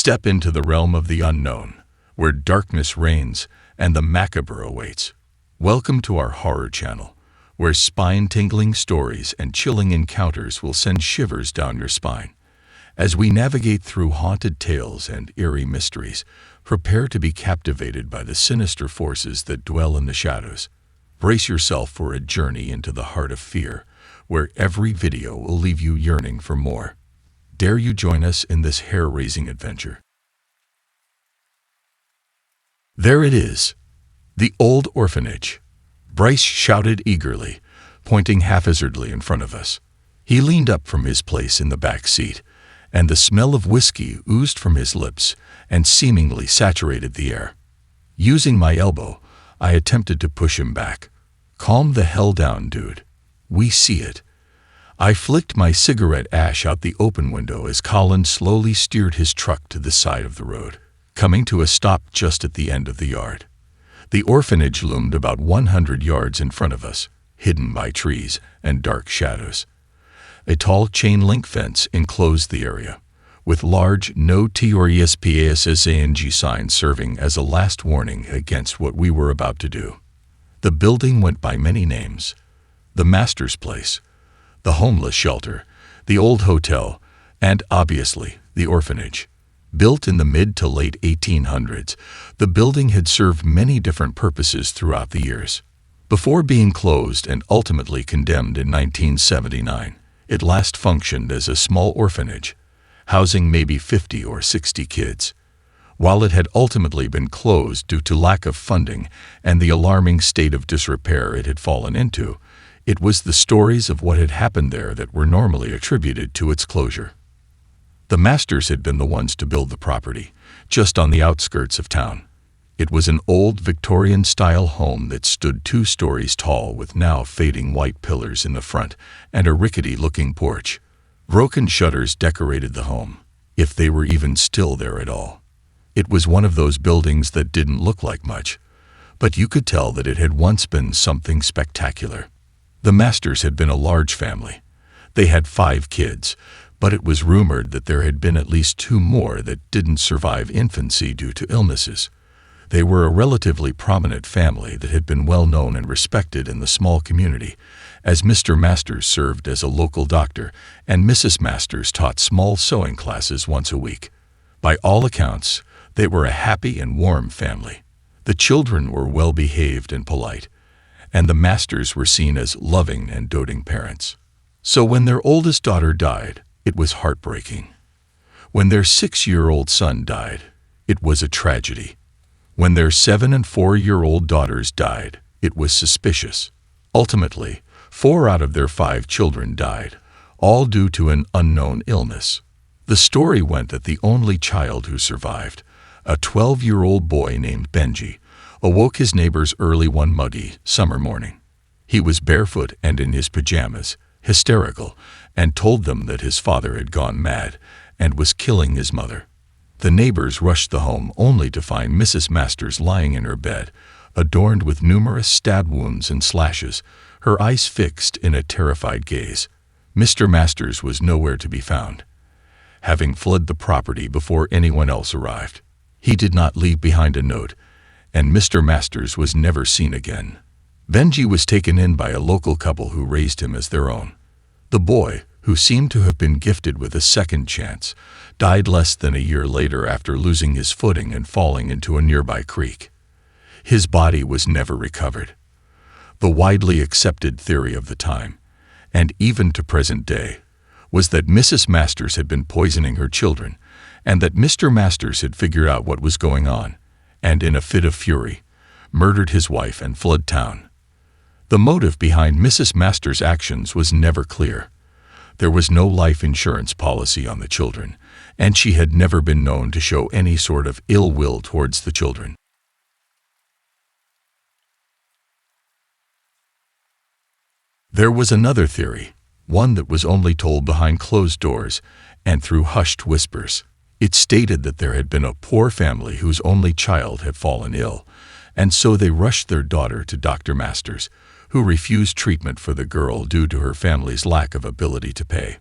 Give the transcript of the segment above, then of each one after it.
Step into the realm of the unknown, where darkness reigns and the macabre awaits. Welcome to our horror channel, where spine-tingling stories and chilling encounters will send shivers down your spine. As we navigate through haunted tales and eerie mysteries, prepare to be captivated by the sinister forces that dwell in the shadows. Brace yourself for a journey into the heart of fear, where every video will leave you yearning for more. Dare you join us in this hair-raising adventure? There it is, the old orphanage. Bryce shouted eagerly, pointing haphazardly in front of us. He leaned up from his place in the back seat, and the smell of whiskey oozed from his lips and seemingly saturated the air. Using my elbow, I attempted to push him back. Calm the hell down, dude. We see it. I flicked my cigarette ash out the open window as Colin slowly steered his truck to the side of the road, coming to a stop just at the end of the yard. The orphanage loomed about 100 yards in front of us, hidden by trees and dark shadows. A tall chain-link fence enclosed the area, with large "No TRESPASSANG" signs serving as a last warning against what we were about to do. The building went by many names: the Master's Place, the homeless shelter, the old hotel, and, obviously, the orphanage. Built in the mid to late 1800s, the building had served many different purposes throughout the years. Before being closed and ultimately condemned in 1979, it last functioned as a small orphanage, housing maybe 50 or 60 kids. While it had ultimately been closed due to lack of funding and the alarming state of disrepair it had fallen into, it was the stories of what had happened there that were normally attributed to its closure. The Masters had been the ones to build the property, just on the outskirts of town. It was an old Victorian-style home that stood 2 stories tall with now fading white pillars in the front and a rickety-looking porch. Broken shutters decorated the home, if they were even still there at all. It was one of those buildings that didn't look like much, but you could tell that it had once been something spectacular. The Masters had been a large family. They had 5 kids, but it was rumored that there had been at least 2 more that didn't survive infancy due to illnesses. They were a relatively prominent family that had been well known and respected in the small community, as Mr. Masters served as a local doctor and Mrs. Masters taught small sewing classes once a week. By all accounts, they were a happy and warm family. The children were well-behaved and polite, and the Masters were seen as loving and doting parents. So when their oldest daughter died, it was heartbreaking. When their 6-year-old son died, it was a tragedy. When their 7- and 4-year-old daughters died, it was suspicious. Ultimately, 4 out of their 5 children died, all due to an unknown illness. The story went that the only child who survived, a 12-year-old boy named Benji, awoke his neighbors early one muggy summer morning. He was barefoot and in his pajamas, hysterical, and told them that his father had gone mad and was killing his mother. The neighbors rushed the home only to find Mrs. Masters lying in her bed, adorned with numerous stab wounds and slashes, her eyes fixed in a terrified gaze. Mr. Masters was nowhere to be found, having fled the property before anyone else arrived. He did not leave behind a note, and Mr. Masters was never seen again. Benji was taken in by a local couple who raised him as their own. The boy, who seemed to have been gifted with a second chance, died less than a year later after losing his footing and falling into a nearby creek. His body was never recovered. The widely accepted theory of the time, and even to present day, was that Mrs. Masters had been poisoning her children, and that Mr. Masters had figured out what was going on, and in a fit of fury, murdered his wife and fled town. The motive behind Mrs. Masters' actions was never clear. There was no life insurance policy on the children, and she had never been known to show any sort of ill will towards the children. There was another theory, one that was only told behind closed doors and through hushed whispers. It stated that there had been a poor family whose only child had fallen ill, and so they rushed their daughter to Dr. Masters, who refused treatment for the girl due to her family's lack of ability to pay.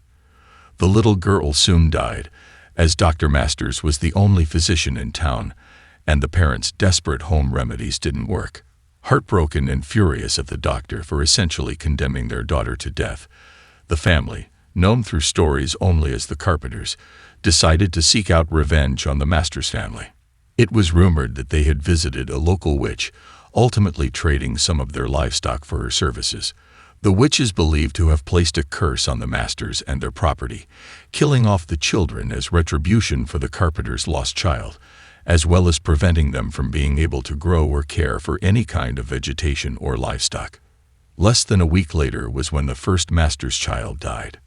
The little girl soon died, as Dr. Masters was the only physician in town, and the parents' desperate home remedies didn't work. Heartbroken and furious at the doctor for essentially condemning their daughter to death, the family, known through stories only as the Carpenters, decided to seek out revenge on the Masters family. It was rumored that they had visited a local witch, ultimately trading some of their livestock for her services. The witch is believed to have placed a curse on the Masters and their property, killing off the children as retribution for the Carpenters' lost child, as well as preventing them from being able to grow or care for any kind of vegetation or livestock. Less than a week later was when the first Masters child died.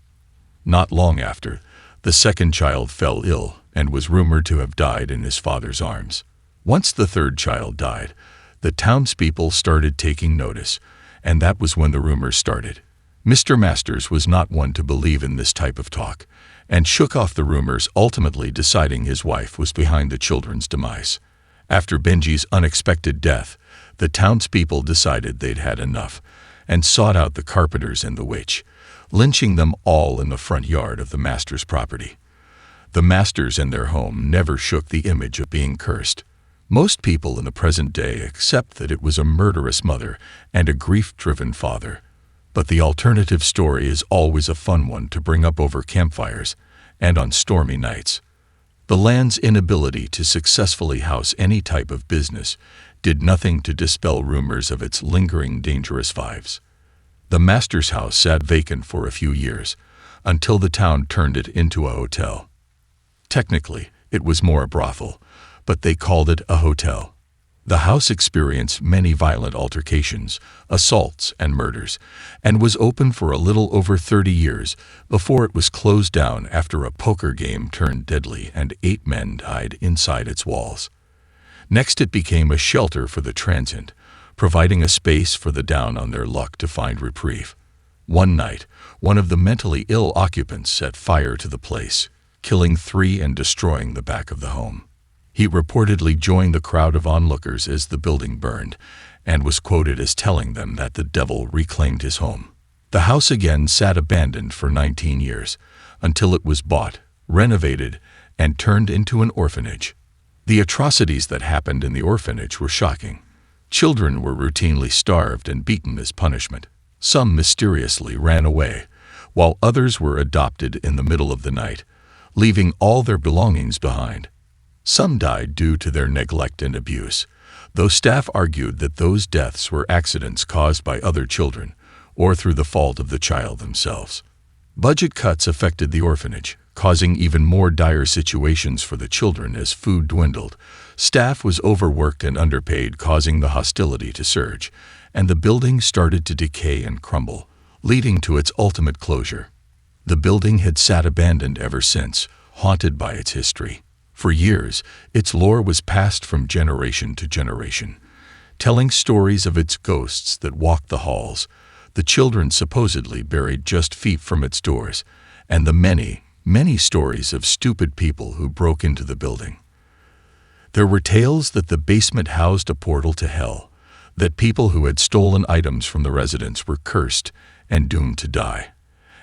Not long after, the second child fell ill and was rumored to have died in his father's arms. Once the third child died, the townspeople started taking notice, and that was when the rumors started. Mr. Masters was not one to believe in this type of talk, and shook off the rumors, ultimately deciding his wife was behind the children's demise. After Benji's unexpected death, the townspeople decided they'd had enough, and sought out the Carpenters and the witch, lynching them all in the front yard of the Masters' property. The Masters and their home never shook the image of being cursed. Most people in the present day accept that it was a murderous mother and a grief-driven father, but the alternative story is always a fun one to bring up over campfires and on stormy nights. The land's inability to successfully house any type of business did nothing to dispel rumors of its lingering dangerous vibes. The Masters' house sat vacant for a few years, until the town turned it into a hotel. Technically, it was more a brothel, but they called it a hotel. The house experienced many violent altercations, assaults, and murders, and was open for a little over 30 years before it was closed down after a poker game turned deadly and 8 men died inside its walls. Next, it became a shelter for the transient, providing a space for the down on their luck to find reprieve. One night, one of the mentally ill occupants set fire to the place, killing 3 and destroying the back of the home. He reportedly joined the crowd of onlookers as the building burned, and was quoted as telling them that the devil reclaimed his home. The house again sat abandoned for 19 years, until it was bought, renovated, and turned into an orphanage. The atrocities that happened in the orphanage were shocking. Children were routinely starved and beaten as punishment. Some mysteriously ran away, while others were adopted in the middle of the night, leaving all their belongings behind. Some died due to their neglect and abuse, though staff argued that those deaths were accidents caused by other children or through the fault of the child themselves. Budget cuts affected the orphanage, causing even more dire situations for the children as food dwindled. Staff was overworked and underpaid, causing the hostility to surge, and the building started to decay and crumble, leading to its ultimate closure. The building had sat abandoned ever since, haunted by its history. For years, its lore was passed from generation to generation, telling stories of its ghosts that walked the halls, the children supposedly buried just feet from its doors, and the many, many stories of stupid people who broke into the building. There were tales that the basement housed a portal to hell, that people who had stolen items from the residents were cursed and doomed to die,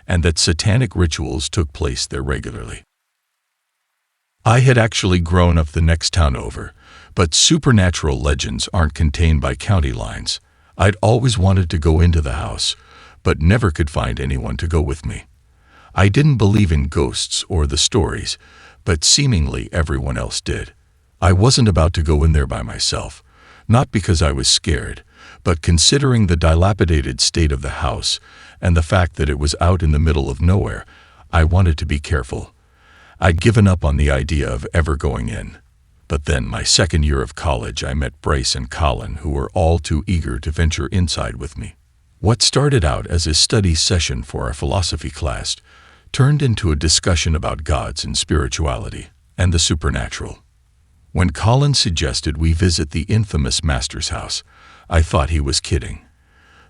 and that satanic rituals took place there regularly. I had actually grown up the next town over, but supernatural legends aren't contained by county lines. I'd always wanted to go into the house, but never could find anyone to go with me. I didn't believe in ghosts or the stories, but seemingly everyone else did. I wasn't about to go in there by myself, not because I was scared, but considering the dilapidated state of the house and the fact that it was out in the middle of nowhere, I wanted to be careful. I'd given up on the idea of ever going in. But then, my second year of college, I met Bryce and Colin, who were all too eager to venture inside with me. What started out as a study session for our philosophy class turned into a discussion about gods and spirituality and the supernatural. When Colin suggested we visit the infamous Masters' house, I thought he was kidding.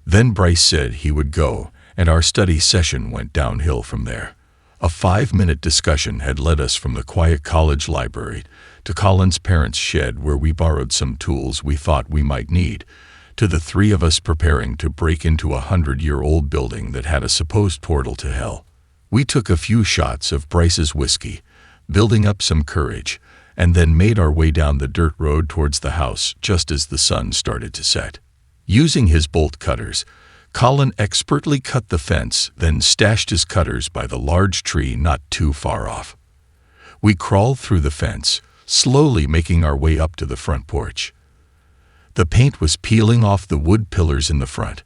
Then Bryce said he would go, and our study session went downhill from there. A 5-minute discussion had led us from the quiet college library to Colin's parents' shed, where we borrowed some tools we thought we might need, to the 3 of us preparing to break into a 100-year-old building that had a supposed portal to hell. We took a few shots of Bryce's whiskey, building up some courage, and then made our way down the dirt road towards the house just as the sun started to set. Using his bolt cutters, Colin expertly cut the fence, then stashed his cutters by the large tree not too far off. We crawled through the fence, slowly making our way up to the front porch. The paint was peeling off the wood pillars in the front,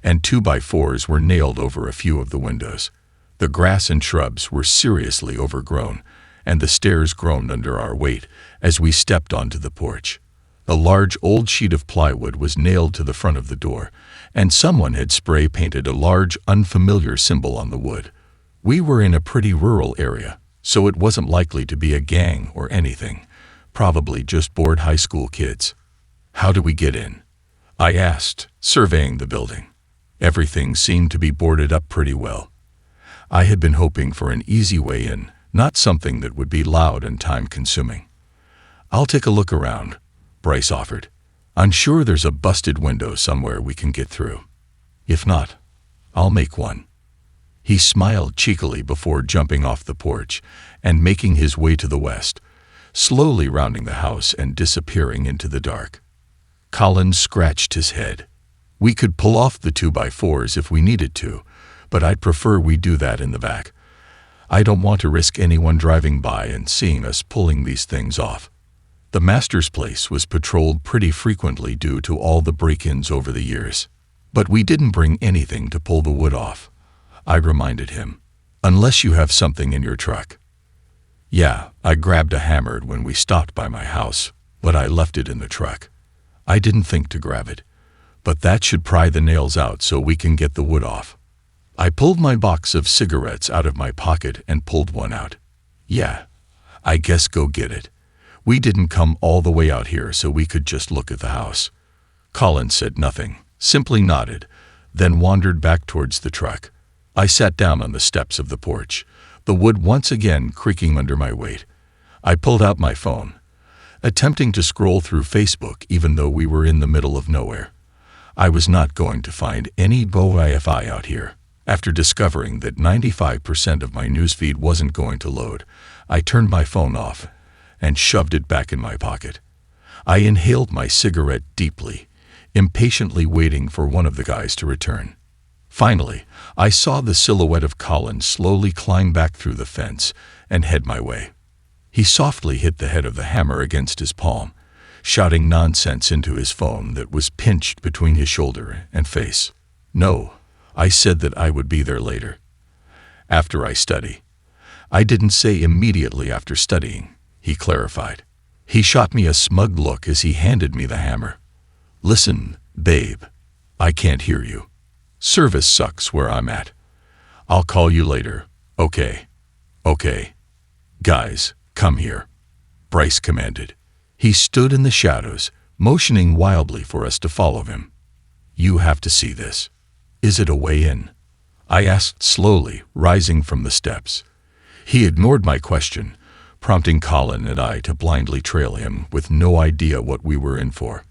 and 2x4s were nailed over a few of the windows. The grass and shrubs were seriously overgrown, and the stairs groaned under our weight as we stepped onto the porch. A large old sheet of plywood was nailed to the front of the door, and someone had spray painted a large, unfamiliar symbol on the wood. We were in a pretty rural area, so it wasn't likely to be a gang or anything, probably just bored high school kids. "How do we get in?" I asked, surveying the building. Everything seemed to be boarded up pretty well. I had been hoping for an easy way in, not something that would be loud and time-consuming. "I'll take a look around," Bryce offered. "I'm sure there's a busted window somewhere we can get through. If not, I'll make one." He smiled cheekily before jumping off the porch and making his way to the west, slowly rounding the house and disappearing into the dark. Colin scratched his head. "We could pull off the 2x4s if we needed to, but I'd prefer we do that in the back. I don't want to risk anyone driving by and seeing us pulling these things off." The master's place was patrolled pretty frequently due to all the break-ins over the years. "But we didn't bring anything to pull the wood off," I reminded him. "Unless you have something in your truck." "Yeah, I grabbed a hammer when we stopped by my house, but I left it in the truck. I didn't think to grab it, but that should pry the nails out so we can get the wood off." I pulled my box of cigarettes out of my pocket and pulled one out. "Yeah, I guess go get it. We didn't come all the way out here so we could just look at the house." Colin said nothing, simply nodded, then wandered back towards the truck. I sat down on the steps of the porch, the wood once again creaking under my weight. I pulled out my phone, attempting to scroll through Facebook even though we were in the middle of nowhere. I was not going to find any Wi-Fi out here. After discovering that 95% of my newsfeed wasn't going to load, I turned my phone off and shoved it back in my pocket. I inhaled my cigarette deeply, impatiently waiting for one of the guys to return. Finally, I saw the silhouette of Colin slowly climb back through the fence and head my way. He softly hit the head of the hammer against his palm, shouting nonsense into his phone that was pinched between his shoulder and face. "No, I said that I would be there later. After I study." "I didn't say immediately after studying," he clarified. He shot me a smug look as he handed me the hammer. "Listen, babe, I can't hear you. Service sucks where I'm at. I'll call you later, okay?" "Okay." "Guys, come here," Bryce commanded. He stood in the shadows, motioning wildly for us to follow him. "You have to see this." "Is it a way in?" I asked slowly, rising from the steps. He ignored my question, prompting Colin and I to blindly trail him with no idea what we were in for.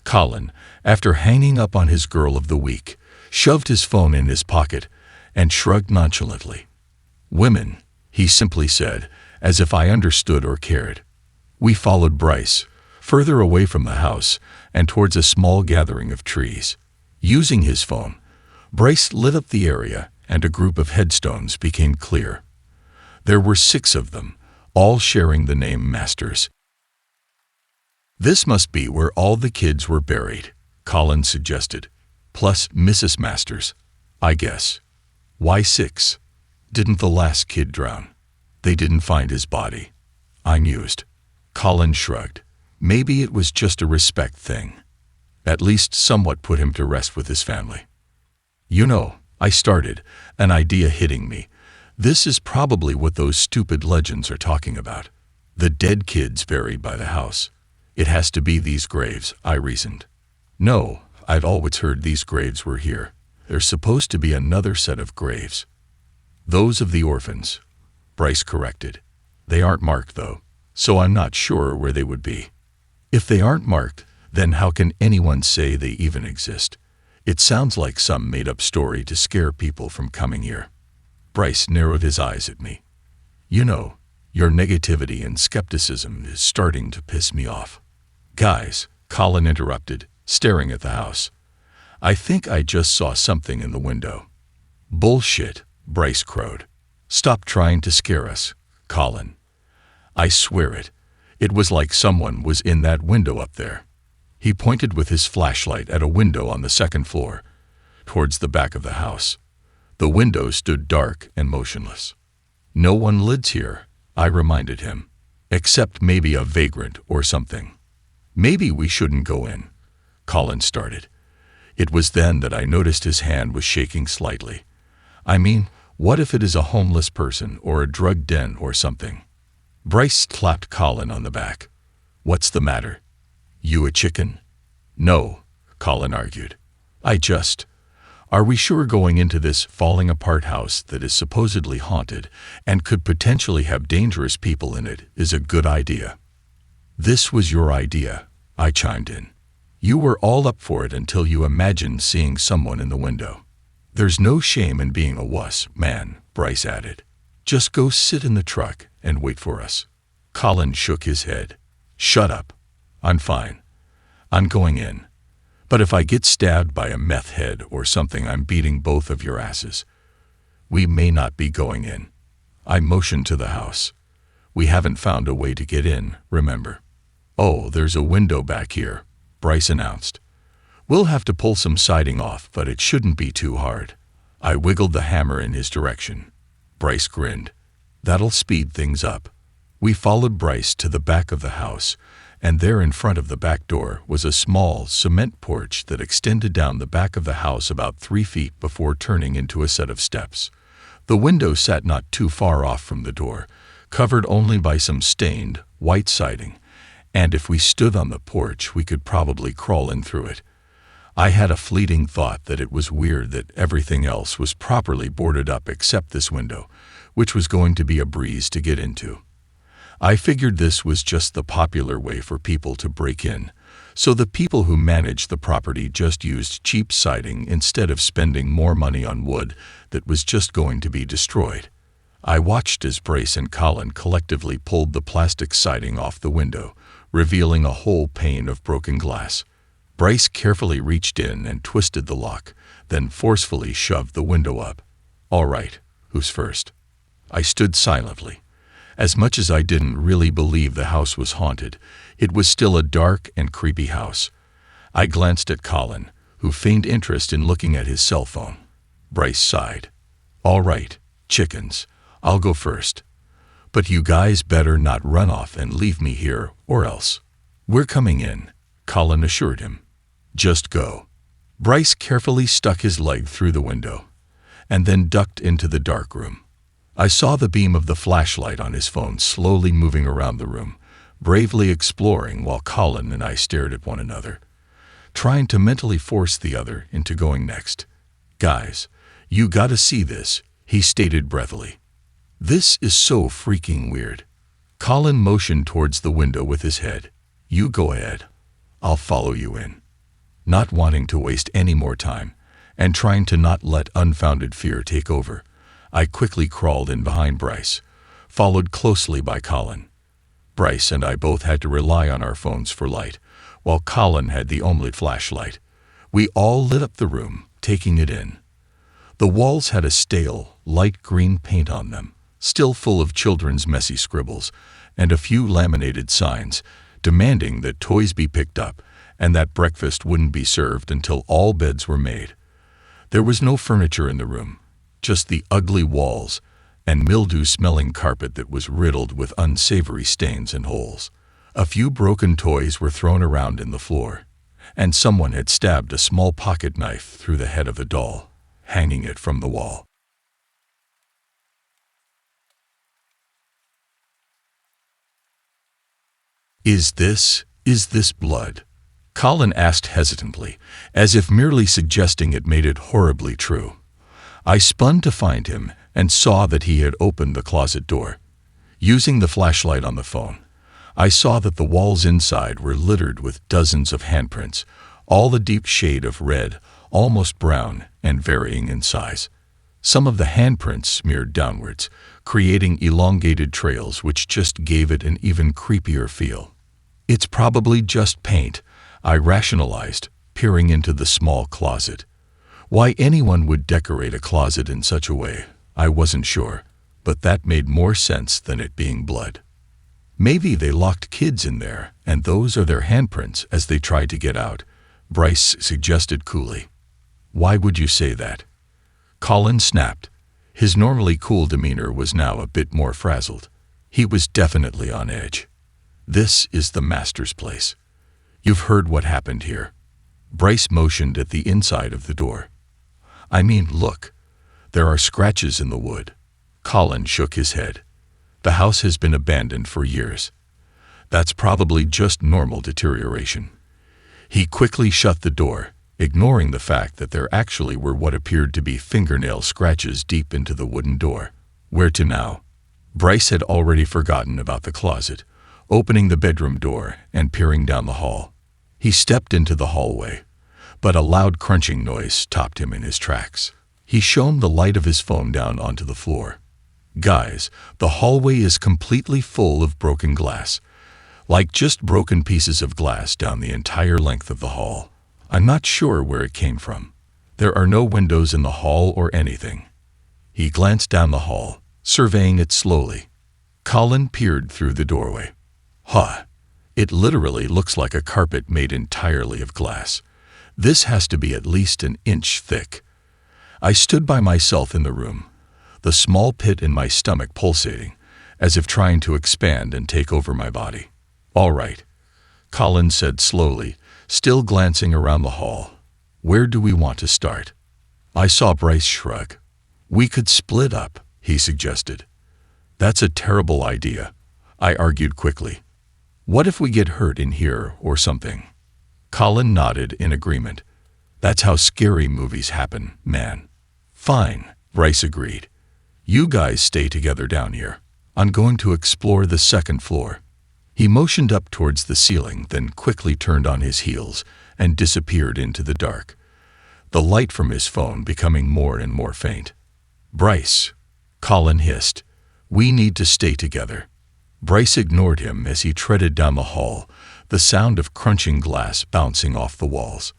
Colin, after hanging up on his girl of the week, shoved his phone in his pocket and shrugged nonchalantly. "Women," he simply said, as if I understood or cared. We followed Bryce, further away from the house and towards a small gathering of trees. Using his phone, Bryce lit up the area and a group of headstones became clear. There were 6 of them, all sharing the name Masters. "This must be where all the kids were buried," Colin suggested. "Plus Mrs. Masters, I guess." "Why 6? Didn't the last kid drown?" "They didn't find his body," I mused. Colin shrugged. Maybe it was just a respect thing. At least somewhat put him to rest with his family. "You know," I started, an idea hitting me. "This is probably what those stupid legends are talking about. The dead kids buried by the house. It has to be these graves," I reasoned. "No, I'd always heard these graves were here. There's supposed to be another set of graves." "Those of the orphans," Bryce corrected. "They aren't marked, though, so I'm not sure where they would be." "If they aren't marked, then how can anyone say they even exist? It sounds like some made-up story to scare people from coming here." Bryce narrowed his eyes at me. "You know, Your negativity and skepticism is starting to piss me off. Guys, Colin interrupted, staring at the house. I think I just saw something in the window. Bullshit, Bryce crowed. Stop trying to scare us, Colin. I swear it. It was like someone was in that window up there. He pointed with his flashlight at a window on the second floor, towards the back of the house. The window stood dark and motionless. No one lives here, I reminded him, except maybe a vagrant or something. Maybe we shouldn't go in, Colin started. It was then that I noticed his hand was shaking slightly. I mean, what if it is a homeless person or a drug den or something? Bryce slapped Colin on the back. What's the matter? You a chicken? No, Colin argued. Are we sure going into this falling apart house that is supposedly haunted and could potentially have dangerous people in it is a good idea? This was your idea, I chimed in. You were all up for it until you imagined seeing someone in the window. There's no shame in being a wuss, man, Bryce added. Just go sit in the truck and wait for us. Colin shook his head. Shut up. I'm fine. I'm going in. But if I get stabbed by a meth head or something, I'm beating both of your asses. We may not be going in. I motioned to the house. We haven't found a way to get in, remember? Oh, there's a window back here, Bryce announced. We'll have to pull some siding off, but it shouldn't be too hard. I wiggled the hammer in his direction. Bryce grinned. That'll speed things up. We followed Bryce to the back of the house, and there in front of the back door was a small cement porch that extended down the back of the house about 3 feet before turning into a set of steps. The window sat not too far off from the door, covered only by some stained, white siding, and if we stood on the porch we could probably crawl in through it. I had a fleeting thought that it was weird that everything else was properly boarded up except this window, which was going to be a breeze to get into. I figured this was just the popular way for people to break in, so the people who managed the property just used cheap siding instead of spending more money on wood that was just going to be destroyed. I watched as Bryce and Colin collectively pulled the plastic siding off the window, revealing a whole pane of broken glass. Bryce carefully reached in and twisted the lock, then forcefully shoved the window up. All right, who's first? I stood silently. As much as I didn't really believe the house was haunted, it was still a dark and creepy house. I glanced at Colin, who feigned interest in looking at his cell phone. Bryce sighed. All right, chickens, I'll go first. But you guys better not run off and leave me here, or else. We're coming in, Colin assured him. Just go. Bryce carefully stuck his leg through the window, and then ducked into the dark room. I saw the beam of the flashlight on his phone slowly moving around the room, bravely exploring while Colin and I stared at one another, trying to mentally force the other into going next. Guys, you gotta see this, he stated breathily. This is so freaking weird. Colin motioned towards the window with his head. You go ahead. I'll follow you in. Not wanting to waste any more time, and trying to not let unfounded fear take over, I quickly crawled in behind Bryce, followed closely by Colin. Bryce and I both had to rely on our phones for light, while Colin had the only flashlight. We all lit up the room, taking it in. The walls had a stale, light green paint on them, still full of children's messy scribbles, and a few laminated signs, demanding that toys be picked up and that breakfast wouldn't be served until all beds were made. There was no furniture in the room, just the ugly walls and mildew-smelling carpet that was riddled with unsavory stains and holes. A few broken toys were thrown around in the floor, and someone had stabbed a small pocket knife through the head of a doll, hanging it from the wall. Is this blood? Colin asked hesitantly, as if merely suggesting it made it horribly true. I spun to find him and saw that he had opened the closet door. Using the flashlight on the phone, I saw that the walls inside were littered with dozens of handprints, all a deep shade of red, almost brown, and varying in size. Some of the handprints smeared downwards, creating elongated trails which just gave it an even creepier feel. It's probably just paint, I rationalized, peering into the small closet. Why anyone would decorate a closet in such a way, I wasn't sure, but that made more sense than it being blood. Maybe they locked kids in there, and those are their handprints as they tried to get out, Bryce suggested coolly. Why would you say that? Colin snapped. His normally cool demeanor was now a bit more frazzled. He was definitely on edge. This is the master's place. You've heard what happened here. Bryce motioned at the inside of the door. I mean, look. There are scratches in the wood. Colin shook his head. The house has been abandoned for years. That's probably just normal deterioration. He quickly shut the door, ignoring the fact that there actually were what appeared to be fingernail scratches deep into the wooden door. Where to now? Bryce had already forgotten about the closet, opening the bedroom door and peering down the hall. He stepped into the hallway, but a loud crunching noise stopped him in his tracks. He shone the light of his phone down onto the floor. Guys, the hallway is completely full of broken glass, like just broken pieces of glass down the entire length of the hall. I'm not sure where it came from. There are no windows in the hall or anything. He glanced down the hall, surveying it slowly. Colin peered through the doorway. Huh. It literally looks like a carpet made entirely of glass. This has to be at least an inch thick. I stood by myself in the room, the small pit in my stomach pulsating, as if trying to expand and take over my body. All right, Colin said slowly, still glancing around the hall. Where do we want to start? I saw Bryce shrug. We could split up, he suggested. That's a terrible idea, I argued quickly. What if we get hurt in here or something? Colin nodded in agreement. That's how scary movies happen, man. Fine, Bryce agreed. You guys stay together down here. I'm going to explore the second floor. He motioned up towards the ceiling, then quickly turned on his heels and disappeared into the dark, the light from his phone becoming more and more faint. Bryce, Colin hissed, we need to stay together. Bryce ignored him as he treaded down the hall, the sound of crunching glass bouncing off the walls.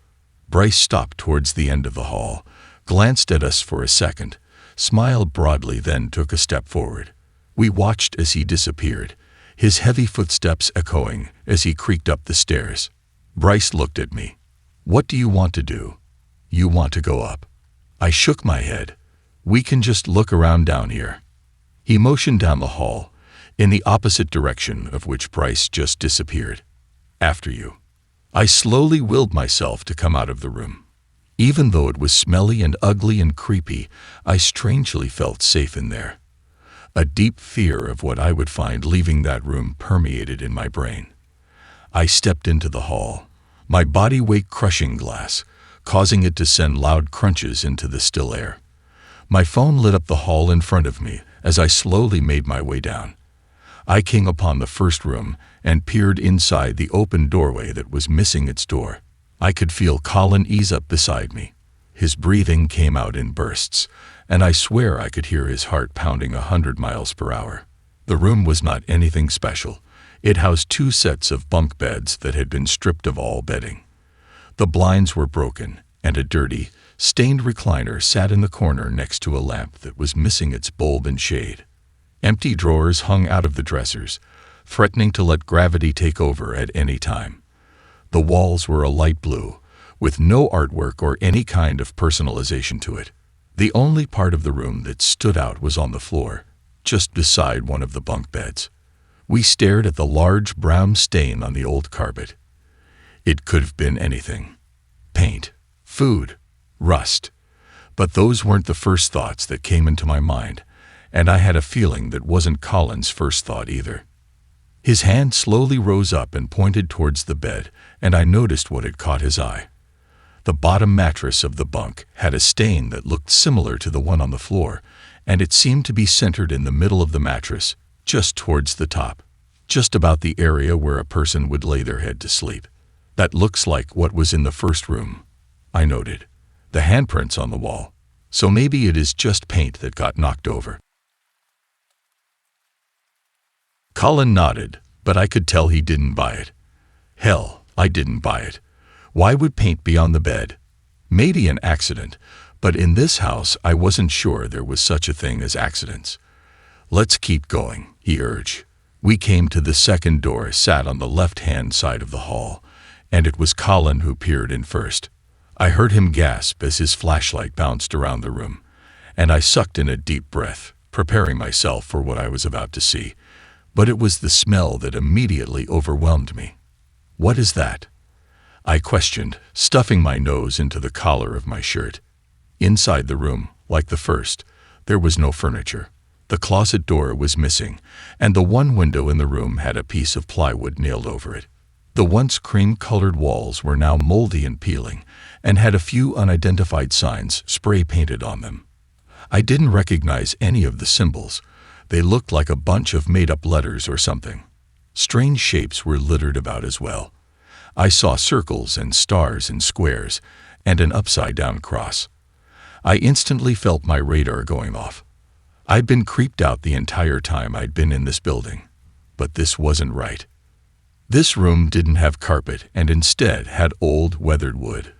Bryce stopped towards the end of the hall, glanced at us for a second, smiled broadly, then took a step forward. We watched as he disappeared, his heavy footsteps echoing as he creaked up the stairs. Bryce looked at me. What do you want to do? You want to go up? I shook my head. We can just look around down here. He motioned down the hall, in the opposite direction of which Bryce just disappeared. After you. I slowly willed myself to come out of the room. Even though it was smelly and ugly and creepy, I strangely felt safe in there. A deep fear of what I would find leaving that room permeated in my brain. I stepped into the hall, my body weight crushing glass, causing it to send loud crunches into the still air. My phone lit up the hall in front of me as I slowly made my way down. I came upon the first room and peered inside the open doorway that was missing its door. I could feel Colin ease up beside me. His breathing came out in bursts, and I swear I could hear his heart pounding 100 miles per hour. The room was not anything special. It housed 2 sets of bunk beds that had been stripped of all bedding. The blinds were broken, and a dirty, stained recliner sat in the corner next to a lamp that was missing its bulb and shade. Empty drawers hung out of the dressers, threatening to let gravity take over at any time. The walls were a light blue, with no artwork or any kind of personalization to it. The only part of the room that stood out was on the floor, just beside one of the bunk beds. We stared at the large brown stain on the old carpet. It could have been anything. Paint, food, rust. But those weren't the first thoughts that came into my mind, and I had a feeling that wasn't Colin's first thought either. His hand slowly rose up and pointed towards the bed, and I noticed what had caught his eye. The bottom mattress of the bunk had a stain that looked similar to the one on the floor, and it seemed to be centered in the middle of the mattress, just towards the top, just about the area where a person would lay their head to sleep. That looks like what was in the first room, I noted. The handprints on the wall. so maybe it is just paint that got knocked over. Colin nodded, but I could tell he didn't buy it. Hell, I didn't buy it. Why would paint be on the bed? Maybe an accident, but in this house I wasn't sure there was such a thing as accidents. Let's keep going, he urged. We came to the second door, sat on the left-hand side of the hall, and it was Colin who peered in first. I heard him gasp as his flashlight bounced around the room, and I sucked in a deep breath, preparing myself for what I was about to see. But it was the smell that immediately overwhelmed me. What is that? I questioned, stuffing my nose into the collar of my shirt. Inside the room, like the first, there was no furniture. The closet door was missing, and the one window in the room had a piece of plywood nailed over it. The once cream-colored walls were now moldy and peeling, and had a few unidentified signs spray-painted on them. I didn't recognize any of the symbols. They looked like a bunch of made-up letters or something. Strange shapes were littered about as well. I saw circles and stars and squares, and an upside-down cross. I instantly felt my radar going off. I'd been creeped out the entire time I'd been in this building. But this wasn't right. This room didn't have carpet and instead had old, weathered wood.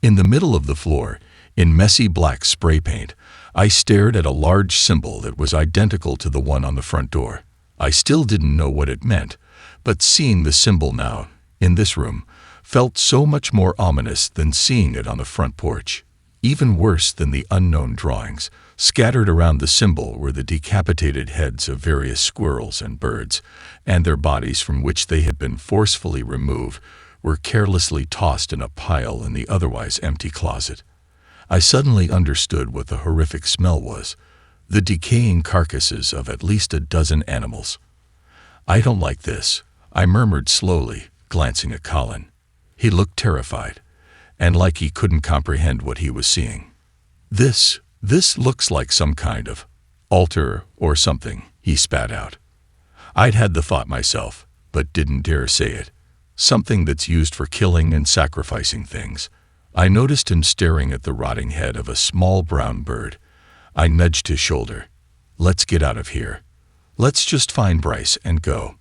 In the middle of the floor, in messy black spray paint, I stared at a large symbol that was identical to the one on the front door. I still didn't know what it meant, but seeing the symbol now, in this room, felt so much more ominous than seeing it on the front porch. Even worse than the unknown drawings, scattered around the symbol were the decapitated heads of various squirrels and birds, and their bodies, from which they had been forcefully removed, were carelessly tossed in a pile in the otherwise empty closet. I suddenly understood what the horrific smell was: the decaying carcasses of at least a dozen animals. I don't like this, I murmured slowly, glancing at Colin. He looked terrified, and like he couldn't comprehend what he was seeing. This looks like some kind of altar or something, he spat out. I'd had the thought myself, but didn't dare say it. Something that's used for killing and sacrificing things. I noticed him staring at the rotting head of a small brown bird. I nudged his shoulder. Let's get out of here. Let's just find Bryce and go.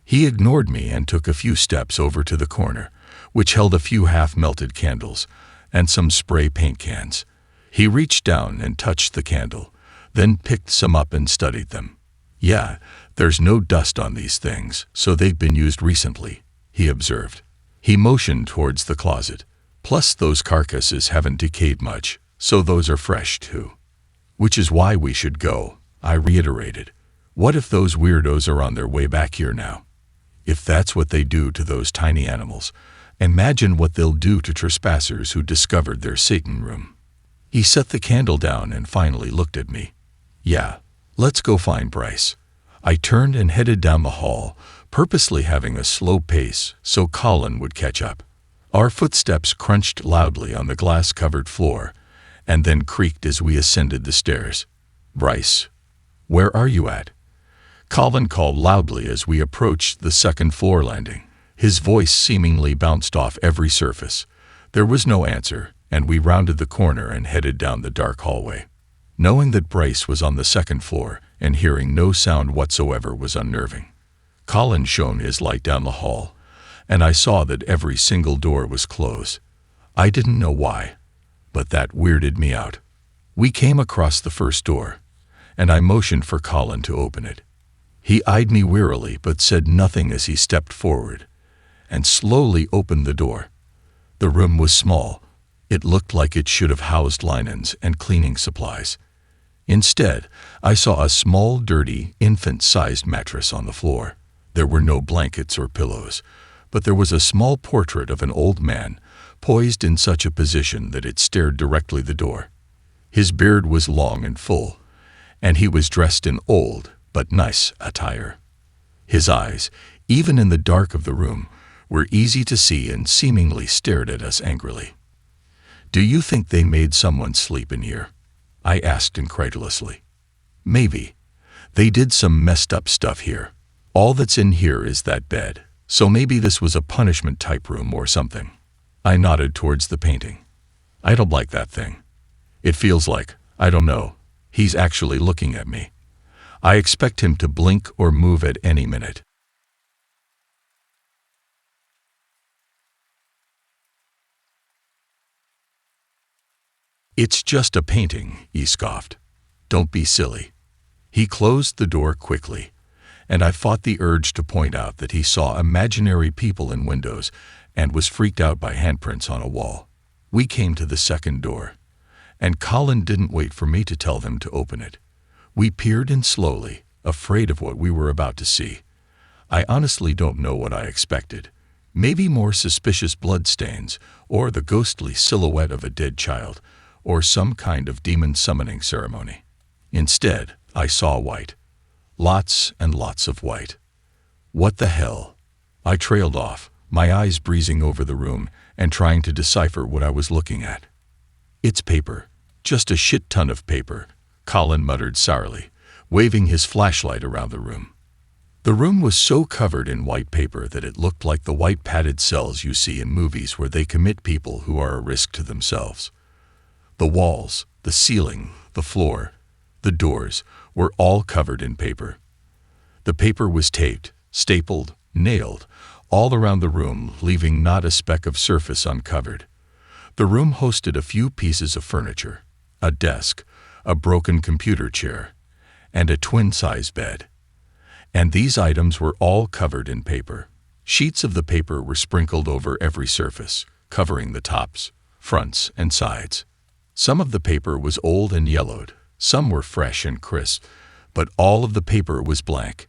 He ignored me and took a few steps over to the corner, which held a few half-melted candles and some spray paint cans. He reached down and touched the candle, then picked some up and studied them. Yeah, there's no dust on these things, so they've been used recently, he observed. He motioned towards the closet. Plus those carcasses haven't decayed much, so those are fresh too. Which is why we should go, I reiterated. What if those weirdos are on their way back here now? If that's what they do to those tiny animals, imagine what they'll do to trespassers who discovered their Satan room. He set the candle down and finally looked at me. Yeah, let's go find Bryce. I turned and headed down the hall, purposely having a slow pace so Colin would catch up. Our footsteps crunched loudly on the glass-covered floor, and then creaked as we ascended the stairs. Bryce, where are you at? Colin called loudly as we approached the second-floor landing. His voice seemingly bounced off every surface. There was no answer, and we rounded the corner and headed down the dark hallway. Knowing that Bryce was on the second floor and hearing no sound whatsoever was unnerving. Colin shone his light down the hall, and I saw that every single door was closed. I didn't know why, but that weirded me out. We came across the first door, and I motioned for Colin to open it. He eyed me wearily but said nothing as he stepped forward and slowly opened the door. The room was small. It looked like it should have housed linens and cleaning supplies. Instead, I saw a small, dirty, infant-sized mattress on the floor. There were no blankets or pillows, but there was a small portrait of an old man, poised in such a position that it stared directly the door. His beard was long and full, and he was dressed in old but nice attire. His eyes, even in the dark of the room, were easy to see and seemingly stared at us angrily. Do you think they made someone sleep in here? I asked incredulously. Maybe. They did some messed up stuff here. All that's in here is that bed, so maybe this was a punishment-type room or something. I nodded towards the painting. I don't like that thing. It feels like, I don't know, he's actually looking at me. I expect him to blink or move at any minute. It's just a painting, he scoffed. Don't be silly. He closed the door quickly, and I fought the urge to point out that he saw imaginary people in windows and was freaked out by handprints on a wall. We came to the second door, and Colin didn't wait for me to tell them to open it. We peered in slowly, afraid of what we were about to see. I honestly don't know what I expected. Maybe more suspicious bloodstains, or the ghostly silhouette of a dead child, or some kind of demon summoning ceremony. Instead, I saw white. Lots and lots of white. What the hell? I trailed off, my eyes breezing over the room and trying to decipher what I was looking at. It's paper. Just a shit ton of paper, Colin muttered sourly, waving his flashlight around the room. The room was so covered in white paper that it looked like the white padded cells you see in movies where they commit people who are a risk to themselves. The walls, the ceiling, the floor, the doors were all covered in paper. The paper was taped, stapled, nailed, all around the room, leaving not a speck of surface uncovered. The room hosted a few pieces of furniture, a desk, a broken computer chair, and a twin-size bed. And these items were all covered in paper. Sheets of the paper were sprinkled over every surface, covering the tops, fronts, and sides. Some of the paper was old and yellowed, some were fresh and crisp, but all of the paper was blank.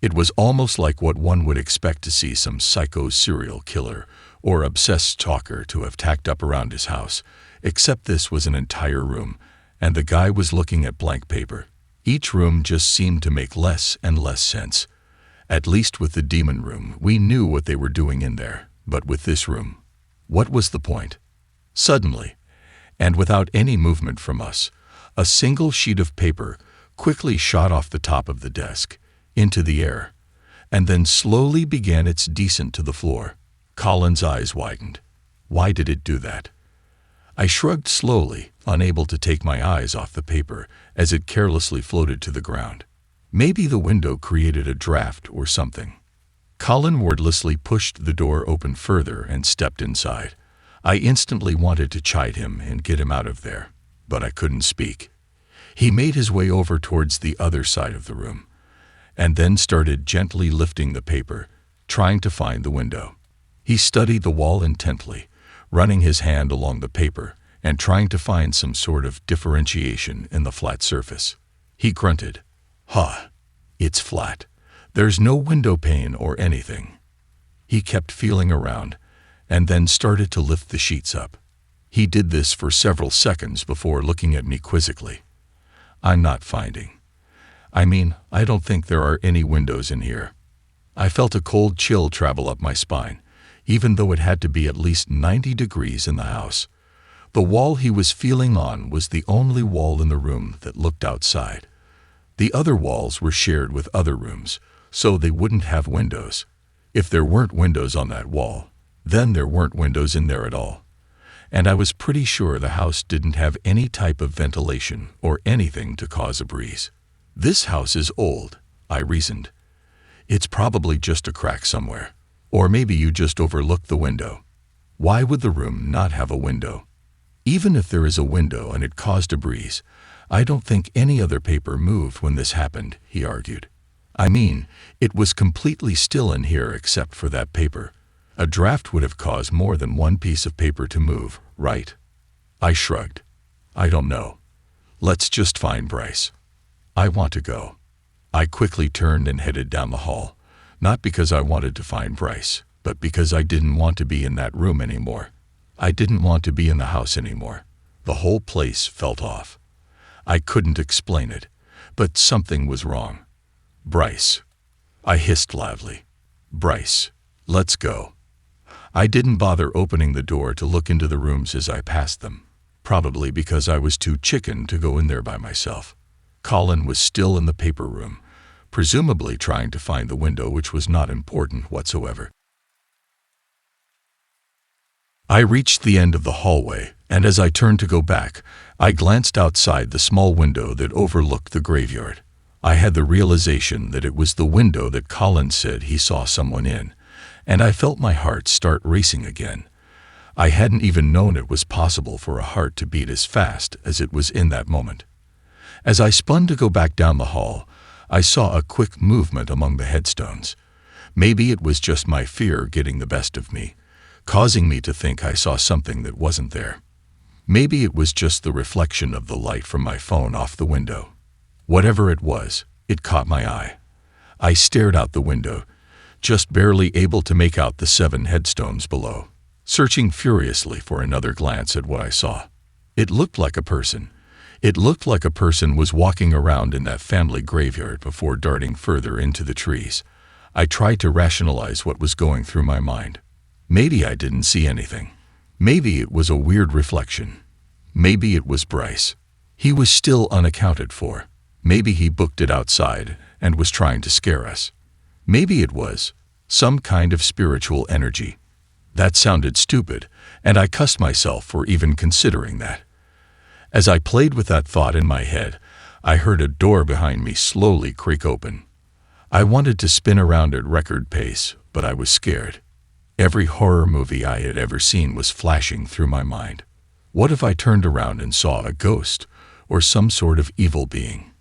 It was almost like what one would expect to see some psycho serial killer or obsessed stalker to have tacked up around his house, except this was an entire room, and the guy was looking at blank paper. Each room just seemed to make less and less sense. At least with the demon room, we knew what they were doing in there, but with this room, what was the point? Suddenly, and without any movement from us, a single sheet of paper quickly shot off the top of the desk, into the air, and then slowly began its descent to the floor. Colin's eyes widened. Why did it do that? I shrugged slowly, unable to take my eyes off the paper as it carelessly floated to the ground. Maybe the window created a draft or something. Colin wordlessly pushed the door open further and stepped inside. I instantly wanted to chide him and get him out of there, but I couldn't speak. He made his way over towards the other side of the room, and then started gently lifting the paper, trying to find the window. He studied the wall intently, running his hand along the paper and trying to find some sort of differentiation in the flat surface. He grunted, "Huh, it's flat. There's no window pane or anything." He kept feeling around, and then started to lift the sheets up. He did this for several seconds before looking at me quizzically. "I'm not finding. I don't think there are any windows in here." I felt a cold chill travel up my spine, even though it had to be at least 90 degrees in the house. The wall he was feeling on was the only wall in the room that looked outside. The other walls were shared with other rooms, so they wouldn't have windows. If there weren't windows on that wall, then there weren't windows in there at all. And I was pretty sure the house didn't have any type of ventilation or anything to cause a breeze. This house is old, I reasoned. It's probably just a crack somewhere. Or maybe you just overlooked the window. Why would the room not have a window? Even if there is a window and it caused a breeze, I don't think any other paper moved when this happened, he argued. It was completely still in here except for that paper. A draft would have caused more than one piece of paper to move, right? I shrugged. I don't know. Let's just find Bryce. I want to go. I quickly turned and headed down the hall, not because I wanted to find Bryce, but because I didn't want to be in that room anymore. I didn't want to be in the house anymore. The whole place felt off. I couldn't explain it, but something was wrong. "Bryce," I hissed loudly. "Bryce, let's go." I didn't bother opening the door to look into the rooms as I passed them, probably because I was too chicken to go in there by myself. Colin was still in the paper room, presumably trying to find the window, which was not important whatsoever. I reached the end of the hallway, and as I turned to go back, I glanced outside the small window that overlooked the graveyard. I had the realization that it was the window that Colin said he saw someone in, and I felt my heart start racing again. I hadn't even known it was possible for a heart to beat as fast as it was in that moment. As I spun to go back down the hall, I saw a quick movement among the headstones. Maybe it was just my fear getting the best of me, causing me to think I saw something that wasn't there. Maybe it was just the reflection of the light from my phone off the window. Whatever it was, it caught my eye. I stared out the window, just barely able to make out the 7 headstones below, searching furiously for another glance at what I saw. It looked like a person. It looked like a person was walking around in that family graveyard before darting further into the trees. I tried to rationalize what was going through my mind. Maybe I didn't see anything. Maybe it was a weird reflection. Maybe it was Bryce. He was still unaccounted for. Maybe he booked it outside and was trying to scare us. Maybe it was some kind of spiritual energy. That sounded stupid, and I cussed myself for even considering that. As I played with that thought in my head, I heard a door behind me slowly creak open. I wanted to spin around at record pace, but I was scared. Every horror movie I had ever seen was flashing through my mind. What if I turned around and saw a ghost or some sort of evil being?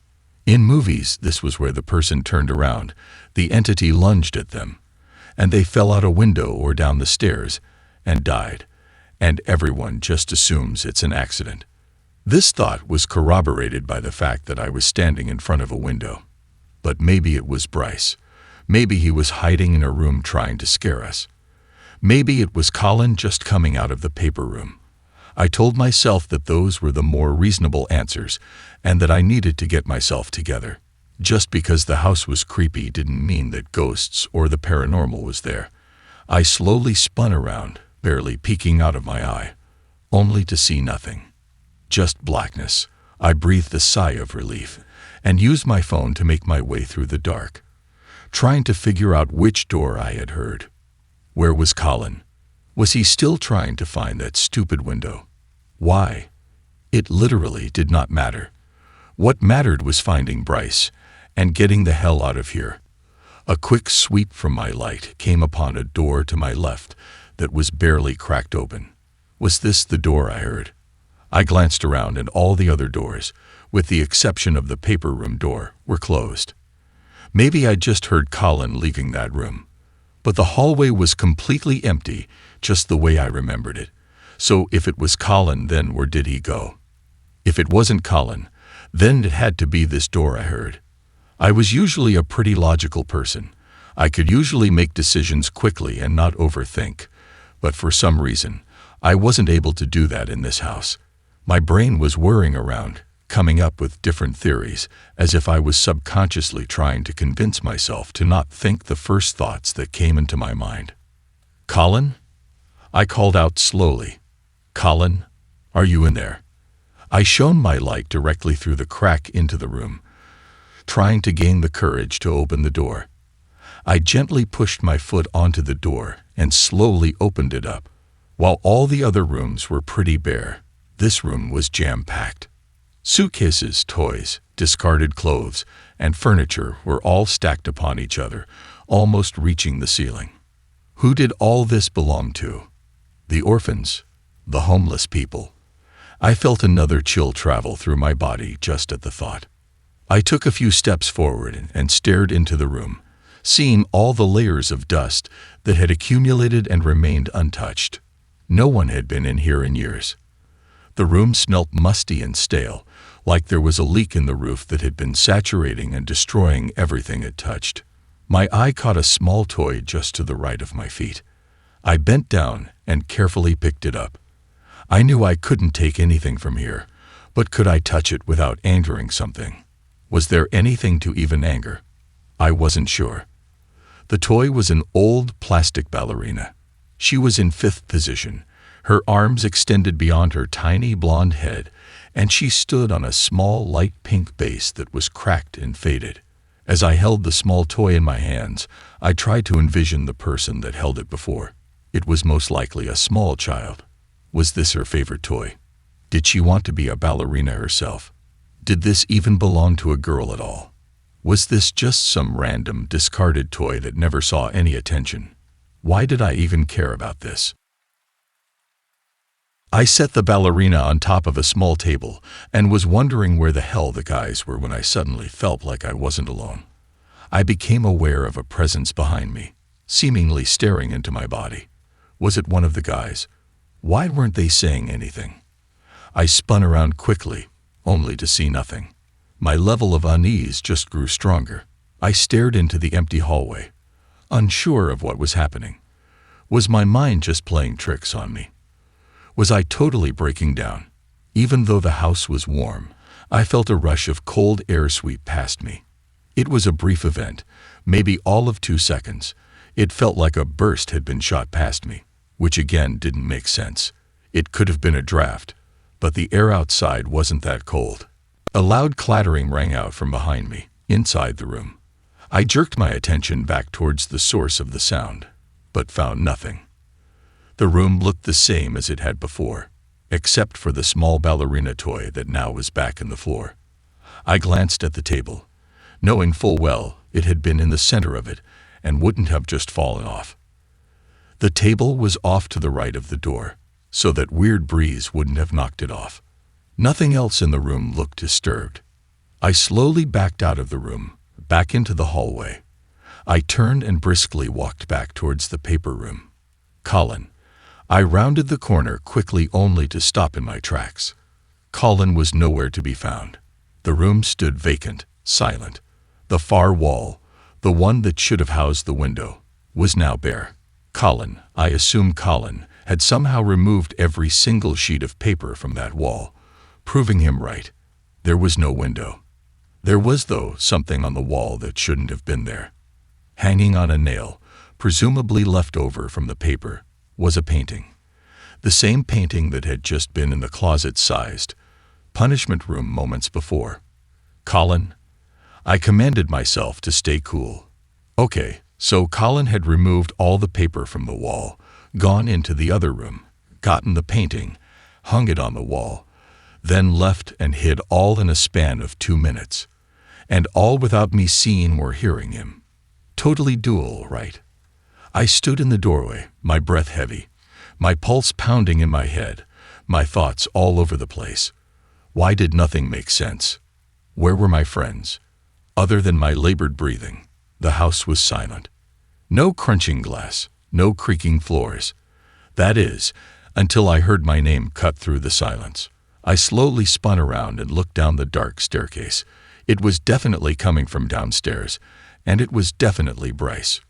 In movies, this was where the person turned around, the entity lunged at them, and they fell out a window or down the stairs and died, and everyone just assumes it's an accident. This thought was corroborated by the fact that I was standing in front of a window. But maybe it was Bryce. Maybe he was hiding in a room trying to scare us. Maybe it was Colin just coming out of the paper room. I told myself that those were the more reasonable answers and that I needed to get myself together. Just because the house was creepy didn't mean that ghosts or the paranormal was there. I slowly spun around, barely peeking out of my eye, only to see nothing. Just blackness. I breathed a sigh of relief and used my phone to make my way through the dark, trying to figure out which door I had heard. Where was Colin? Was he still trying to find that stupid window? Why? It literally did not matter. What mattered was finding Bryce and getting the hell out of here. A quick sweep from my light came upon a door to my left that was barely cracked open. Was this the door I heard? I glanced around and all the other doors, with the exception of the paper room door, were closed. Maybe I just heard Colin leaving that room. But the hallway was completely empty, just the way I remembered it. So if it was Colin, then where did he go? If it wasn't Colin, then it had to be this door I heard. I was usually a pretty logical person. I could usually make decisions quickly and not overthink. But for some reason, I wasn't able to do that in this house. My brain was whirring around, coming up with different theories, as if I was subconsciously trying to convince myself to not think the first thoughts that came into my mind. "Colin?" I called out slowly. "Colin, are you in there?" I shone my light directly through the crack into the room, trying to gain the courage to open the door. I gently pushed my foot onto the door and slowly opened it up. While all the other rooms were pretty bare, this room was jam-packed. Suitcases, toys, discarded clothes, and furniture were all stacked upon each other, almost reaching the ceiling. Who did all this belong to? The orphans? The homeless people? I felt another chill travel through my body just at the thought. I took a few steps forward and stared into the room, seeing all the layers of dust that had accumulated and remained untouched. No one had been in here in years. The room smelt musty and stale, like there was a leak in the roof that had been saturating and destroying everything it touched. My eye caught a small toy just to the right of my feet. I bent down and carefully picked it up. I knew I couldn't take anything from here, but could I touch it without angering something? Was there anything to even anger? I wasn't sure. The toy was an old plastic ballerina. She was in 5th position, her arms extended beyond her tiny blonde head, and she stood on a small light pink base that was cracked and faded. As I held the small toy in my hands, I tried to envision the person that held it before. It was most likely a small child. Was this her favorite toy? Did she want to be a ballerina herself? Did this even belong to a girl at all? Was this just some random, discarded toy that never saw any attention? Why did I even care about this? I set the ballerina on top of a small table and was wondering where the hell the guys were when I suddenly felt like I wasn't alone. I became aware of a presence behind me, seemingly staring into my body. Was it one of the guys? Why weren't they saying anything? I spun around quickly, only to see nothing. My level of unease just grew stronger. I stared into the empty hallway, unsure of what was happening. Was my mind just playing tricks on me? Was I totally breaking down? Even though the house was warm, I felt a rush of cold air sweep past me. It was a brief event, maybe all of 2 seconds. It felt like a burst had been shot past me, which again didn't make sense. It could have been a draft, but the air outside wasn't that cold. A loud clattering rang out from behind me, inside the room. I jerked my attention back towards the source of the sound, but found nothing. The room looked the same as it had before, except for the small ballerina toy that now was back in the floor. I glanced at the table, knowing full well it had been in the center of it and wouldn't have just fallen off. The table was off to the right of the door, so that weird breeze wouldn't have knocked it off. Nothing else in the room looked disturbed. I slowly backed out of the room, back into the hallway. I turned and briskly walked back towards the paper room. Colin. I rounded the corner quickly only to stop in my tracks. Colin was nowhere to be found. The room stood vacant, silent. The far wall, the one that should have housed the window, was now bare. Colin, I assume Colin, had somehow removed every single sheet of paper from that wall, proving him right. There was no window. There was, though, something on the wall that shouldn't have been there. Hanging on a nail, presumably left over from the paper, was a painting. The same painting that had just been in the closet-sized punishment room moments before. Colin. I commanded myself to stay cool. Okay, so Colin had removed all the paper from the wall, gone into the other room, gotten the painting, hung it on the wall, then left and hid all in a span of 2 minutes. And all without me seeing or hearing him. Totally dual, right? I stood in the doorway, my breath heavy, my pulse pounding in my head, my thoughts all over the place. Why did nothing make sense? Where were my friends? Other than my labored breathing, the house was silent. No crunching glass, no creaking floors. That is, until I heard my name cut through the silence. I slowly spun around and looked down the dark staircase. It was definitely coming from downstairs, and it was definitely Bryce.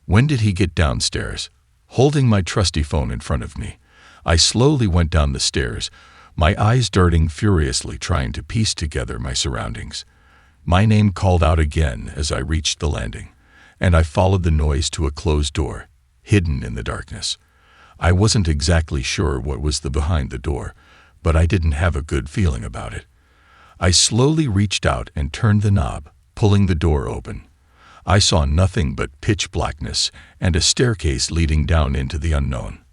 When did he get downstairs? Holding my trusty phone in front of me, I slowly went down the stairs, my eyes darting furiously trying to piece together my surroundings. My name called out again as I reached the landing, and I followed the noise to a closed door, hidden in the darkness. I wasn't exactly sure what was behind the door, but I didn't have a good feeling about it. I slowly reached out and turned the knob, pulling the door open. I saw nothing but pitch blackness and a staircase leading down into the unknown.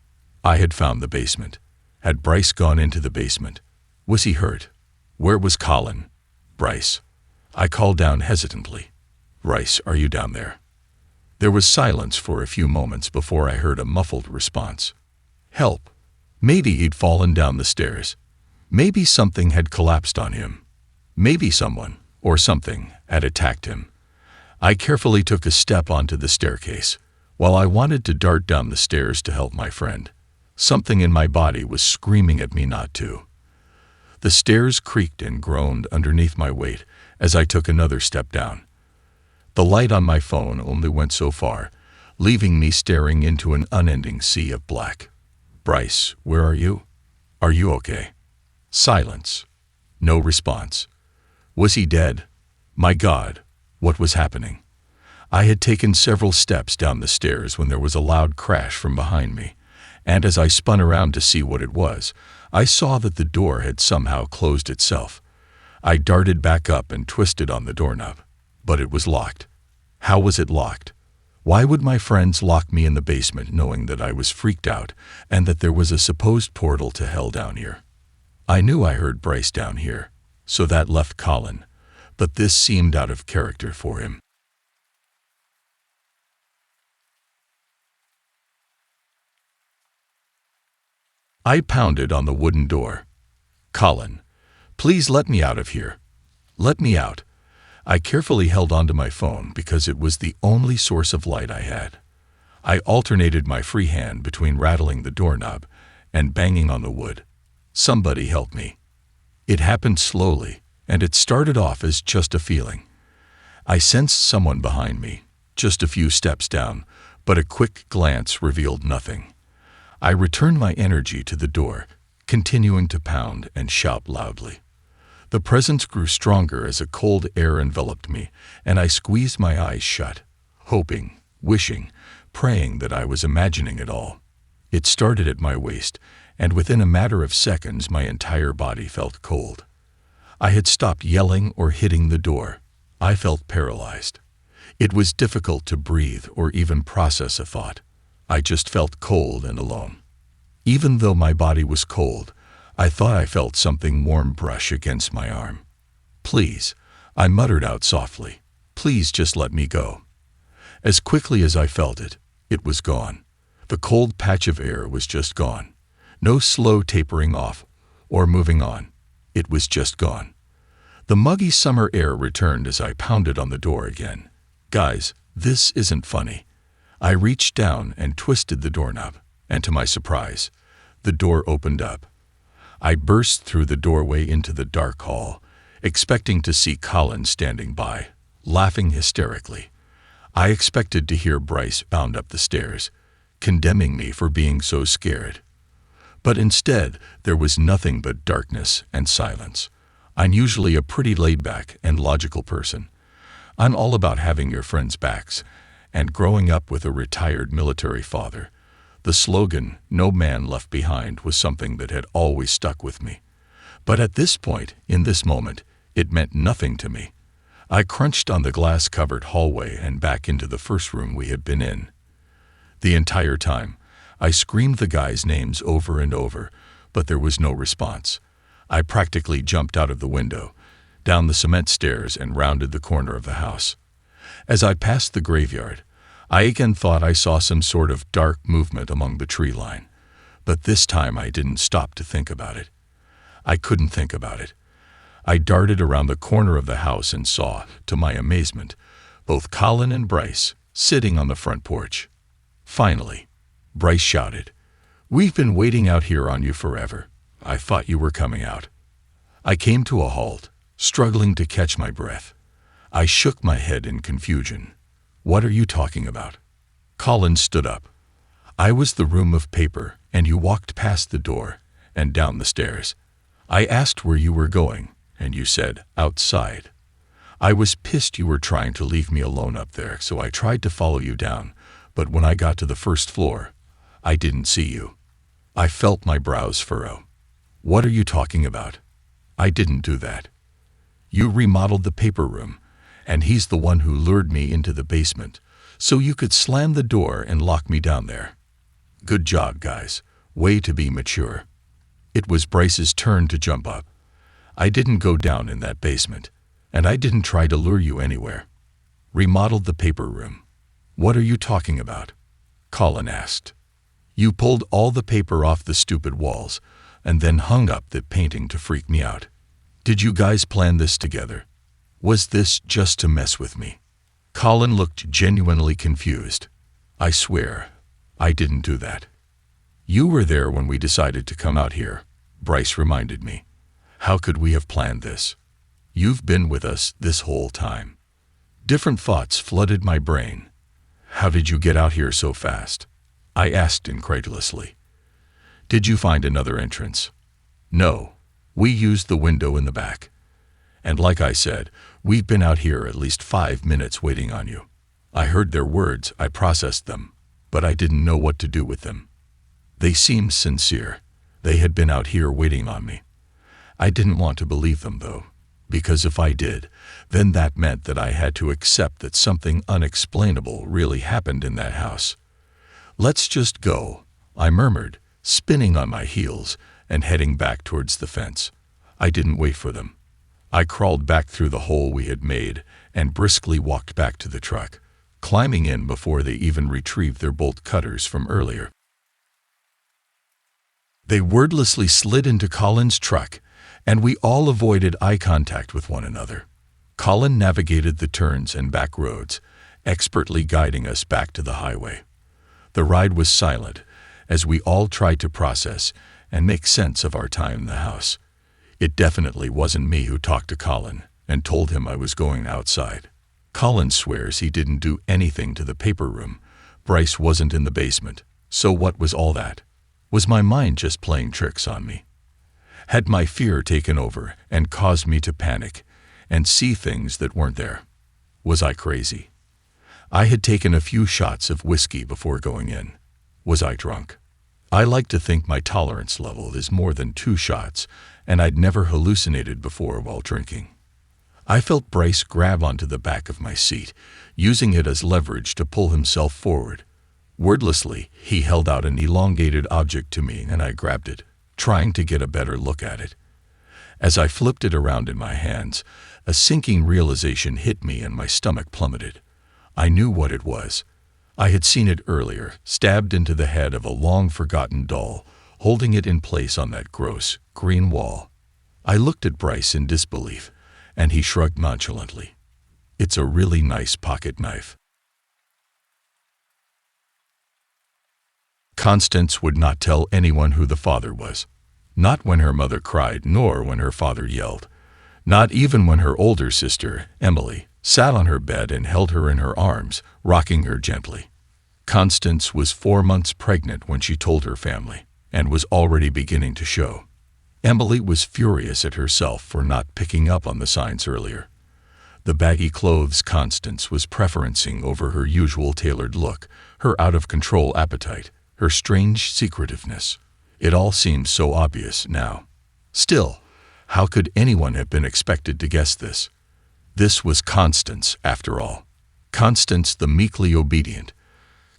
I had found the basement. Had Bryce gone into the basement? Was he hurt? Where was Colin? Bryce. I called down hesitantly. Bryce, are you down there? There was silence for a few moments before I heard a muffled response. Help. Maybe he'd fallen down the stairs. Maybe something had collapsed on him. Maybe someone, or something, had attacked him. I carefully took a step onto the staircase. While I wanted to dart down the stairs to help my friend, something in my body was screaming at me not to. The stairs creaked and groaned underneath my weight as I took another step down. The light on my phone only went so far, leaving me staring into an unending sea of black. Bryce, where are you? Are you okay? Silence. No response. Was he dead? My God, what was happening? I had taken several steps down the stairs when there was a loud crash from behind me, and as I spun around to see what it was, I saw that the door had somehow closed itself. I darted back up and twisted on the doorknob, but it was locked. How was it locked? Why would my friends lock me in the basement knowing that I was freaked out and that there was a supposed portal to hell down here? I knew I heard Bryce down here, so that left Colin, but this seemed out of character for him. I pounded on the wooden door. "Colin, please let me out of here. Let me out." I carefully held onto my phone because it was the only source of light I had. I alternated my free hand between rattling the doorknob and banging on the wood. Somebody help me. It happened slowly, and it started off as just a feeling. I sensed someone behind me, just a few steps down, but a quick glance revealed nothing. I returned my energy to the door, continuing to pound and shout loudly. The presence grew stronger as a cold air enveloped me, and I squeezed my eyes shut, hoping, wishing, praying that I was imagining it all. It started at my waist, and within a matter of seconds my entire body felt cold. I had stopped yelling or hitting the door. I felt paralyzed. It was difficult to breathe or even process a thought. I just felt cold and alone. Even though my body was cold, I thought I felt something warm brush against my arm. "Please," I muttered out softly. "Please just let me go." As quickly as I felt it, it was gone. The cold patch of air was just gone. No slow tapering off or moving on. It was just gone. The muggy summer air returned as I pounded on the door again. "Guys, this isn't funny." I reached down and twisted the doorknob, and to my surprise, the door opened up. I burst through the doorway into the dark hall, expecting to see Colin standing by, laughing hysterically. I expected to hear Bryce bound up the stairs, condemning me for being so scared. But instead, there was nothing but darkness and silence. I'm usually a pretty laid-back and logical person. I'm all about having your friends' backs, and growing up with a retired military father. The slogan, "No man left behind," was something that had always stuck with me. But at this point, in this moment, it meant nothing to me. I crunched on the glass-covered hallway and back into the first room we had been in. The entire time, I screamed the guys' names over and over, but there was no response. I practically jumped out of the window, down the cement stairs and rounded the corner of the house. As I passed the graveyard, I again thought I saw some sort of dark movement among the tree line, but this time I didn't stop to think about it. I couldn't think about it. I darted around the corner of the house and saw, to my amazement, both Colin and Bryce sitting on the front porch. Finally, Bryce shouted, "We've been waiting out here on you forever. I thought you were coming out." I came to a halt, struggling to catch my breath. I shook my head in confusion. "What are you talking about?" Colin stood up. "I was the room of paper, and you walked past the door and down the stairs. I asked where you were going, and you said, 'Outside.' I was pissed you were trying to leave me alone up there, so I tried to follow you down, but when I got to the first floor, I didn't see you." I felt my brows furrow. "What are you talking about? I didn't do that. You remodeled the paper room, and he's the one who lured me into the basement, so you could slam the door and lock me down there. Good job, guys. Way to be mature." It was Bryce's turn to jump up. "I didn't go down in that basement, and I didn't try to lure you anywhere." "Remodeled the paper room. What are you talking about?" Colin asked. "You pulled all the paper off the stupid walls, and then hung up the painting to freak me out. Did you guys plan this together? Was this just to mess with me?" Colin looked genuinely confused. "I swear, I didn't do that." "You were there when we decided to come out here," Bryce reminded me. "How could we have planned this? You've been with us this whole time." Different thoughts flooded my brain. "How did you get out here so fast?" I asked incredulously. "Did you find another entrance?" "No, we used the window in the back. And like I said, we've been out here at least 5 minutes waiting on you. I heard their words, I processed them, but I didn't know what to do with them. They seemed sincere. They had been out here waiting on me. I didn't want to believe them, though, because if I did, then that meant that I had to accept that something unexplainable really happened in that house. "Let's just go," I murmured, spinning on my heels and heading back towards the fence. I didn't wait for them. I crawled back through the hole we had made and briskly walked back to the truck, climbing in before they even retrieved their bolt cutters from earlier. They wordlessly slid into Colin's truck, and we all avoided eye contact with one another. Colin navigated the turns and back roads, expertly guiding us back to the highway. The ride was silent, as we all tried to process and make sense of our time in the house. It definitely wasn't me who talked to Colin and told him I was going outside. Colin swears he didn't do anything to the paper room. Bryce wasn't in the basement. So what was all that? Was my mind just playing tricks on me? Had my fear taken over and caused me to panic and see things that weren't there? Was I crazy? I had taken a few shots of whiskey before going in. Was I drunk? I like to think my tolerance level is more than 2 shots, and I'd never hallucinated before while drinking. I felt Bryce grab onto the back of my seat, using it as leverage to pull himself forward. Wordlessly, he held out an elongated object to me and I grabbed it, trying to get a better look at it. As I flipped it around in my hands, a sinking realization hit me and my stomach plummeted. I knew what it was. I had seen it earlier, stabbed into the head of a long-forgotten doll, holding it in place on that gross, green wall. I looked at Bryce in disbelief, and he shrugged nonchalantly. It's a really nice pocket knife. Constance would not tell anyone who the father was. Not when her mother cried, nor when her father yelled. Not even when her older sister, Emily, sat on her bed and held her in her arms, rocking her gently. Constance was 4 months pregnant when she told her family, and was already beginning to show. Emily was furious at herself for not picking up on the signs earlier. The baggy clothes Constance was preferencing over her usual tailored look, her out-of-control appetite, her strange secretiveness. It all seemed so obvious now. Still, how could anyone have been expected to guess this? This was Constance, after all. Constance the meekly obedient.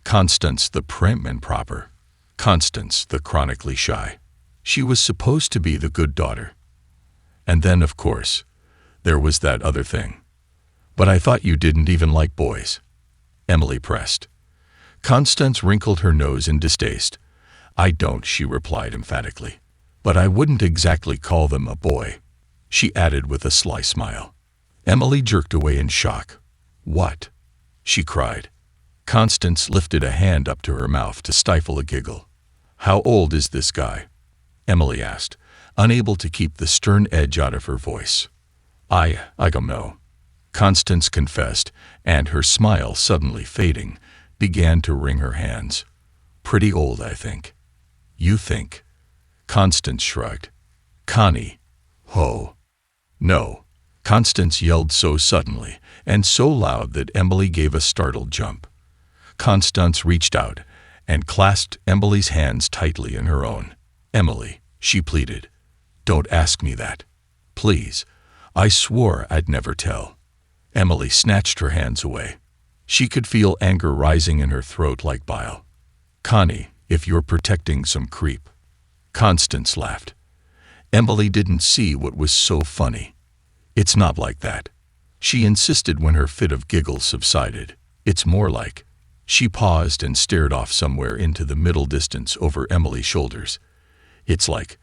Constance the prim and proper. Constance the chronically shy. She was supposed to be the good daughter. And then, of course, there was that other thing. But I thought you didn't even like boys. Emily pressed. Constance wrinkled her nose in distaste. I don't, she replied emphatically. But I wouldn't exactly call them a boy, she added with a sly smile. Emily jerked away in shock. What? She cried. Constance lifted a hand up to her mouth to stifle a giggle. How old is this guy? Emily asked, unable to keep the stern edge out of her voice. I don't know, Constance confessed, and her smile suddenly fading, began to wring her hands. Pretty old, I think. You think? Constance shrugged. Connie. Ho. No. Constance yelled so suddenly and so loud that Emily gave a startled jump. Constance reached out and clasped Emily's hands tightly in her own. Emily, she pleaded, don't ask me that. Please. I swore I'd never tell. Emily snatched her hands away. She could feel anger rising in her throat like bile. Connie, if you're protecting some creep. Constance laughed. Emily didn't see what was so funny. It's not like that, she insisted when her fit of giggles subsided. It's more like. She paused and stared off somewhere into the middle distance over Emily's shoulders. It's like,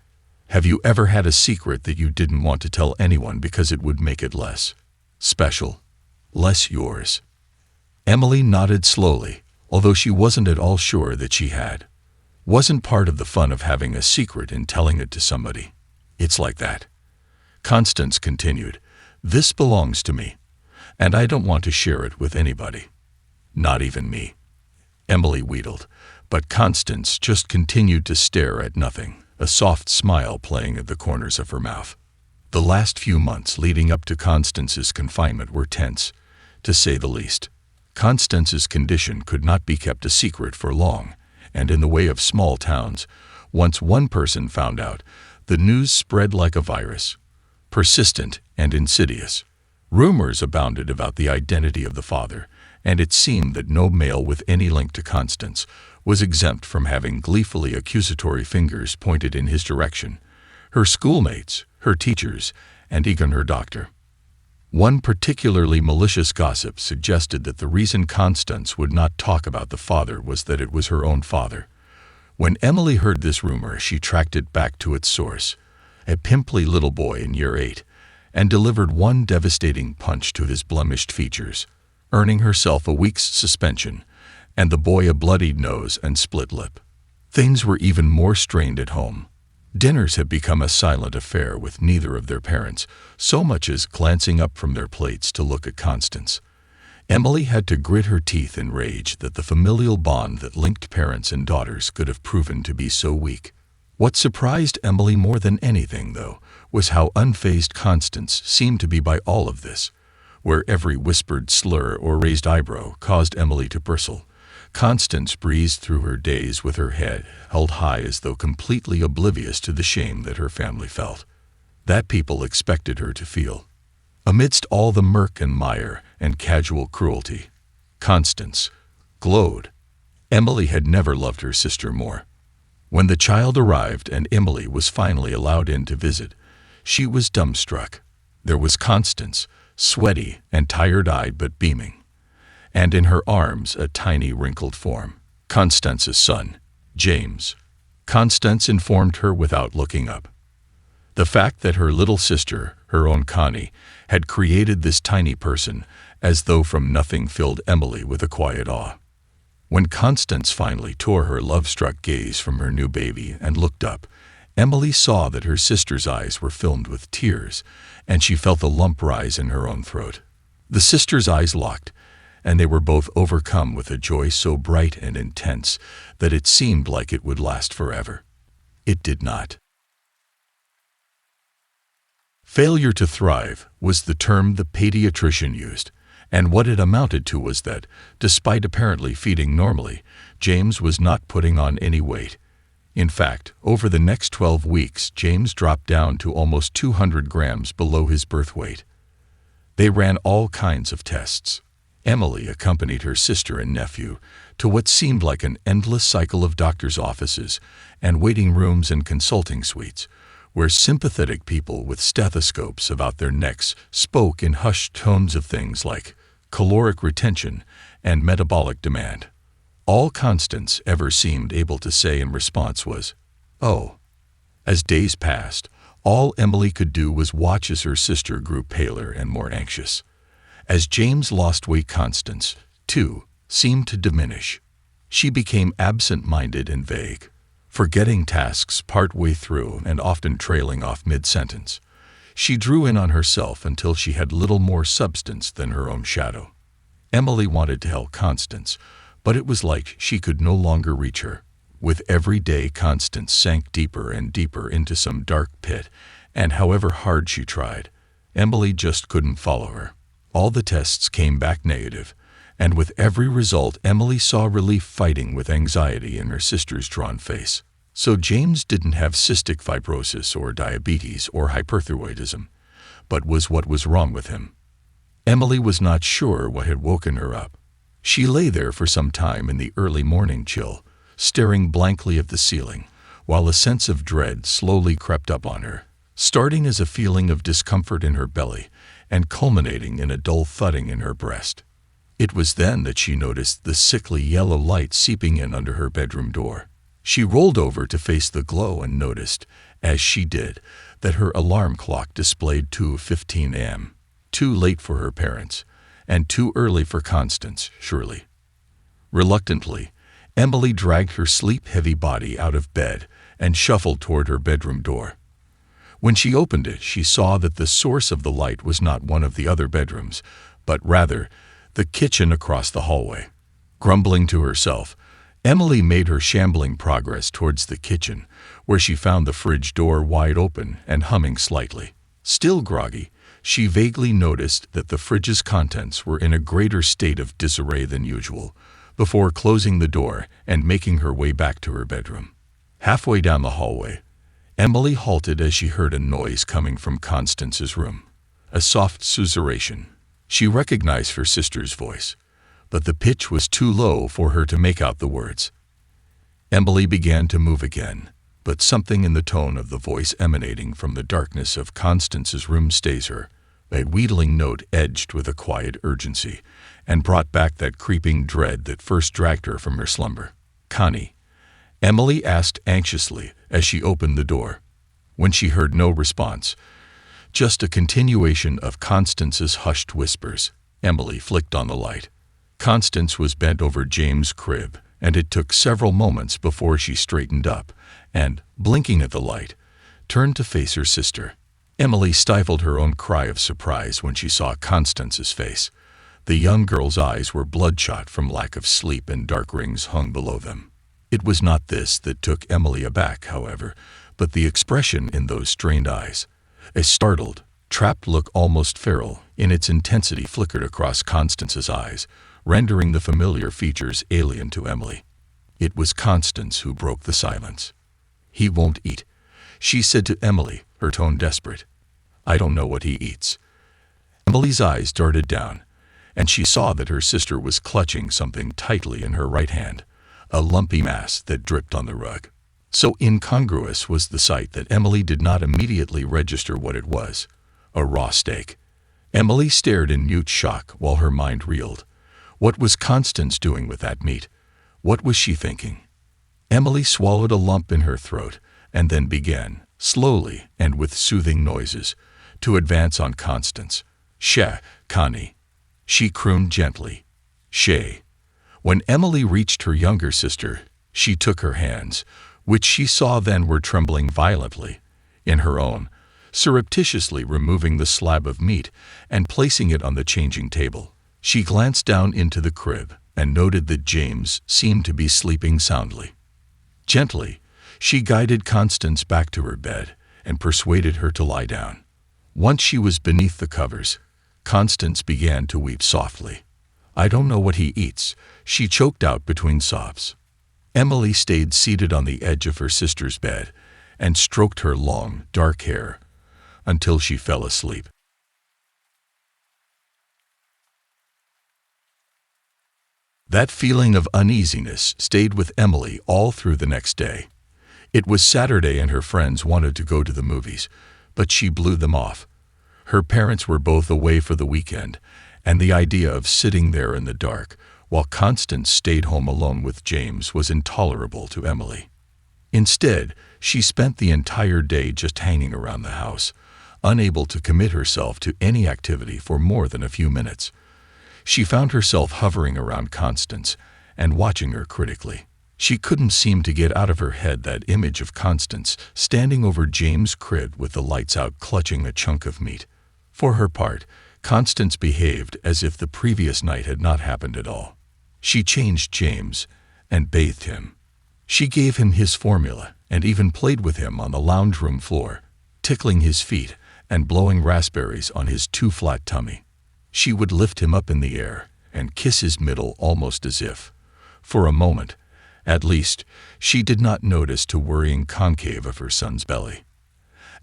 have you ever had a secret that you didn't want to tell anyone because it would make it less special, less yours? Emily nodded slowly, although she wasn't at all sure that she had. Wasn't part of the fun of having a secret and telling it to somebody. It's like that. Constance continued, this belongs to me, and I don't want to share it with anybody. Not even me. Emily wheedled, but Constance just continued to stare at nothing, a soft smile playing at the corners of her mouth. The last few months leading up to Constance's confinement were tense, to say the least. Constance's condition could not be kept a secret for long, and in the way of small towns, once one person found out, the news spread like a virus. Persistent and insidious. Rumors abounded about the identity of the father, and it seemed that no male with any link to Constance was exempt from having gleefully accusatory fingers pointed in his direction, her schoolmates, her teachers, and even her doctor. One particularly malicious gossip suggested that the reason Constance would not talk about the father was that it was her own father. When Emily heard this rumor, she tracked it back to its source, a pimply little boy in year 8, and delivered one devastating punch to his blemished features, earning herself a week's suspension, and the boy a bloodied nose and split lip. Things were even more strained at home. Dinners had become a silent affair with neither of their parents, so much as glancing up from their plates to look at Constance. Emily had to grit her teeth in rage that the familial bond that linked parents and daughters could have proven to be so weak. What surprised Emily more than anything, though, was how unfazed Constance seemed to be by all of this. Where every whispered slur or raised eyebrow caused Emily to bristle, Constance breezed through her days with her head held high as though completely oblivious to the shame that her family felt, that people expected her to feel. Amidst all the murk and mire and casual cruelty, Constance glowed. Emily had never loved her sister more. When the child arrived and Emily was finally allowed in to visit, she was dumbstruck. There was Constance, sweaty and tired-eyed but beaming, and in her arms a tiny wrinkled form. Constance's son, James. Constance informed her without looking up. The fact that her little sister, her own Connie, had created this tiny person as though from nothing filled Emily with a quiet awe. When Constance finally tore her love-struck gaze from her new baby and looked up, Emily saw that her sister's eyes were filmed with tears, and she felt a lump rise in her own throat. The sisters' eyes locked, and they were both overcome with a joy so bright and intense that it seemed like it would last forever. It did not. Failure to thrive was the term the pediatrician used, and what it amounted to was that, despite apparently feeding normally, James was not putting on any weight. In fact, over the next 12 weeks, James dropped down to almost 200 grams below his birth weight. They ran all kinds of tests. Emily accompanied her sister and nephew to what seemed like an endless cycle of doctors' offices and waiting rooms and consulting suites, where sympathetic people with stethoscopes about their necks spoke in hushed tones of things like caloric retention and metabolic demand. All Constance ever seemed able to say in response was, "Oh." As days passed, all Emily could do was watch as her sister grew paler and more anxious. As James lost weight, Constance, too, seemed to diminish. She became absent-minded and vague, forgetting tasks partway through and often trailing off mid-sentence. She drew in on herself until she had little more substance than her own shadow. Emily wanted to help Constance, but it was like she could no longer reach her. With every day, Constance sank deeper and deeper into some dark pit, and however hard she tried, Emily just couldn't follow her. All the tests came back negative, and with every result, Emily saw relief fighting with anxiety in her sister's drawn face. So James didn't have cystic fibrosis or diabetes or hyperthyroidism, but was what was wrong with him. Emily was not sure what had woken her up. She lay there for some time in the early morning chill, staring blankly at the ceiling, while a sense of dread slowly crept up on her, starting as a feeling of discomfort in her belly and culminating in a dull thudding in her breast. It was then that she noticed the sickly yellow light seeping in under her bedroom door. She rolled over to face the glow and noticed, as she did, that her alarm clock displayed 2:15 a.m., too late for her parents, and too early for Constance, surely. Reluctantly, Emily dragged her sleep-heavy body out of bed and shuffled toward her bedroom door. When she opened it, she saw that the source of the light was not one of the other bedrooms, but rather the kitchen across the hallway. Grumbling to herself, Emily made her shambling progress towards the kitchen, where she found the fridge door wide open and humming slightly. Still groggy, she vaguely noticed that the fridge's contents were in a greater state of disarray than usual, before closing the door and making her way back to her bedroom. Halfway down the hallway, Emily halted as she heard a noise coming from Constance's room, a soft susurration. She recognized her sister's voice, but the pitch was too low for her to make out the words. Emily began to move again, but something in the tone of the voice emanating from the darkness of Constance's room stayed her. A wheedling note edged with a quiet urgency, and brought back that creeping dread that first dragged her from her slumber. "Connie?" Emily asked anxiously as she opened the door. When she heard no response, just a continuation of Constance's hushed whispers, Emily flicked on the light. Constance was bent over James' crib, and it took several moments before she straightened up and, blinking at the light, turned to face her sister. Emily stifled her own cry of surprise when she saw Constance's face. The young girl's eyes were bloodshot from lack of sleep and dark rings hung below them. It was not this that took Emily aback, however, but the expression in those strained eyes. A startled, trapped look almost feral in its intensity flickered across Constance's eyes, rendering the familiar features alien to Emily. It was Constance who broke the silence. "He won't eat," she said to Emily, her tone desperate. "I don't know what he eats." Emily's eyes darted down, and she saw that her sister was clutching something tightly in her right hand, a lumpy mass that dripped on the rug. So incongruous was the sight that Emily did not immediately register what it was. A raw steak. Emily stared in mute shock while her mind reeled. What was Constance doing with that meat? What was she thinking? Emily swallowed a lump in her throat and then began, slowly and with soothing noises, to advance on Constance. "Sheh, Connie," she crooned gently. "Shay." When Emily reached her younger sister, she took her hands, which she saw then were trembling violently, in her own, surreptitiously removing the slab of meat and placing it on the changing table. She glanced down into the crib and noted that James seemed to be sleeping soundly. Gently, she guided Constance back to her bed and persuaded her to lie down. Once she was beneath the covers, Constance began to weep softly. "I don't know what he eats," she choked out between sobs. Emily stayed seated on the edge of her sister's bed and stroked her long, dark hair until she fell asleep. That feeling of uneasiness stayed with Emily all through the next day. It was Saturday and her friends wanted to go to the movies, but she blew them off. Her parents were both away for the weekend, and the idea of sitting there in the dark while Constance stayed home alone with James was intolerable to Emily. Instead, she spent the entire day just hanging around the house, unable to commit herself to any activity for more than a few minutes. She found herself hovering around Constance and watching her critically. She couldn't seem to get out of her head that image of Constance standing over James' crib with the lights out clutching a chunk of meat. For her part, Constance behaved as if the previous night had not happened at all. She changed James and bathed him. She gave him his formula and even played with him on the lounge room floor, tickling his feet and blowing raspberries on his too flat tummy. She would lift him up in the air and kiss his middle almost as if, for a moment, at least, she did not notice the worrying concave of her son's belly.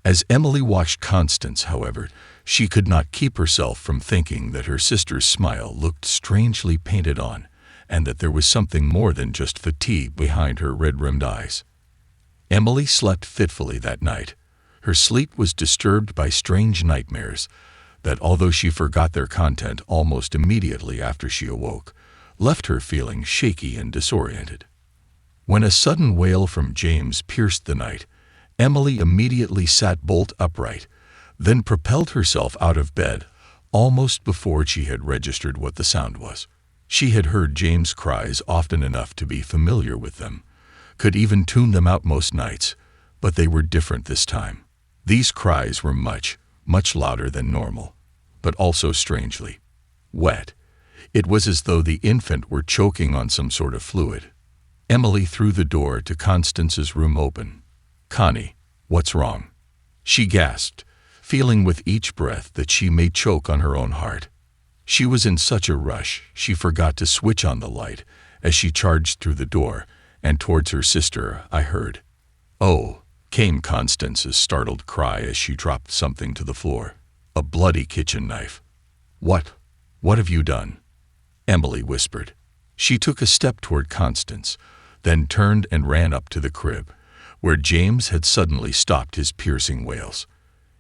As Emily watched Constance, however, she could not keep herself from thinking that her sister's smile looked strangely painted on, and that there was something more than just fatigue behind her red-rimmed eyes. Emily slept fitfully that night. Her sleep was disturbed by strange nightmares that, although she forgot their content almost immediately after she awoke, left her feeling shaky and disoriented. When a sudden wail from James pierced the night, Emily immediately sat bolt upright, then propelled herself out of bed almost before she had registered what the sound was. She had heard James' cries often enough to be familiar with them, could even tune them out most nights, but they were different this time. These cries were much louder than normal, but also strangely wet. It was as though the infant were choking on some sort of fluid. Emily threw the door to Constance's room open. "Connie, what's wrong?" she gasped, feeling with each breath that she may choke on her own heart. She was in such a rush she forgot to switch on the light as she charged through the door and towards her sister. "I heard." "Oh," came Constance's startled cry as she dropped something to the floor. A bloody kitchen knife. What have you done?" Emily whispered. She took a step toward Constance, then turned and ran up to the crib, where James had suddenly stopped his piercing wails.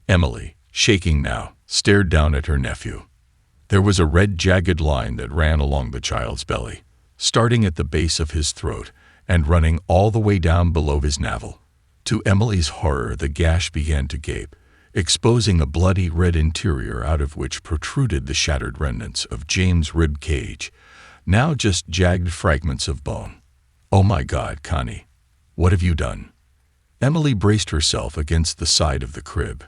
Emily, shaking now, stared down at her nephew. There was a red jagged line that ran along the child's belly, starting at the base of his throat and running all the way down below his navel. To Emily's horror, the gash began to gape, exposing a bloody red interior out of which protruded the shattered remnants of James' rib cage, now just jagged fragments of bone. "Oh my God, Connie, what have you done?" Emily braced herself against the side of the crib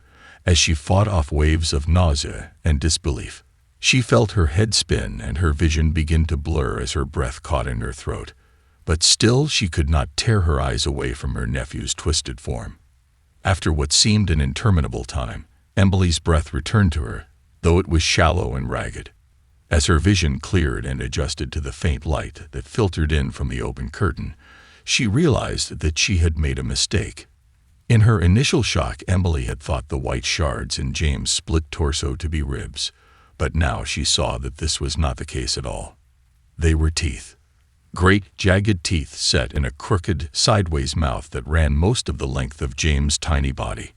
as she fought off waves of nausea and disbelief. She felt her head spin and her vision begin to blur as her breath caught in her throat, but still she could not tear her eyes away from her nephew's twisted form. After what seemed an interminable time, Emily's breath returned to her, though it was shallow and ragged. As her vision cleared and adjusted to the faint light that filtered in from the open curtain, she realized that she had made a mistake. In her initial shock, Emily had thought the white shards in James' split torso to be ribs, but now she saw that this was not the case at all. They were teeth. Great, jagged teeth set in a crooked, sideways mouth that ran most of the length of James' tiny body.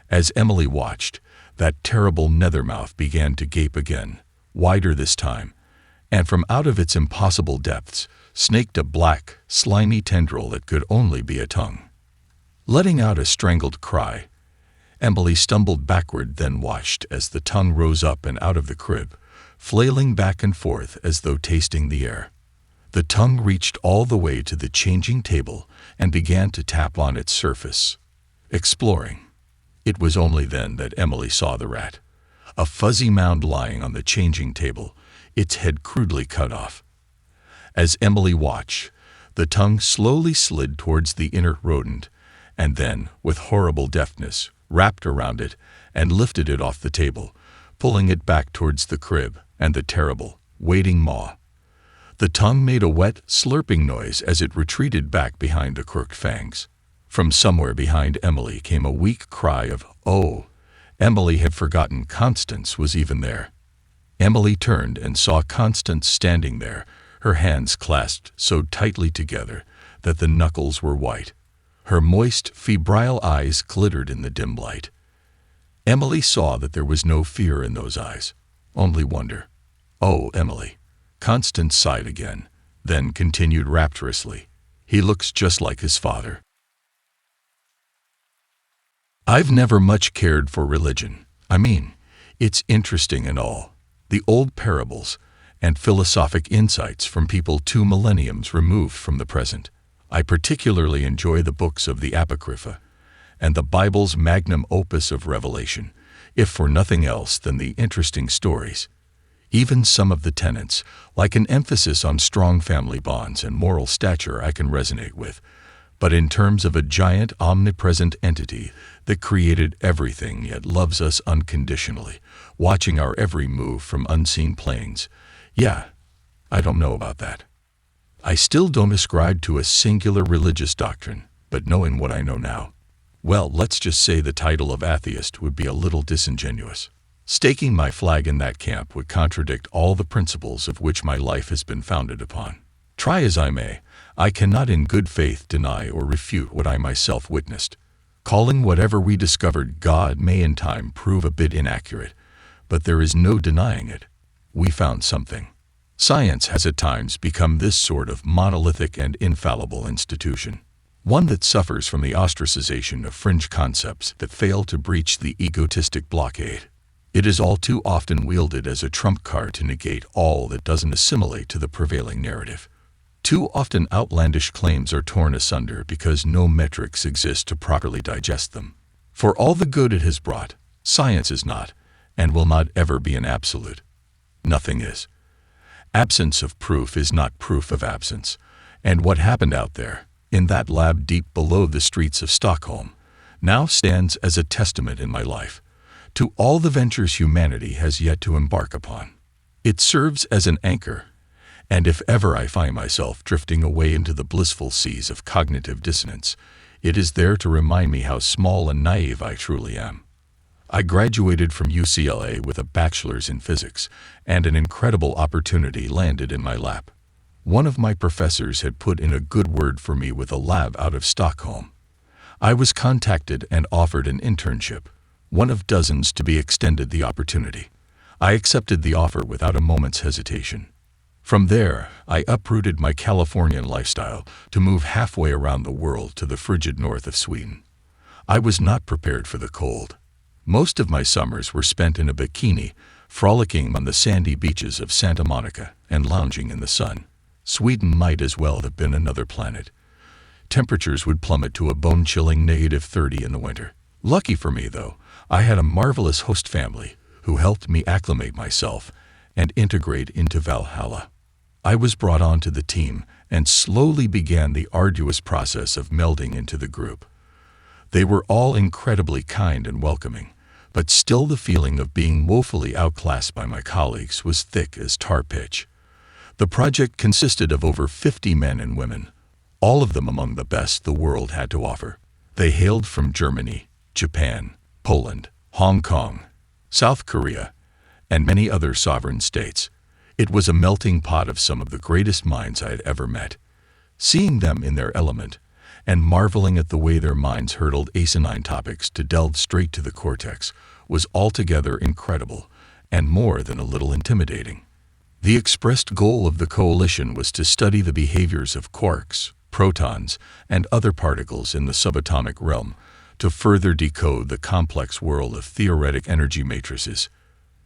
As Emily watched, that terrible nether mouth began to gape again, wider this time, and from out of its impossible depths snaked a black, slimy tendril that could only be a tongue. Letting out a strangled cry, Emily stumbled backward, then watched as the tongue rose up and out of the crib, flailing back and forth as though tasting the air. The tongue reached all the way to the changing table and began to tap on its surface, exploring. It was only then that Emily saw the rat, a fuzzy mound lying on the changing table, its head crudely cut off. As Emily watched, the tongue slowly slid towards the inert rodent, and then, with horrible deftness, wrapped around it and lifted it off the table, pulling it back towards the crib and the terrible, waiting maw. The tongue made a wet, slurping noise as it retreated back behind the crooked fangs. From somewhere behind Emily came a weak cry of, "Oh!" Emily had forgotten Constance was even there. Emily turned and saw Constance standing there, her hands clasped so tightly together that the knuckles were white. Her moist, febrile eyes glittered in the dim light. Emily saw that there was no fear in those eyes, only wonder. "Oh, Emily." Constance sighed again, then continued rapturously, "He looks just like his father." I've never much cared for religion. I mean, it's interesting and all. The old parables and philosophic insights from people 2 millenniums removed from the present. I particularly enjoy the books of the Apocrypha and the Bible's magnum opus of Revelation, if for nothing else than the interesting stories. Even some of the tenets, like an emphasis on strong family bonds and moral stature, I can resonate with. But in terms of a giant, omnipresent entity that created everything yet loves us unconditionally, watching our every move from unseen planes, yeah, I don't know about that. I still don't ascribe to a singular religious doctrine, but knowing what I know now, well, let's just say the title of atheist would be a little disingenuous. Staking my flag in that camp would contradict all the principles of which my life has been founded upon. Try as I may, I cannot in good faith deny or refute what I myself witnessed. Calling whatever we discovered God may in time prove a bit inaccurate, but there is no denying it. We found something. Science has at times become this sort of monolithic and infallible institution, one that suffers from the ostracization of fringe concepts that fail to breach the egotistic blockade. It is all too often wielded as a trump card to negate all that doesn't assimilate to the prevailing narrative. Too often outlandish claims are torn asunder because no metrics exist to properly digest them. For all the good it has brought, science is not, and will not ever be an absolute. Nothing is. Absence of proof is not proof of absence, and what happened out there, in that lab deep below the streets of Stockholm, now stands as a testament in my life to all the ventures humanity has yet to embark upon. It serves as an anchor, and if ever I find myself drifting away into the blissful seas of cognitive dissonance, it is there to remind me how small and naive I truly am. I graduated from UCLA with a bachelor's in physics, and an incredible opportunity landed in my lap. One of my professors had put in a good word for me with a lab out of Stockholm. I was contacted and offered an internship, one of dozens to be extended the opportunity. I accepted the offer without a moment's hesitation. From there, I uprooted my Californian lifestyle to move halfway around the world to the frigid north of Sweden. I was not prepared for the cold. Most of my summers were spent in a bikini, frolicking on the sandy beaches of Santa Monica and lounging in the sun. Sweden might as well have been another planet. Temperatures would plummet to a bone-chilling -30 in the winter. Lucky for me, though, I had a marvelous host family who helped me acclimate myself and integrate into Valhalla. I was brought onto the team and slowly began the arduous process of melding into the group. They were all incredibly kind and welcoming, but still the feeling of being woefully outclassed by my colleagues was thick as tar pitch. The project consisted of over 50 men and women, all of them among the best the world had to offer. They hailed from Germany, Japan, Poland, Hong Kong, South Korea, and many other sovereign states. It was a melting pot of some of the greatest minds I had ever met. Seeing them in their element, and marveling at the way their minds hurdled asinine topics to delve straight to the cortex, was altogether incredible, and more than a little intimidating. The expressed goal of the coalition was to study the behaviors of quarks, protons, and other particles in the subatomic realm, to further decode the complex world of theoretic energy matrices.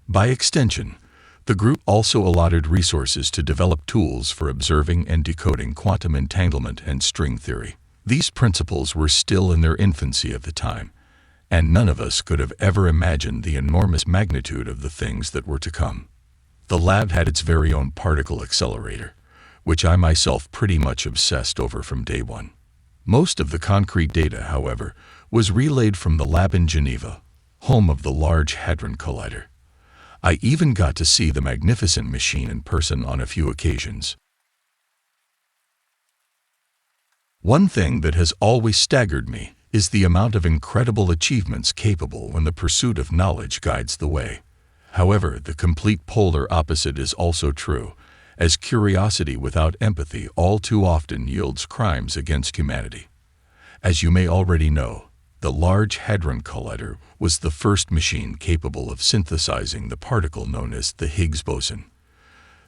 By extension, the group also allotted resources to develop tools for observing and decoding quantum entanglement and string theory. These principles were still in their infancy at the time, and none of us could have ever imagined the enormous magnitude of the things that were to come. The lab had its very own particle accelerator, which I myself pretty much obsessed over from day one. Most of the concrete data, however, was relayed from the lab in Geneva, home of the Large Hadron Collider. I even got to see the magnificent machine in person on a few occasions. One thing that has always staggered me is the amount of incredible achievements capable when the pursuit of knowledge guides the way. However, the complete polar opposite is also true, as curiosity without empathy all too often yields crimes against humanity. As you may already know, the Large Hadron Collider was the first machine capable of synthesizing the particle known as the Higgs boson.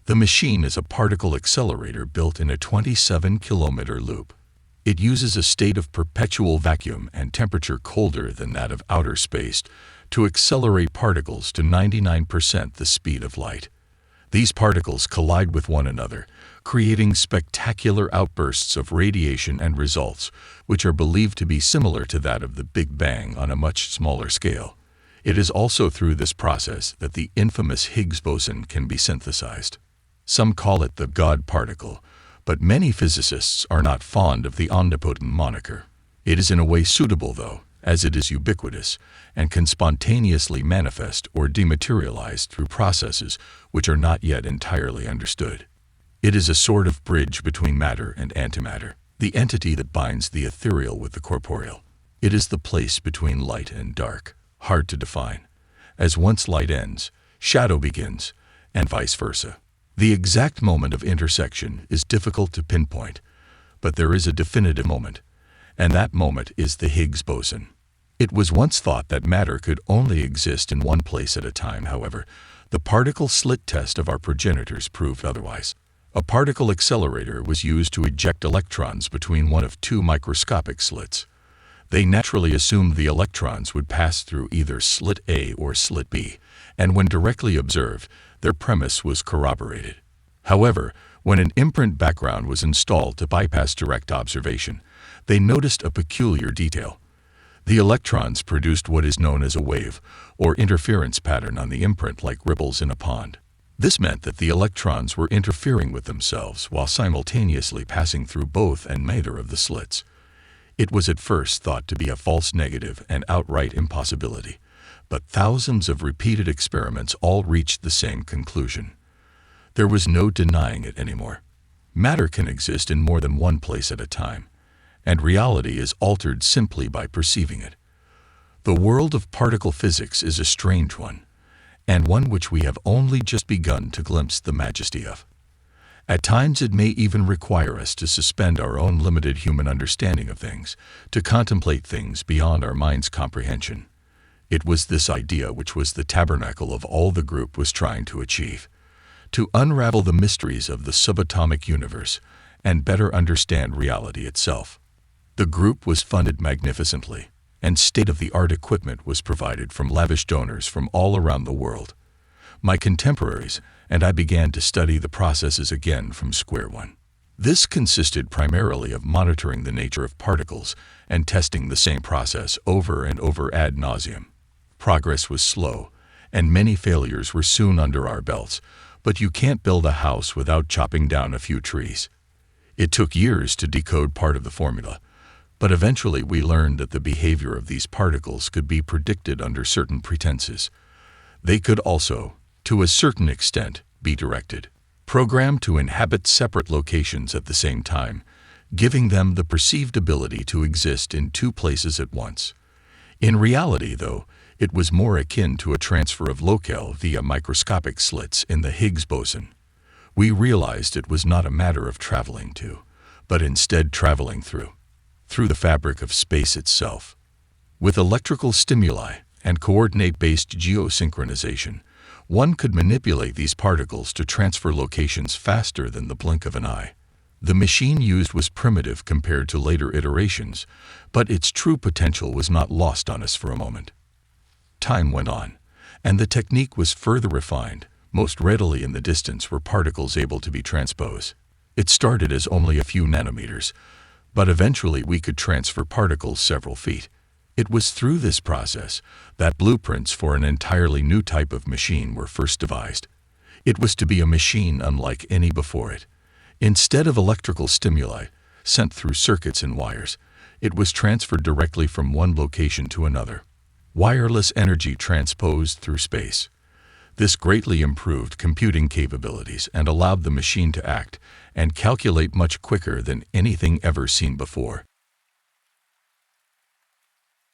The machine is a particle accelerator built in a 27-kilometer loop. It uses a state of perpetual vacuum and temperature colder than that of outer space to accelerate particles to 99% the speed of light. These particles collide with one another, creating spectacular outbursts of radiation and results, which are believed to be similar to that of the Big Bang on a much smaller scale. It is also through this process that the infamous Higgs boson can be synthesized. Some call it the God particle, but many physicists are not fond of the omnipotent moniker. It is in a way suitable, though, as it is ubiquitous and can spontaneously manifest or dematerialize through processes which are not yet entirely understood. It is a sort of bridge between matter and antimatter, the entity that binds the ethereal with the corporeal. It is the place between light and dark, hard to define, as once light ends, shadow begins, and vice versa. The exact moment of intersection is difficult to pinpoint, but there is a definitive moment, and that moment is the Higgs boson. It was once thought that matter could only exist in one place at a time. However, the particle slit test of our progenitors proved otherwise. A particle accelerator was used to eject electrons between one of two microscopic slits. They naturally assumed the electrons would pass through either slit A or slit B, and when directly observed, their premise was corroborated. However, when an imprint background was installed to bypass direct observation, they noticed a peculiar detail. The electrons produced what is known as a wave, or interference pattern on the imprint like ripples in a pond. This meant that the electrons were interfering with themselves while simultaneously passing through both and neither of the slits. It was at first thought to be a false negative and outright impossibility, but thousands of repeated experiments all reached the same conclusion. There was no denying it anymore. Matter can exist in more than one place at a time, and reality is altered simply by perceiving it. The world of particle physics is a strange one, and one which we have only just begun to glimpse the majesty of. At times it may even require us to suspend our own limited human understanding of things, to contemplate things beyond our mind's comprehension. It was this idea which was the tabernacle of all the group was trying to achieve: to unravel the mysteries of the subatomic universe and better understand reality itself. The group was funded magnificently, and state-of-the-art equipment was provided from lavish donors from all around the world. My contemporaries and I began to study the processes again from square one. This consisted primarily of monitoring the nature of particles and testing the same process over and over ad nauseum. Progress was slow, and many failures were soon under our belts, but you can't build a house without chopping down a few trees. It took years to decode part of the formula, but eventually we learned that the behavior of these particles could be predicted under certain pretenses. They could also, to a certain extent, be directed, programmed to inhabit separate locations at the same time, giving them the perceived ability to exist in two places at once. In reality, though, it was more akin to a transfer of locale via microscopic slits in the Higgs boson. We realized it was not a matter of traveling to, but instead traveling through the fabric of space itself. With electrical stimuli and coordinate-based geosynchronization, one could manipulate these particles to transfer locations faster than the blink of an eye. The machine used was primitive compared to later iterations, but its true potential was not lost on us for a moment. Time went on, and the technique was further refined. Most readily in the distance were particles able to be transposed. It started as only a few nanometers, but eventually we could transfer particles several feet. It was through this process that blueprints for an entirely new type of machine were first devised. It was to be a machine unlike any before it. Instead of electrical stimuli sent through circuits and wires, it was transferred directly from one location to another. Wireless energy transposed through space. This greatly improved computing capabilities and allowed the machine to act and calculate much quicker than anything ever seen before.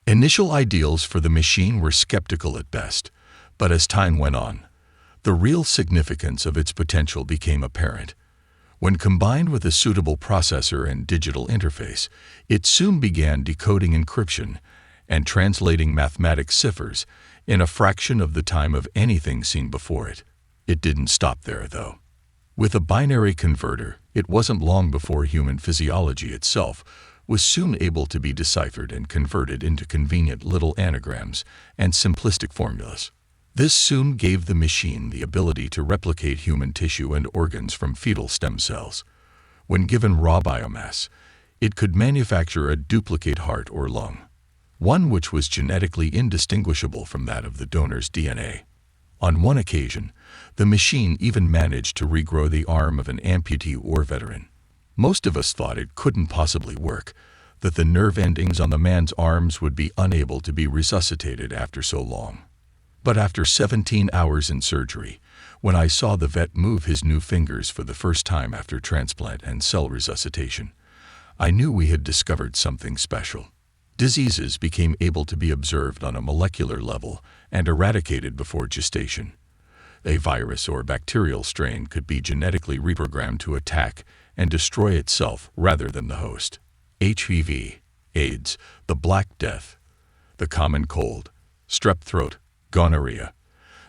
Initial ideals for the machine were skeptical at best, but as time went on, the real significance of its potential became apparent. When combined with a suitable processor and digital interface, it soon began decoding encryption and translating mathematic ciphers in a fraction of the time of anything seen before it. It didn't stop there, though. With a binary converter, it wasn't long before human physiology itself was soon able to be deciphered and converted into convenient little anagrams and simplistic formulas. This soon gave the machine the ability to replicate human tissue and organs from fetal stem cells. When given raw biomass, it could manufacture a duplicate heart or lung, one which was genetically indistinguishable from that of the donor's DNA. On one occasion, the machine even managed to regrow the arm of an amputee or veteran. Most of us thought it couldn't possibly work, that the nerve endings on the man's arms would be unable to be resuscitated after so long. But after 17 hours in surgery, when I saw the vet move his new fingers for the first time after transplant and cell resuscitation, I knew we had discovered something special. Diseases became able to be observed on a molecular level and eradicated before gestation. A virus or bacterial strain could be genetically reprogrammed to attack and destroy itself rather than the host. HIV, AIDS, the Black Death, the common cold, strep throat, gonorrhea.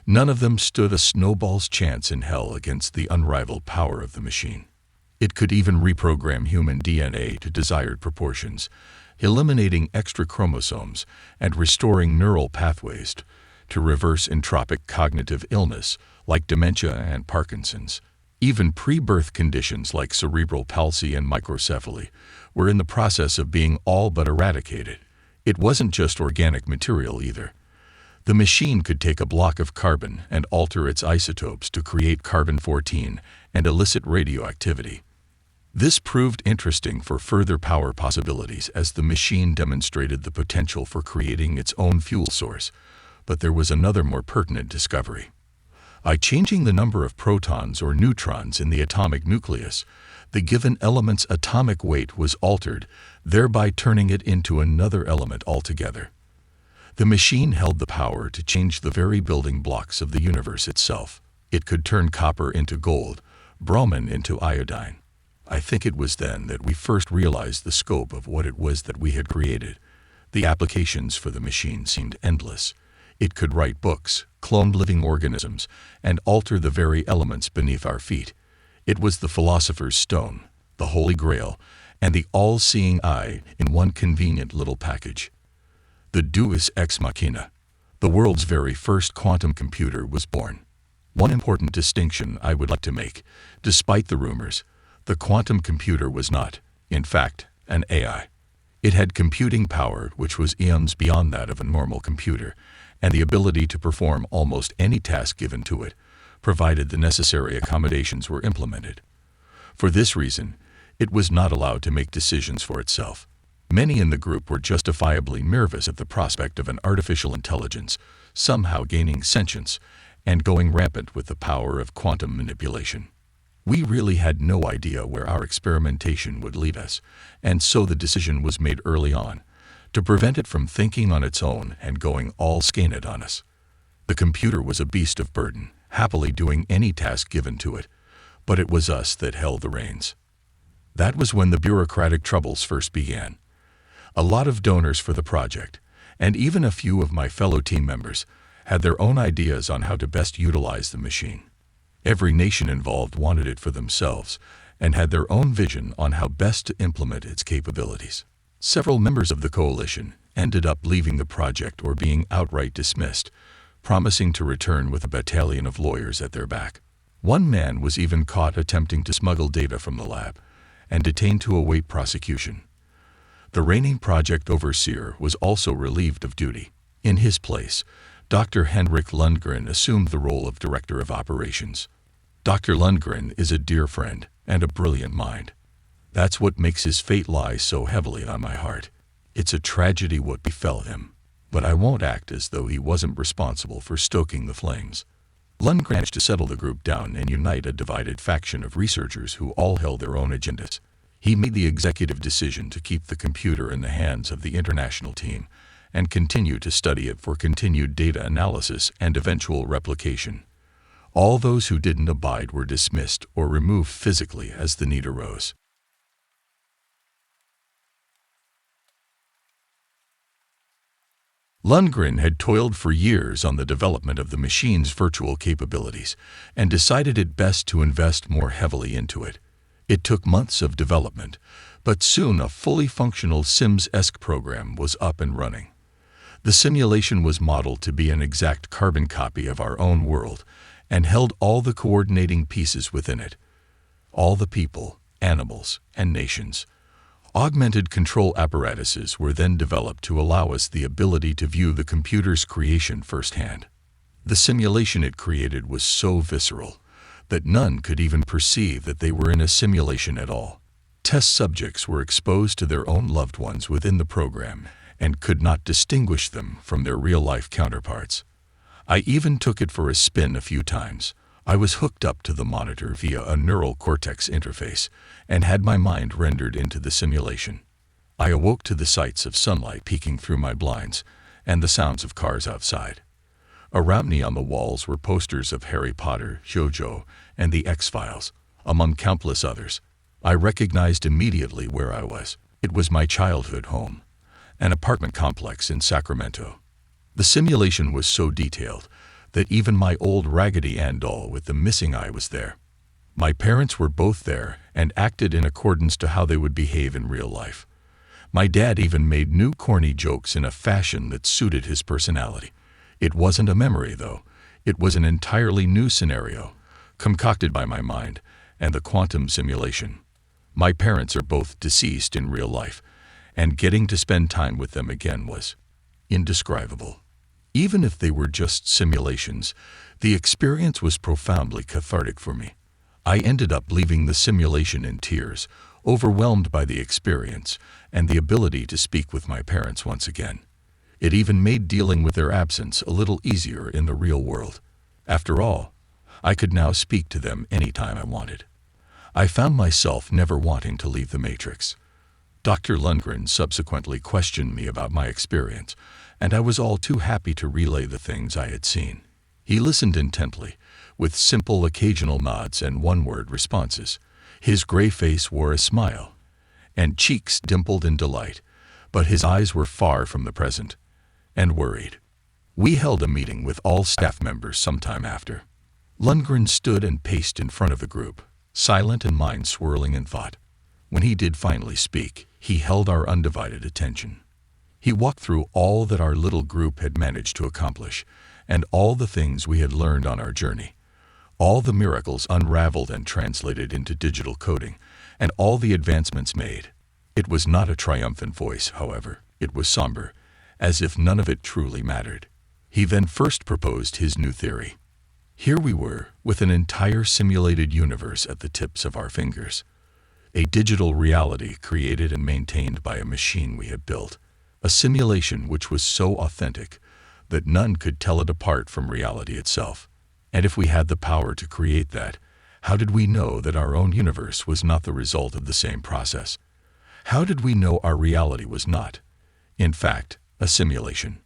None of them stood a snowball's chance in hell against the unrivaled power of the machine. It could even reprogram human DNA to desired proportions, eliminating extra chromosomes and restoring neural pathways to reverse entropic cognitive illness like dementia and Parkinson's. Even pre-birth conditions like cerebral palsy and microcephaly were in the process of being all but eradicated. It wasn't just organic material either. The machine could take a block of carbon and alter its isotopes to create carbon-14 and elicit radioactivity. This proved interesting for further power possibilities as the machine demonstrated the potential for creating its own fuel source. But there was another more pertinent discovery. By changing the number of protons or neutrons in the atomic nucleus, the given element's atomic weight was altered, thereby turning it into another element altogether. The machine held the power to change the very building blocks of the universe itself. It could turn copper into gold, bromine into iodine. I think it was then that we first realized the scope of what it was that we had created. The applications for the machine seemed endless. It could write books, clone living organisms, and alter the very elements beneath our feet. It was the philosopher's stone, the Holy Grail, and the all-seeing eye in one convenient little package. The Deus ex machina, the world's very first quantum computer, was born. One important distinction I would like to make: despite the rumors, the quantum computer was not, in fact, an AI. It had computing power which was eons beyond that of a normal computer, and the ability to perform almost any task given to it, provided the necessary accommodations were implemented. For this reason, it was not allowed to make decisions for itself. Many in the group were justifiably nervous at the prospect of an artificial intelligence somehow gaining sentience and going rampant with the power of quantum manipulation. We really had no idea where our experimentation would lead us, and so the decision was made early on to prevent it from thinking on its own and going all skenet on us. The computer was a beast of burden, happily doing any task given to it, but it was us that held the reins. That was when the bureaucratic troubles first began. A lot of donors for the project, and even a few of my fellow team members, had their own ideas on how to best utilize the machine. Every nation involved wanted it for themselves and had their own vision on how best to implement its capabilities. Several members of the coalition ended up leaving the project or being outright dismissed, promising to return with a battalion of lawyers at their back. One man was even caught attempting to smuggle data from the lab and detained to await prosecution. The reigning project overseer was also relieved of duty. In his place, Dr. Henrik Lundgren assumed the role of Director of Operations. Dr. Lundgren is a dear friend and a brilliant mind. That's what makes his fate lie so heavily on my heart. It's a tragedy what befell him, but I won't act as though he wasn't responsible for stoking the flames. Lundgren managed to settle the group down and unite a divided faction of researchers who all held their own agendas. He made the executive decision to keep the computer in the hands of the international team and continue to study it for continued data analysis and eventual replication. All those who didn't abide were dismissed or removed physically as the need arose. Lundgren had toiled for years on the development of the machine's virtual capabilities and decided it best to invest more heavily into it. It took months of development, but soon a fully functional Sims-esque program was up and running. The simulation was modeled to be an exact carbon copy of our own world and held all the coordinating pieces within it. All the people, animals, and nations. Augmented control apparatuses were then developed to allow us the ability to view the computer's creation firsthand. The simulation it created was so visceral that none could even perceive that they were in a simulation at all. Test subjects were exposed to their own loved ones within the program and could not distinguish them from their real-life counterparts. I even took it for a spin a few times. I was hooked up to the monitor via a neural cortex interface and had my mind rendered into the simulation. I awoke to the sights of sunlight peeking through my blinds and the sounds of cars outside. Around me on the walls were posters of Harry Potter, JoJo, and the X-Files, among countless others. I recognized immediately where I was. It was my childhood home, an apartment complex in Sacramento. The simulation was so detailed that even my old Raggedy Ann doll with the missing eye was there. My parents were both there and acted in accordance to how they would behave in real life. My dad even made new corny jokes in a fashion that suited his personality. It wasn't a memory, though. It was an entirely new scenario, concocted by my mind and the quantum simulation. My parents are both deceased in real life, and getting to spend time with them again was indescribable. Even if they were just simulations, the experience was profoundly cathartic for me. I ended up leaving the simulation in tears, overwhelmed by the experience and the ability to speak with my parents once again. It even made dealing with their absence a little easier in the real world. After all, I could now speak to them anytime I wanted. I found myself never wanting to leave the Matrix. Dr. Lundgren subsequently questioned me about my experience, and I was all too happy to relay the things I had seen. He listened intently, with simple occasional nods and one-word responses. His gray face wore a smile, and cheeks dimpled in delight, but his eyes were far from the present, and worried. We held a meeting with all staff members sometime after. Lundgren stood and paced in front of the group, silent and mind swirling in thought. When he did finally speak, he held our undivided attention. He walked through all that our little group had managed to accomplish, and all the things we had learned on our journey, all the miracles unraveled and translated into digital coding, and all the advancements made. It was not a triumphant voice, however. It was somber, as if none of it truly mattered. He then first proposed his new theory. Here we were, with an entire simulated universe at the tips of our fingers. A digital reality created and maintained by a machine we had built. A simulation which was so authentic that none could tell it apart from reality itself. And if we had the power to create that, how did we know that our own universe was not the result of the same process? How did we know our reality was not, in fact, a simulation?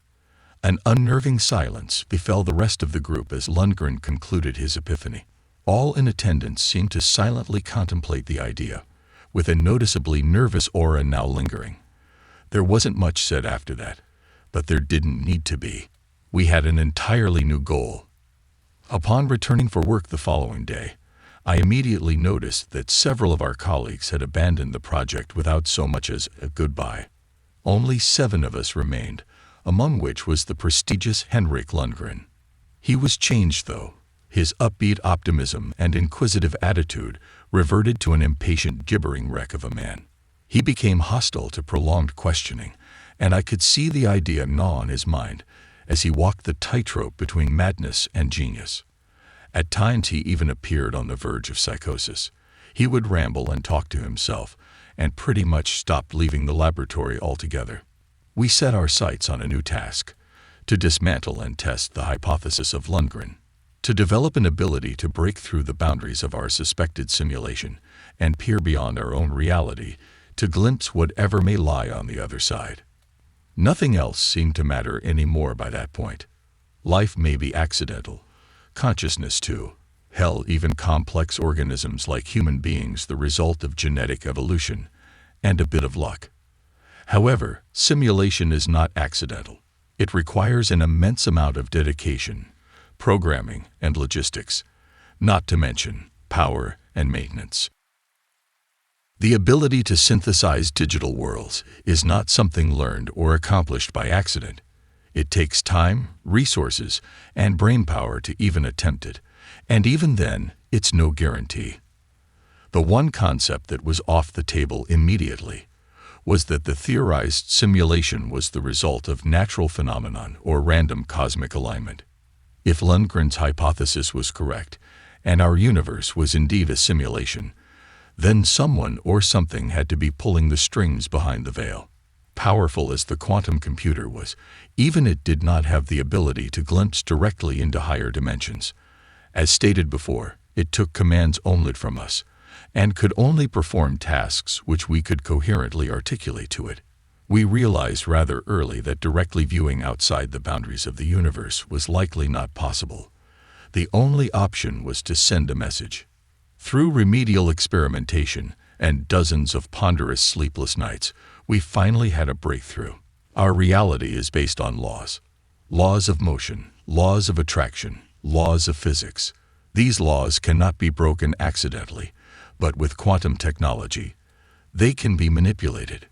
An unnerving silence befell the rest of the group as Lundgren concluded his epiphany. All in attendance seemed to silently contemplate the idea, with a noticeably nervous aura now lingering. There wasn't much said after that, but there didn't need to be. We had an entirely new goal. Upon returning for work the following day, I immediately noticed that several of our colleagues had abandoned the project without so much as a goodbye. Only 7 of us remained, among which was the prestigious Henrik Lundgren. He was changed, though. His upbeat optimism and inquisitive attitude reverted to an impatient, gibbering wreck of a man. He became hostile to prolonged questioning, and I could see the idea gnaw on his mind as he walked the tightrope between madness and genius. At times he even appeared on the verge of psychosis. He would ramble and talk to himself, and pretty much stopped leaving the laboratory altogether. We set our sights on a new task: to dismantle and test the hypothesis of Lundgren, to develop an ability to break through the boundaries of our suspected simulation and peer beyond our own reality to glimpse whatever may lie on the other side. Nothing else seemed to matter anymore by that point. Life may be accidental, consciousness too. Hell, even complex organisms like human beings, the result of genetic evolution and a bit of luck. However, simulation is not accidental. It requires an immense amount of dedication, programming, and logistics, not to mention power and maintenance. The ability to synthesize digital worlds is not something learned or accomplished by accident. It takes time, resources, and brainpower to even attempt it, and even then, it's no guarantee. The one concept that was off the table immediately was that the theorized simulation was the result of natural phenomenon or random cosmic alignment. If Lundgren's hypothesis was correct, and our universe was indeed a simulation, then someone or something had to be pulling the strings behind the veil. Powerful as the quantum computer was, even it did not have the ability to glimpse directly into higher dimensions. As stated before, it took commands only from us, and could only perform tasks which we could coherently articulate to it. We realized rather early that directly viewing outside the boundaries of the universe was likely not possible. The only option was to send a message. Through remedial experimentation and dozens of ponderous sleepless nights, we finally had a breakthrough. Our reality is based on laws. Laws of motion, laws of attraction, laws of physics. These laws cannot be broken accidentally, but with quantum technology, they can be manipulated.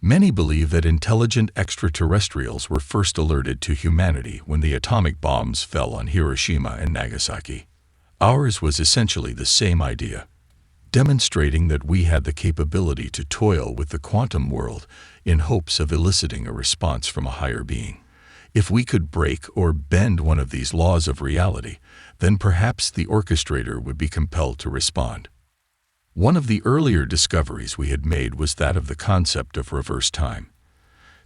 Many believe that intelligent extraterrestrials were first alerted to humanity when the atomic bombs fell on Hiroshima and Nagasaki. Ours was essentially the same idea, demonstrating that we had the capability to toil with the quantum world in hopes of eliciting a response from a higher being. If we could break or bend one of these laws of reality, then perhaps the orchestrator would be compelled to respond. One of the earlier discoveries we had made was that of the concept of reverse time.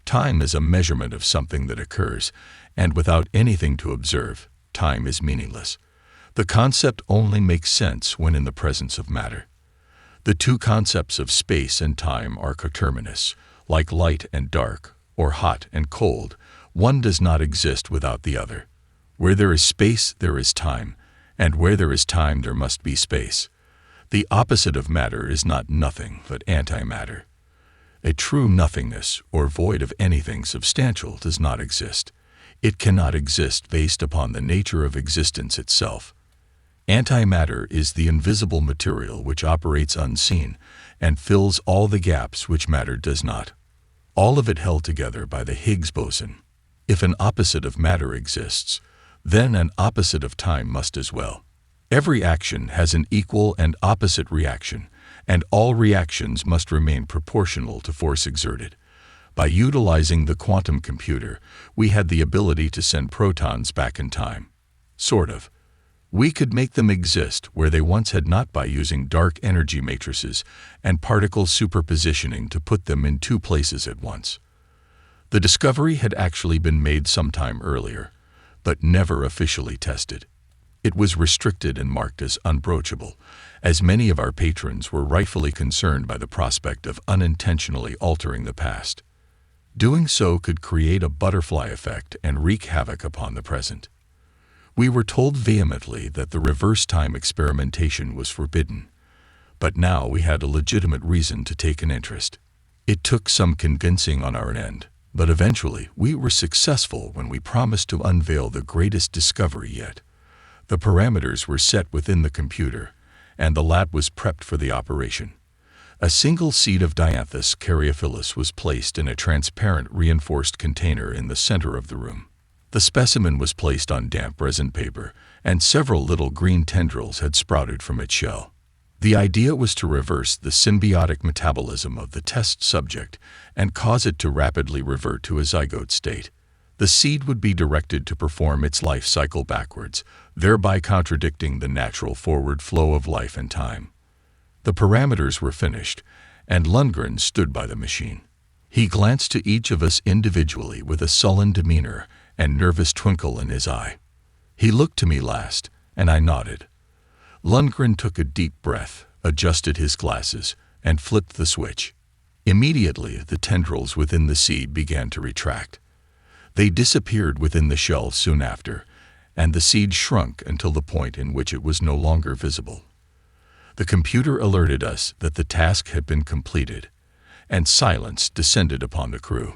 Time is a measurement of something that occurs, and without anything to observe, time is meaningless. The concept only makes sense when in the presence of matter. The two concepts of space and time are coterminous, like light and dark, or hot and cold. One does not exist without the other. Where there is space, there is time, and where there is time, there must be space. The opposite of matter is not nothing, but antimatter. A true nothingness, or void of anything substantial, does not exist. It cannot exist based upon the nature of existence itself. Antimatter is the invisible material which operates unseen and fills all the gaps which matter does not. All of it held together by the Higgs boson. If an opposite of matter exists, then an opposite of time must as well. Every action has an equal and opposite reaction, and all reactions must remain proportional to force exerted. By utilizing the quantum computer, we had the ability to send protons back in time. Sort of. We could make them exist where they once had not by using dark energy matrices and particle superpositioning to put them in two places at once. The discovery had actually been made sometime earlier, but never officially tested. It was restricted and marked as unbroachable, as many of our patrons were rightfully concerned by the prospect of unintentionally altering the past. Doing so could create a butterfly effect and wreak havoc upon the present. We were told vehemently that the reverse time experimentation was forbidden, but now we had a legitimate reason to take an interest. It took some convincing on our end, but eventually we were successful when we promised to unveil the greatest discovery yet. The parameters were set within the computer, and the lab was prepped for the operation. A single seed of Dianthus caryophyllus was placed in a transparent reinforced container in the center of the room. The specimen was placed on damp resin paper, and several little green tendrils had sprouted from its shell. The idea was to reverse the symbiotic metabolism of the test subject and cause it to rapidly revert to a zygote state. The seed would be directed to perform its life cycle backwards, thereby contradicting the natural forward flow of life and time. The parameters were finished, and Lundgren stood by the machine. He glanced to each of us individually with a sullen demeanor and nervous twinkle in his eye. He looked to me last, and I nodded. Lundgren took a deep breath, adjusted his glasses, and flipped the switch. Immediately, the tendrils within the seed began to retract. They disappeared within the shell soon after, and the seed shrunk until the point in which it was no longer visible. The computer alerted us that the task had been completed, and silence descended upon the crew.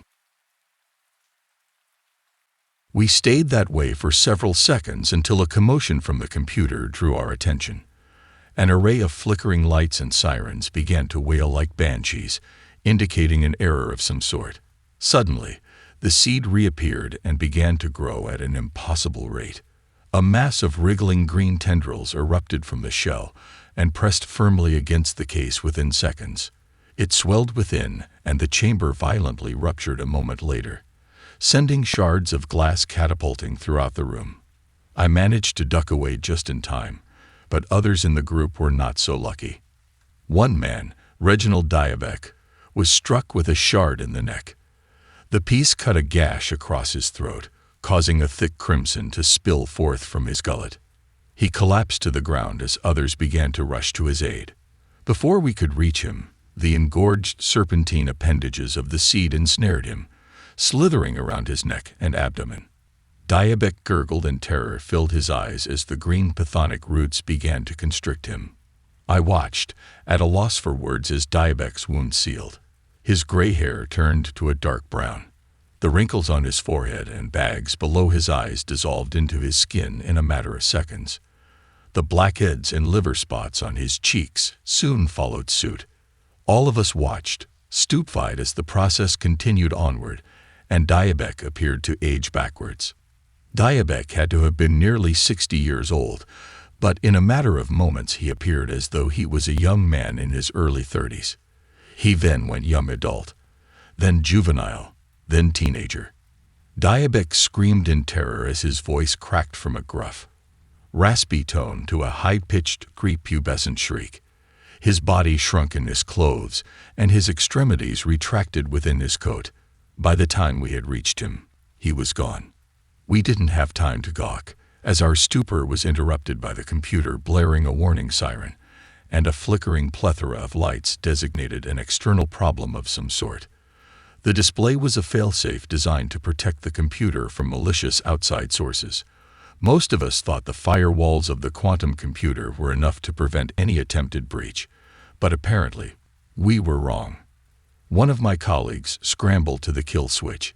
We stayed that way for several seconds until a commotion from the computer drew our attention. An array of flickering lights and sirens began to wail like banshees, indicating an error of some sort. Suddenly, the seed reappeared and began to grow at an impossible rate. A mass of wriggling green tendrils erupted from the shell and pressed firmly against the case within seconds. It swelled within, and the chamber violently ruptured a moment later, sending shards of glass catapulting throughout the room. I managed to duck away just in time, but others in the group were not so lucky. One man, Reginald Diabeck, was struck with a shard in the neck. The piece cut a gash across his throat, causing a thick crimson to spill forth from his gullet. He collapsed to the ground as others began to rush to his aid. Before we could reach him, the engorged serpentine appendages of the seed ensnared him, slithering around his neck and abdomen. Diabeck gurgled and terror filled his eyes as the green pathonic roots began to constrict him. I watched, at a loss for words as Diabeck's wound sealed. His gray hair turned to a dark brown. The wrinkles on his forehead and bags below his eyes dissolved into his skin in a matter of seconds. The blackheads and liver spots on his cheeks soon followed suit. All of us watched, stupefied as the process continued onward, and Diabeck appeared to age backwards. Diabeck had to have been nearly 60 years old, but in a matter of moments he appeared as though he was a young man in his early 30s. He then went young adult, then juvenile, then teenager. Diabeck screamed in terror as his voice cracked from a gruff, raspy tone to a high-pitched, prepubescent shriek. His body shrunk in his clothes, and his extremities retracted within his coat. By the time we had reached him, he was gone. We didn't have time to gawk, as our stupor was interrupted by the computer blaring a warning siren, and a flickering plethora of lights designated an external problem of some sort. The display was a failsafe designed to protect the computer from malicious outside sources, Most of us thought the firewalls of the quantum computer were enough to prevent any attempted breach, but apparently, we were wrong. One of my colleagues scrambled to the kill switch.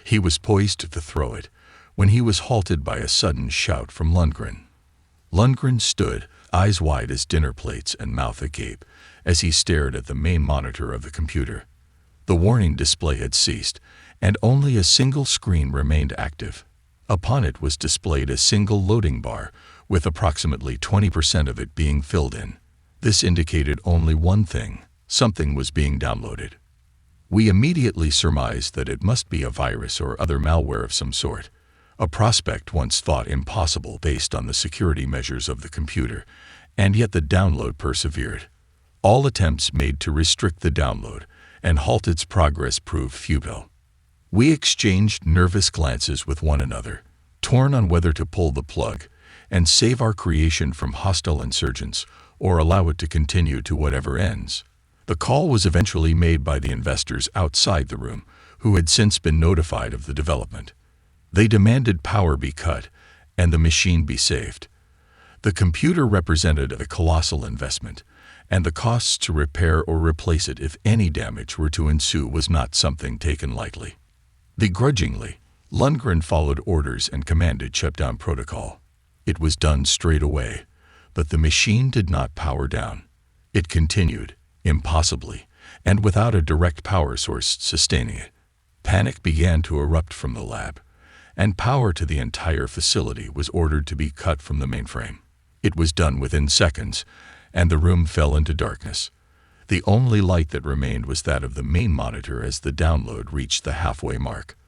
He was poised to throw it when he was halted by a sudden shout from Lundgren. Lundgren stood, eyes wide as dinner plates and mouth agape, as he stared at the main monitor of the computer. The warning display had ceased, and only a single screen remained active. Upon it was displayed a single loading bar, with approximately 20% of it being filled in. This indicated only one thing: something was being downloaded. We immediately surmised that it must be a virus or other malware of some sort, a prospect once thought impossible based on the security measures of the computer, and yet the download persevered. All attempts made to restrict the download and halt its progress proved futile. We exchanged nervous glances with one another, torn on whether to pull the plug and save our creation from hostile insurgents or allow it to continue to whatever ends. The call was eventually made by the investors outside the room, who had since been notified of the development. They demanded power be cut and the machine be saved. The computer represented a colossal investment, and the costs to repair or replace it if any damage were to ensue was not something taken lightly. Begrudgingly, Lundgren followed orders and commanded shutdown protocol. It was done straight away, but the machine did not power down. It continued, impossibly, and without a direct power source sustaining it. Panic began to erupt from the lab, and power to the entire facility was ordered to be cut from the mainframe. It was done within seconds, and the room fell into darkness. The only light that remained was that of the main monitor as the download reached the halfway mark.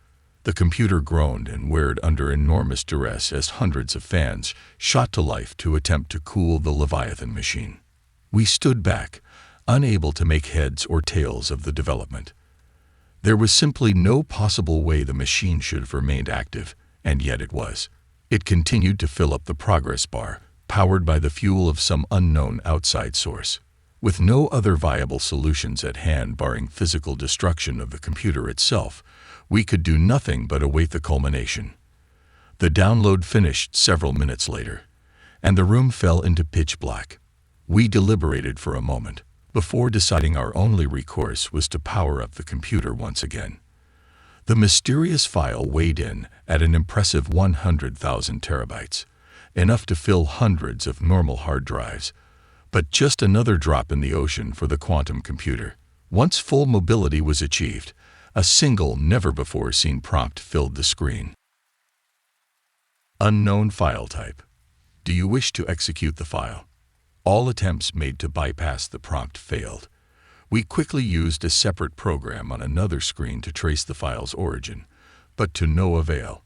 The computer groaned and whirred under enormous duress as hundreds of fans shot to life to attempt to cool the Leviathan machine. We stood back, unable to make heads or tails of the development. There was simply no possible way the machine should have remained active, and yet it was. It continued to fill up the progress bar, powered by the fuel of some unknown outside source. With no other viable solutions at hand barring physical destruction of the computer itself, we could do nothing but await the culmination. The download finished several minutes later, and the room fell into pitch black. We deliberated for a moment, before deciding our only recourse was to power up the computer once again. The mysterious file weighed in at an impressive 100,000 terabytes, enough to fill hundreds of normal hard drives, but just another drop in the ocean for the quantum computer. Once full mobility was achieved, a single never-before-seen prompt filled the screen. Unknown file type. Do you wish to execute the file? All attempts made to bypass the prompt failed. We quickly used a separate program on another screen to trace the file's origin, but to no avail.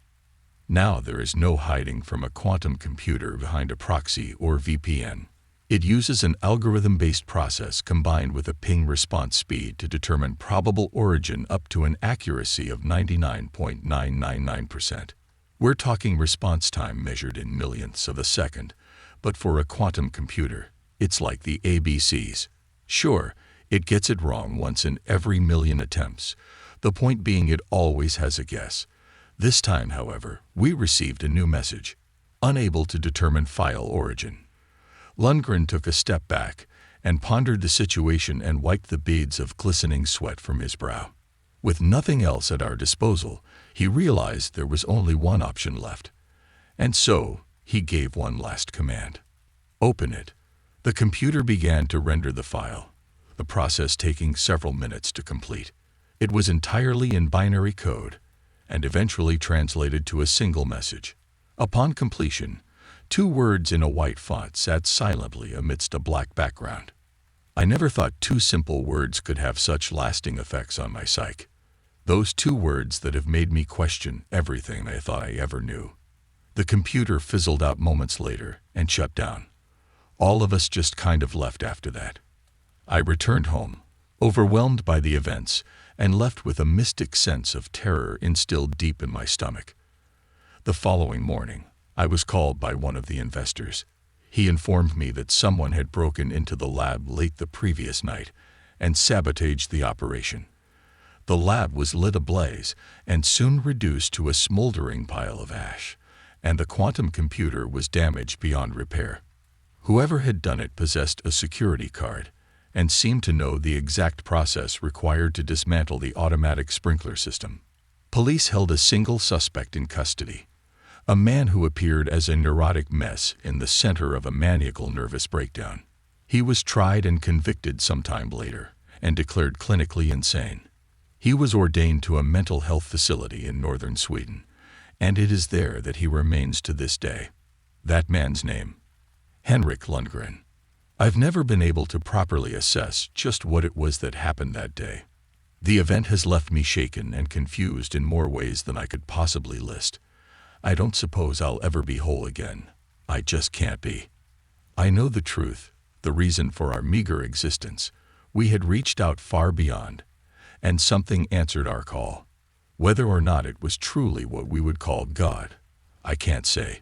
Now there is no hiding from a quantum computer behind a proxy or VPN. It uses an algorithm-based process combined with a ping response speed to determine probable origin up to an accuracy of 99.999%. We're talking response time measured in millionths of a second, but for a quantum computer, it's like the ABCs. Sure, it gets it wrong once in every million attempts, the point being it always has a guess. This time, however, we received a new message: unable to determine file origin. Lundgren took a step back and pondered the situation and wiped the beads of glistening sweat from his brow. With nothing else at our disposal, he realized there was only one option left. And so, he gave one last command. Open it. The computer began to render the file, the process taking several minutes to complete. It was entirely in binary code, and eventually translated to a single message. Upon completion, 2 words in a white font sat silently amidst a black background. I never thought 2 simple words could have such lasting effects on my psyche. Those 2 words that have made me question everything I thought I ever knew. The computer fizzled out moments later and shut down. All of us just kind of left after that. I returned home, overwhelmed by the events, and left with a mystic sense of terror instilled deep in my stomach. The following morning, I was called by one of the investors. He informed me that someone had broken into the lab late the previous night and sabotaged the operation. The lab was lit ablaze and soon reduced to a smoldering pile of ash, and the quantum computer was damaged beyond repair. Whoever had done it possessed a security card and seemed to know the exact process required to dismantle the automatic sprinkler system. Police held a single suspect in custody, a man who appeared as a neurotic mess in the center of a maniacal nervous breakdown. He was tried and convicted sometime later and declared clinically insane. He was ordained to a mental health facility in northern Sweden, and it is there that he remains to this day. That man's name: Henrik Lundgren. I've never been able to properly assess just what it was that happened that day. The event has left me shaken and confused in more ways than I could possibly list. I don't suppose I'll ever be whole again. I just can't be. I know the truth, the reason for our meager existence. We had reached out far beyond, and something answered our call. Whether or not it was truly what we would call God, I can't say.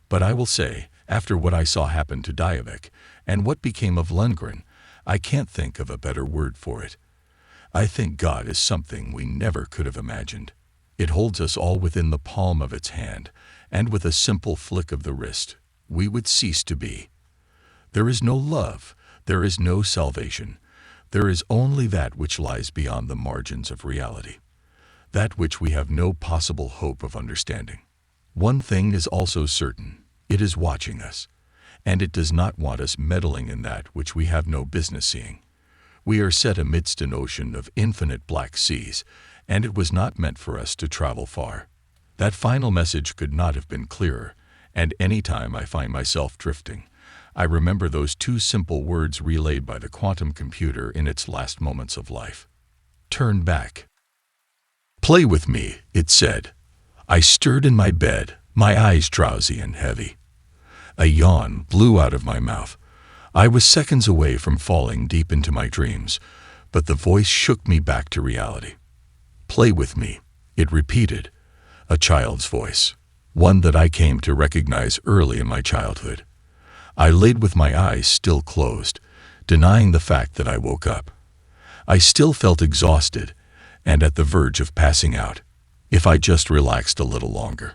But I will say, after what I saw happen to Diavik and what became of Lundgren, I can't think of a better word for it. I think God is something we never could have imagined. It holds us all within the palm of its hand, and with a simple flick of the wrist, we would cease to be. There is no love, there is no salvation. There is only that which lies beyond the margins of reality, that which we have no possible hope of understanding. One thing is also certain: it is watching us, and it does not want us meddling in that which we have no business seeing. We are set amidst an ocean of infinite black seas, and it was not meant for us to travel far. That final message could not have been clearer, and any time I find myself drifting, I remember those two simple words relayed by the quantum computer in its last moments of life. Turn back. Play with me, it said. I stirred in my bed, my eyes drowsy and heavy. A yawn blew out of my mouth. I was seconds away from falling deep into my dreams, but the voice shook me back to reality. Play with me, it repeated, a child's voice, one that I came to recognize early in my childhood. I laid with my eyes still closed, denying the fact that I woke up. I still felt exhausted and at the verge of passing out. If I just relaxed a little longer.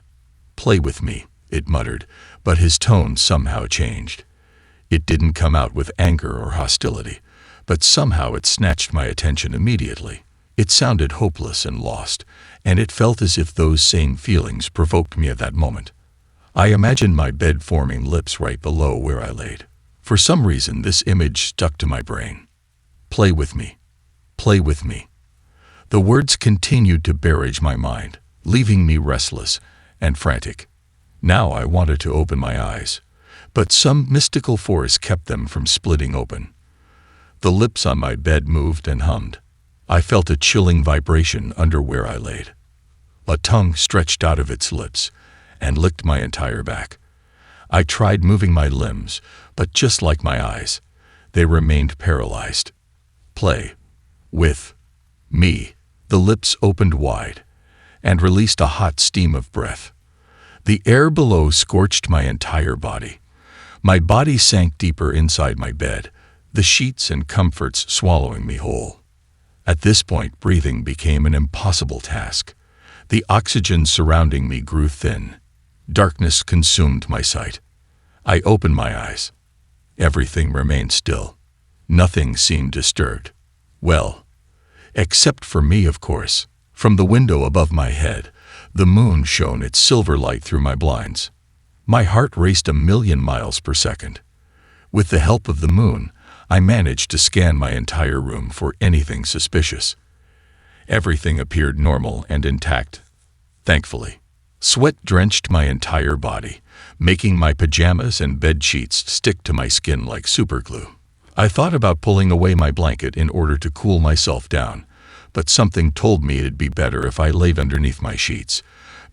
Play with me, it muttered, but his tone somehow changed. It didn't come out with anger or hostility, but somehow it snatched my attention immediately. It sounded hopeless and lost, and it felt as if those same feelings provoked me at that moment. I imagined my bed forming lips right below where I laid. For some reason, this image stuck to my brain. Play with me. Play with me. The words continued to barrage my mind, leaving me restless and frantic. Now I wanted to open my eyes, but some mystical force kept them from splitting open. The lips on my bed moved and hummed. I felt a chilling vibration under where I laid. A tongue stretched out of its lips and licked my entire back. I tried moving my limbs, but just like my eyes, they remained paralyzed. Play with me. The lips opened wide and released a hot steam of breath. The air below scorched my entire body. My body sank deeper inside my bed, the sheets and comforts swallowing me whole. At this point, breathing became an impossible task. The oxygen surrounding me grew thin. Darkness consumed my sight. I opened my eyes. Everything remained still. Nothing seemed disturbed. Well, except for me, of course. From the window above my head, the moon shone its silver light through my blinds. My heart raced 1,000,000 miles per second. With the help of the moon, I managed to scan my entire room for anything suspicious. Everything appeared normal and intact, thankfully. Sweat drenched my entire body, making my pajamas and bed sheets stick to my skin like superglue. I thought about pulling away my blanket in order to cool myself down, but something told me it'd be better if I laid underneath my sheets.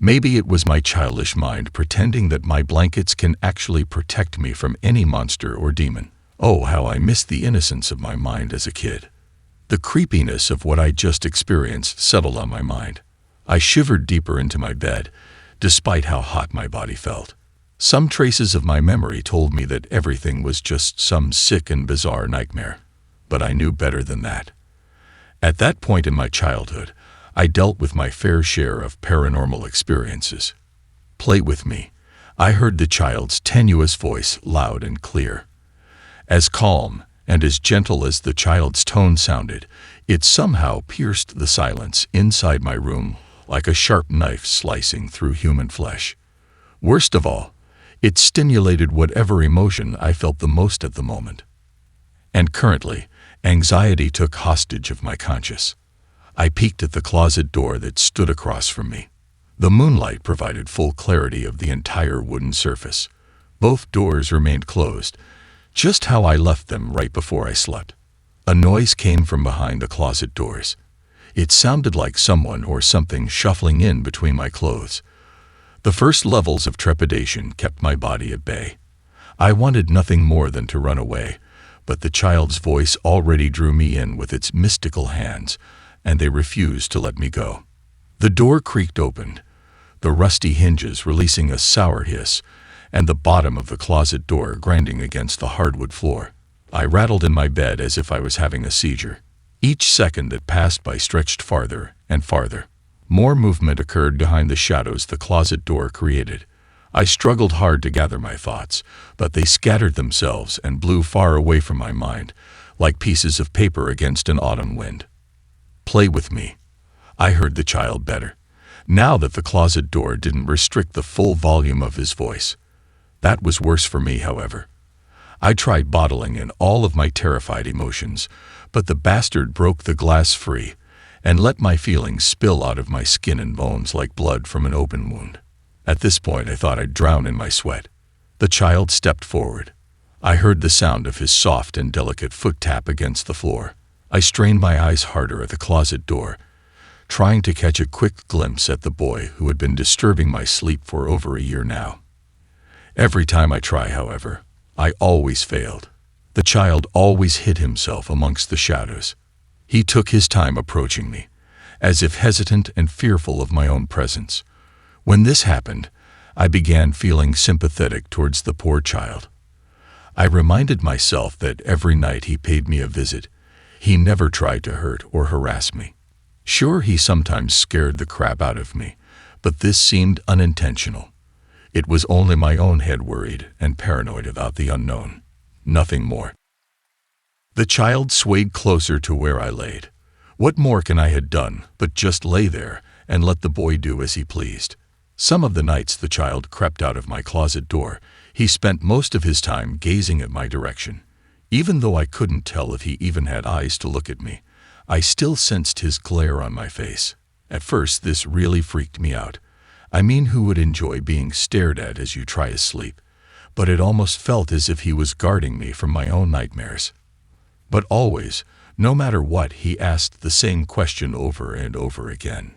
Maybe it was my childish mind pretending that my blankets can actually protect me from any monster or demon. Oh, how I missed the innocence of my mind as a kid. The creepiness of what I just experienced settled on my mind. I shivered deeper into my bed, despite how hot my body felt. Some traces of my memory told me that everything was just some sick and bizarre nightmare, but I knew better than that. At that point in my childhood, I dealt with my fair share of paranormal experiences. Play with me. I heard the child's tenuous voice loud and clear. As calm and as gentle as the child's tone sounded, it somehow pierced the silence inside my room like a sharp knife slicing through human flesh. Worst of all, it stimulated whatever emotion I felt the most at the moment. And currently, anxiety took hostage of my conscience. I peeked at the closet door that stood across from me. The moonlight provided full clarity of the entire wooden surface. Both doors remained closed, just how I left them right before I slept. A noise came from behind the closet doors. It sounded like someone or something shuffling in between my clothes. The first levels of trepidation kept my body at bay. I wanted nothing more than to run away, but the child's voice already drew me in with its mystical hands, and they refused to let me go. The door creaked open, the rusty hinges releasing a sour hiss, and the bottom of the closet door grinding against the hardwood floor. I rattled in my bed as if I was having a seizure. Each second that passed by stretched farther and farther. More movement occurred behind the shadows the closet door created. I struggled hard to gather my thoughts, but they scattered themselves and blew far away from my mind, like pieces of paper against an autumn wind. Play with me. I heard the child better, now that the closet door didn't restrict the full volume of his voice. That was worse for me, however. I tried bottling in all of my terrified emotions, but the bastard broke the glass free and let my feelings spill out of my skin and bones like blood from an open wound. At this point, I thought I'd drown in my sweat. The child stepped forward. I heard the sound of his soft and delicate foot tap against the floor. I strained my eyes harder at the closet door, trying to catch a quick glimpse at the boy who had been disturbing my sleep for over a year now. Every time I try, however, I always failed. The child always hid himself amongst the shadows. He took his time approaching me, as if hesitant and fearful of my own presence. When this happened, I began feeling sympathetic towards the poor child. I reminded myself that every night he paid me a visit, he never tried to hurt or harass me. Sure, he sometimes scared the crap out of me, but this seemed unintentional. It was only my own head worried and paranoid about the unknown. Nothing more. The child swayed closer to where I laid. What more can I have done but just lay there and let the boy do as he pleased? Some of the nights the child crept out of my closet door, he spent most of his time gazing at my direction. Even though I couldn't tell if he even had eyes to look at me, I still sensed his glare on my face. At first, this really freaked me out. I mean, who would enjoy being stared at as you try to sleep? But it almost felt as if he was guarding me from my own nightmares. But always, no matter what, he asked the same question over and over again.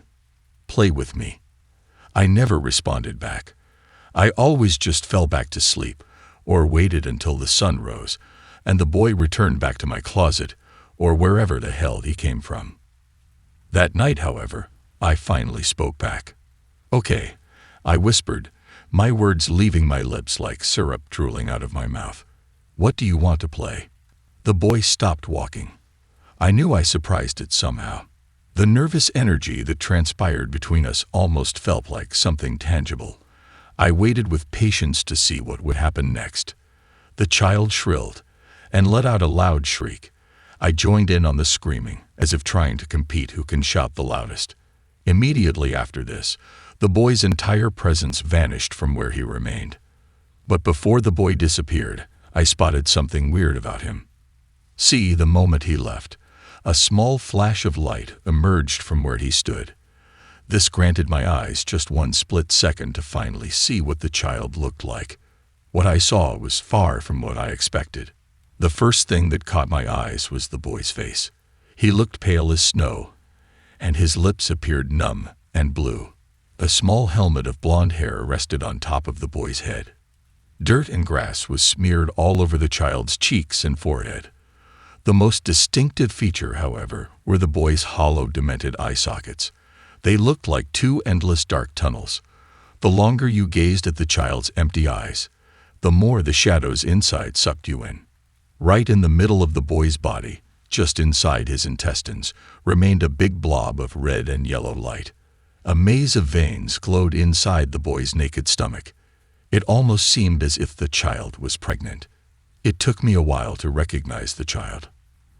Play with me. I never responded back. I always just fell back to sleep, or waited until the sun rose, and the boy returned back to my closet, or wherever the hell he came from. That night, however, I finally spoke back. Okay, I whispered, my words leaving my lips like syrup drooling out of my mouth. What do you want to play? The boy stopped walking. I knew I surprised it somehow. The nervous energy that transpired between us almost felt like something tangible. I waited with patience to see what would happen next. The child shrilled and let out a loud shriek. I joined in on the screaming, as if trying to compete who can shout the loudest. Immediately after this, the boy's entire presence vanished from where he remained. But before the boy disappeared, I spotted something weird about him. See, the moment he left, a small flash of light emerged from where he stood. This granted my eyes just one split second to finally see what the child looked like. What I saw was far from what I expected. The first thing that caught my eyes was the boy's face. He looked pale as snow, and his lips appeared numb and blue. A small helmet of blonde hair rested on top of the boy's head. Dirt and grass was smeared all over the child's cheeks and forehead. The most distinctive feature, however, were the boy's hollow, demented eye sockets. They looked like two endless dark tunnels. The longer you gazed at the child's empty eyes, the more the shadows inside sucked you in. Right in the middle of the boy's body, just inside his intestines, remained a big blob of red and yellow light. A maze of veins glowed inside the boy's naked stomach. It almost seemed as if the child was pregnant. It took me a while to recognize the child.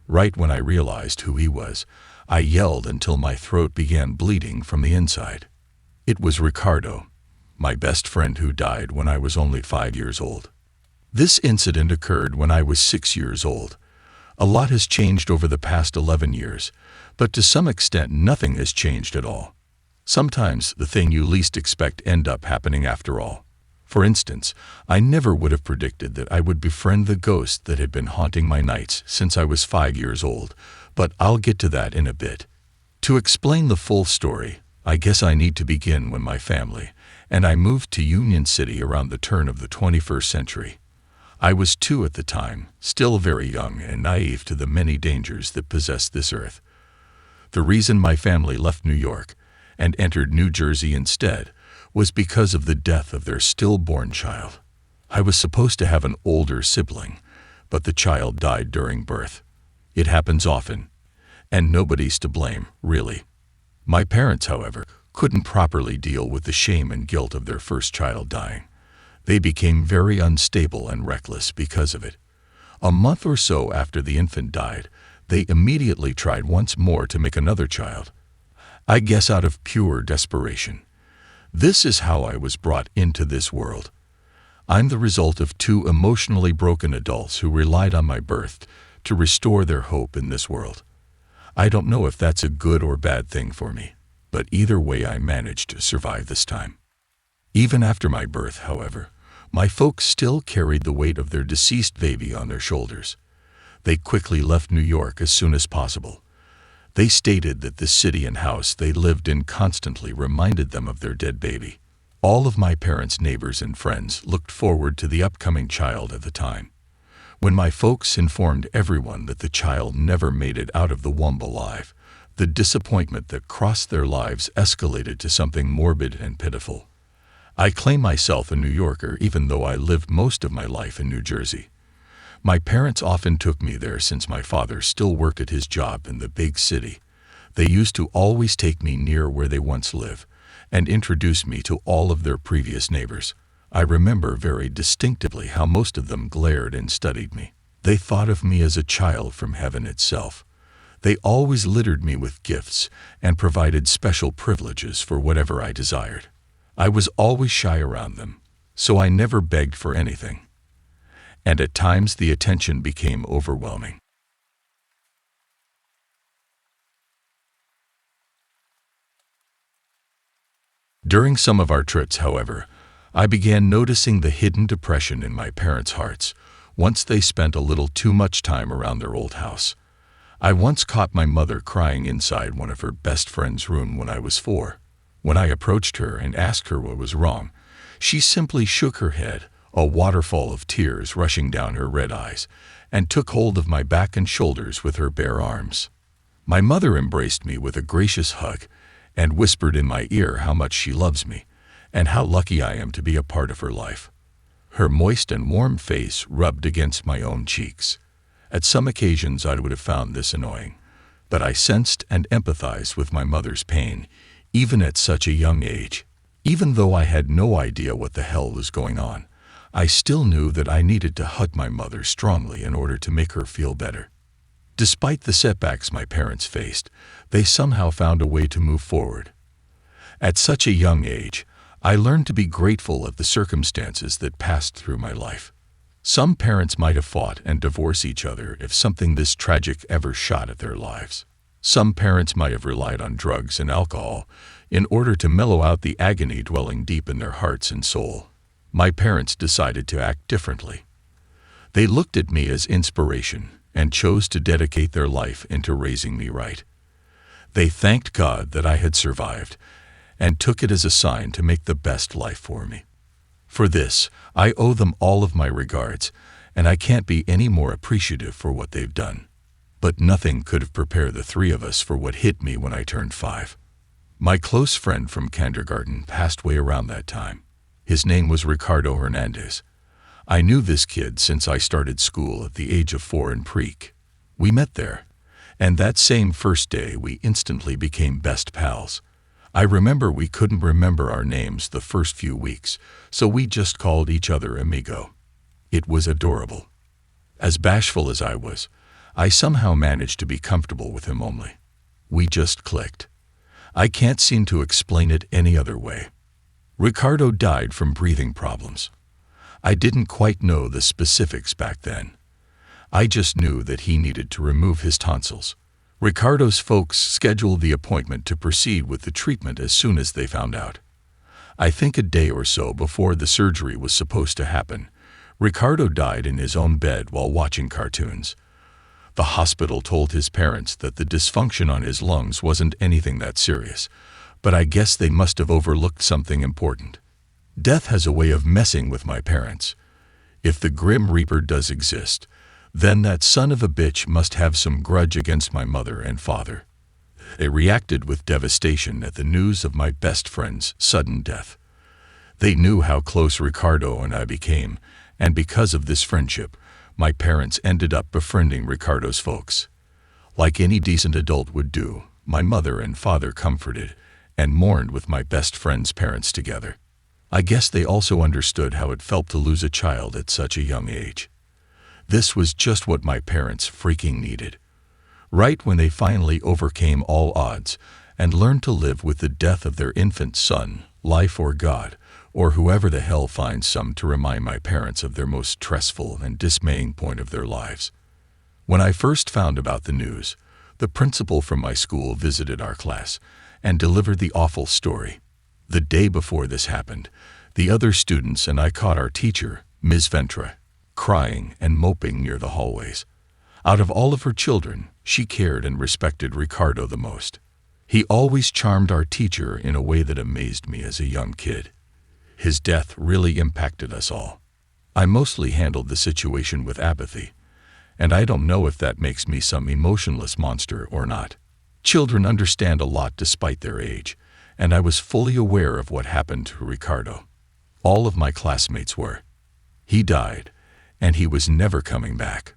Right when I realized who he was, I yelled until my throat began bleeding from the inside. It was Ricardo, my best friend who died when I was only 5 years old. This incident occurred when I was 6 years old. A lot has changed over the past 11 years, but to some extent nothing has changed at all. Sometimes the thing you least expect end up happening after all. For instance, I never would have predicted that I would befriend the ghost that had been haunting my nights since I was 5 years old, but I'll get to that in a bit. To explain the full story, I guess I need to begin when my family and I moved to Union City around the turn of the 21st century. I was 2 at the time, still very young and naive to the many dangers that possess this earth. The reason my family left New York and entered New Jersey instead was because of the death of their stillborn child. I was supposed to have an older sibling, but the child died during birth. It happens often, and nobody's to blame, really. My parents, however, couldn't properly deal with the shame and guilt of their first child dying. They became very unstable and reckless because of it. A month or so after the infant died, they immediately tried once more to make another child. I guess out of pure desperation. This is how I was brought into this world. I'm the result of 2 emotionally broken adults who relied on my birth to restore their hope in this world. I don't know if that's a good or bad thing for me, but either way I managed to survive this time. Even after my birth, however, my folks still carried the weight of their deceased baby on their shoulders. They quickly left New York as soon as possible. They stated that the city and house they lived in constantly reminded them of their dead baby. All of my parents' neighbors and friends looked forward to the upcoming child at the time. When my folks informed everyone that the child never made it out of the womb alive, the disappointment that crossed their lives escalated to something morbid and pitiful. I claim myself a New Yorker even though I lived most of my life in New Jersey. My parents often took me there since my father still worked at his job in the big city. They used to always take me near where they once lived and introduce me to all of their previous neighbors. I remember very distinctively how most of them glared and studied me. They thought of me as a child from heaven itself. They always littered me with gifts and provided special privileges for whatever I desired. I was always shy around them, so I never begged for anything. And at times the attention became overwhelming. During some of our trips, however, I began noticing the hidden depression in my parents' hearts once they spent a little too much time around their old house. I once caught my mother crying inside one of her best friend's room when I was 4. When I approached her and asked her what was wrong, she simply shook her head, a waterfall of tears rushing down her red eyes, and took hold of my back and shoulders with her bare arms. My mother embraced me with a gracious hug and whispered in my ear how much she loves me and how lucky I am to be a part of her life. Her moist and warm face rubbed against my own cheeks. At some occasions I would have found this annoying, but I sensed and empathized with my mother's pain, even at such a young age. Even though I had no idea what the hell was going on, I still knew that I needed to hug my mother strongly in order to make her feel better. Despite the setbacks my parents faced, they somehow found a way to move forward. At such a young age, I learned to be grateful of the circumstances that passed through my life. Some parents might have fought and divorced each other if something this tragic ever shot at their lives. Some parents might have relied on drugs and alcohol in order to mellow out the agony dwelling deep in their hearts and soul. My parents decided to act differently. They looked at me as inspiration and chose to dedicate their life into raising me right. They thanked God that I had survived and took it as a sign to make the best life for me. For this, I owe them all of my regards, and I can't be any more appreciative for what they've done. But nothing could have prepared the 3 of us for what hit me when I turned 5. My close friend from kindergarten passed away around that time. His name was Ricardo Hernandez. I knew this kid since I started school at the age of 4 in Preek. We met there, and that same first day we instantly became best pals. I remember we couldn't remember our names the first few weeks, so we just called each other amigo. It was adorable. As bashful as I was, I somehow managed to be comfortable with him only. We just clicked. I can't seem to explain it any other way. Ricardo died from breathing problems. I didn't quite know the specifics back then. I just knew that he needed to remove his tonsils. Ricardo's folks scheduled the appointment to proceed with the treatment as soon as they found out. I think a day or so before the surgery was supposed to happen, Ricardo died in his own bed while watching cartoons. The hospital told his parents that the dysfunction on his lungs wasn't anything that serious, but I guess they must have overlooked something important. Death has a way of messing with my parents. If the Grim Reaper does exist, then that son of a bitch must have some grudge against my mother and father. They reacted with devastation at the news of my best friend's sudden death. They knew how close Ricardo and I became, and because of this friendship, my parents ended up befriending Ricardo's folks. Like any decent adult would do, my mother and father comforted and mourned with my best friend's parents together. I guess they also understood how it felt to lose a child at such a young age. This was just what my parents freaking needed. Right when they finally overcame all odds and learned to live with the death of their infant son, life or God, or whoever the hell finds some to remind my parents of their most stressful and dismaying point of their lives. When I first found about the news, the principal from my school visited our class and delivered the awful story. The day before this happened, the other students and I caught our teacher, Ms. Ventra, crying and moping near the hallways. Out of all of her children, she cared and respected Ricardo the most. He always charmed our teacher in a way that amazed me as a young kid. His death really impacted us all. I mostly handled the situation with apathy, and I don't know if that makes me some emotionless monster or not. Children understand a lot despite their age, and I was fully aware of what happened to Ricardo. All of my classmates were. He died, and he was never coming back.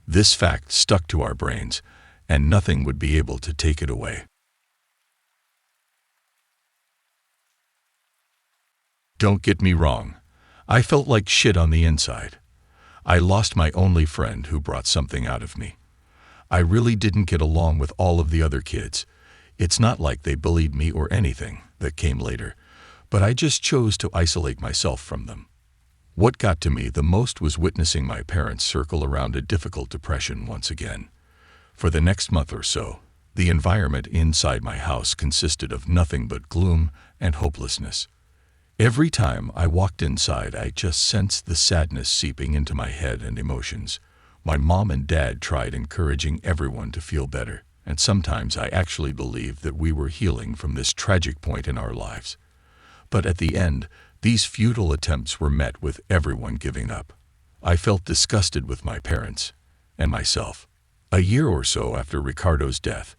This fact stuck to our brains, and nothing would be able to take it away. Don't get me wrong, I felt like shit on the inside. I lost my only friend who brought something out of me. I really didn't get along with all of the other kids. It's not like they bullied me or anything that came later, but I just chose to isolate myself from them. What got to me the most was witnessing my parents circle around a difficult depression once again. For the next month or so, the environment inside my house consisted of nothing but gloom and hopelessness. Every time I walked inside, I just sensed the sadness seeping into my head and emotions. My mom and dad tried encouraging everyone to feel better, and sometimes I actually believed that we were healing from this tragic point in our lives. But at the end, these futile attempts were met with everyone giving up. I felt disgusted with my parents and myself. A year or so after Ricardo's death,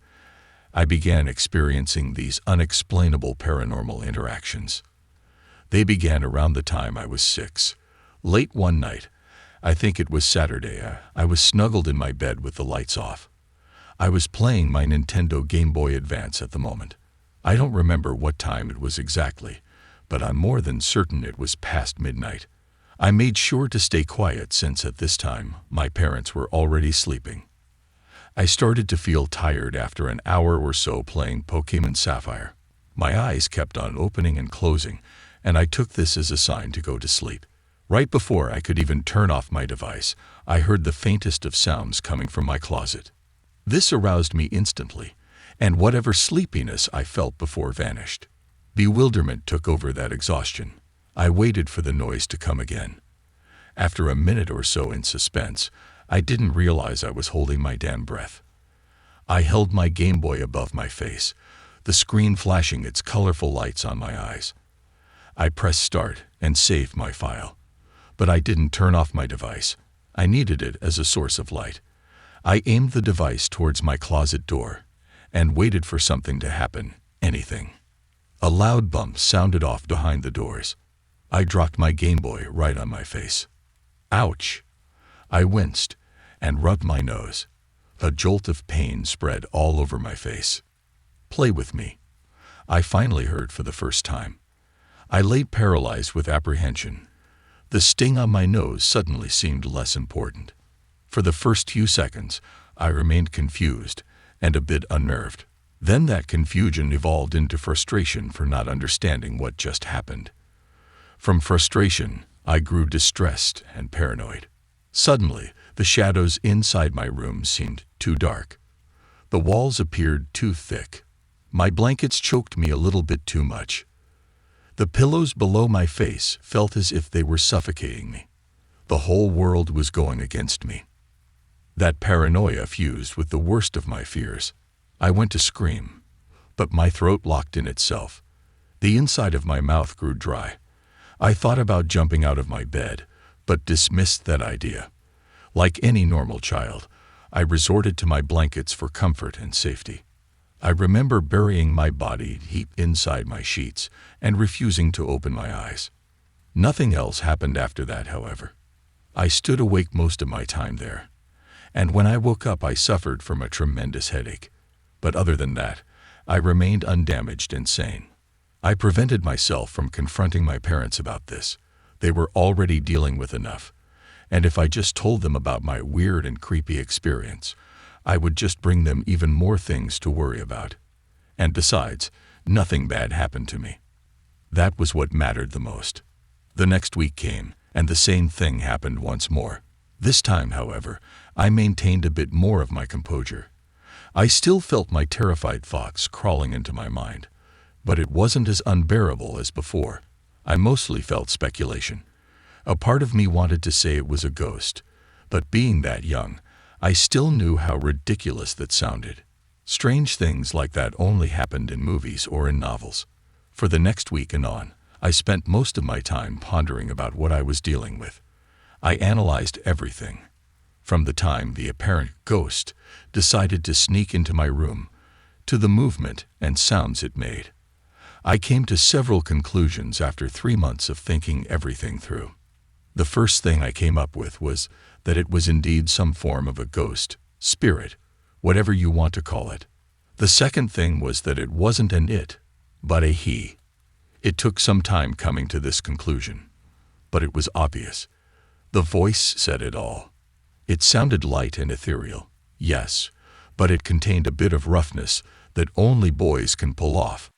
I began experiencing these unexplainable paranormal interactions. They began around the time I was 6. Late one night, I think it was Saturday, I was snuggled in my bed with the lights off. I was playing my Nintendo Game Boy Advance at the moment. I don't remember what time it was exactly, but I'm more than certain it was past midnight. I made sure to stay quiet since at this time my parents were already sleeping. I started to feel tired after an hour or so playing Pokémon Sapphire. My eyes kept on opening and closing, and I took this as a sign to go to sleep. Right before I could even turn off my device, I heard the faintest of sounds coming from my closet. This aroused me instantly, and whatever sleepiness I felt before vanished. Bewilderment took over that exhaustion. I waited for the noise to come again. After a minute or so in suspense, I didn't realize I was holding my damn breath. I held my Game Boy above my face, the screen flashing its colorful lights on my eyes. I pressed start and saved my file. But I didn't turn off my device. I needed it as a source of light. I aimed the device towards my closet door and waited for something to happen, anything. A loud bump sounded off behind the doors. I dropped my Game Boy right on my face. Ouch! I winced and rubbed my nose. A jolt of pain spread all over my face. Play with me. I finally heard for the first time. I lay paralyzed with apprehension. The sting on my nose suddenly seemed less important. For the first few seconds, I remained confused and a bit unnerved. Then that confusion evolved into frustration for not understanding what just happened. From frustration, I grew distressed and paranoid. Suddenly, the shadows inside my room seemed too dark. The walls appeared too thick. My blankets choked me a little bit too much. The pillows below my face felt as if they were suffocating me. The whole world was going against me. That paranoia fused with the worst of my fears. I went to scream, but my throat locked in itself. The inside of my mouth grew dry. I thought about jumping out of my bed, but dismissed that idea. Like any normal child, I resorted to my blankets for comfort and safety. I remember burying my body deep inside my sheets and refusing to open my eyes. Nothing else happened after that, however. I stood awake most of my time there, and when I woke up I suffered from a tremendous headache. But other than that, I remained undamaged and sane. I prevented myself from confronting my parents about this. They were already dealing with enough, and if I just told them about my weird and creepy experience, I would just bring them even more things to worry about. And besides, nothing bad happened to me. That was what mattered the most. The next week came, and the same thing happened once more. This time, however, I maintained a bit more of my composure. I still felt my terrified thoughts crawling into my mind, but it wasn't as unbearable as before. I mostly felt speculation. A part of me wanted to say it was a ghost, but being that young, I still knew how ridiculous that sounded. Strange things like that only happened in movies or in novels. For the next week and on, I spent most of my time pondering about what I was dealing with. I analyzed everything, from the time the apparent ghost decided to sneak into my room, to the movement and sounds it made. I came to several conclusions after 3 months of thinking everything through. The first thing I came up with was that it was indeed some form of a ghost, spirit, whatever you want to call it. The second thing was that it wasn't an it, but a he. It took some time coming to this conclusion, but it was obvious. The voice said it all. It sounded light and ethereal, yes, but it contained a bit of roughness that only boys can pull off.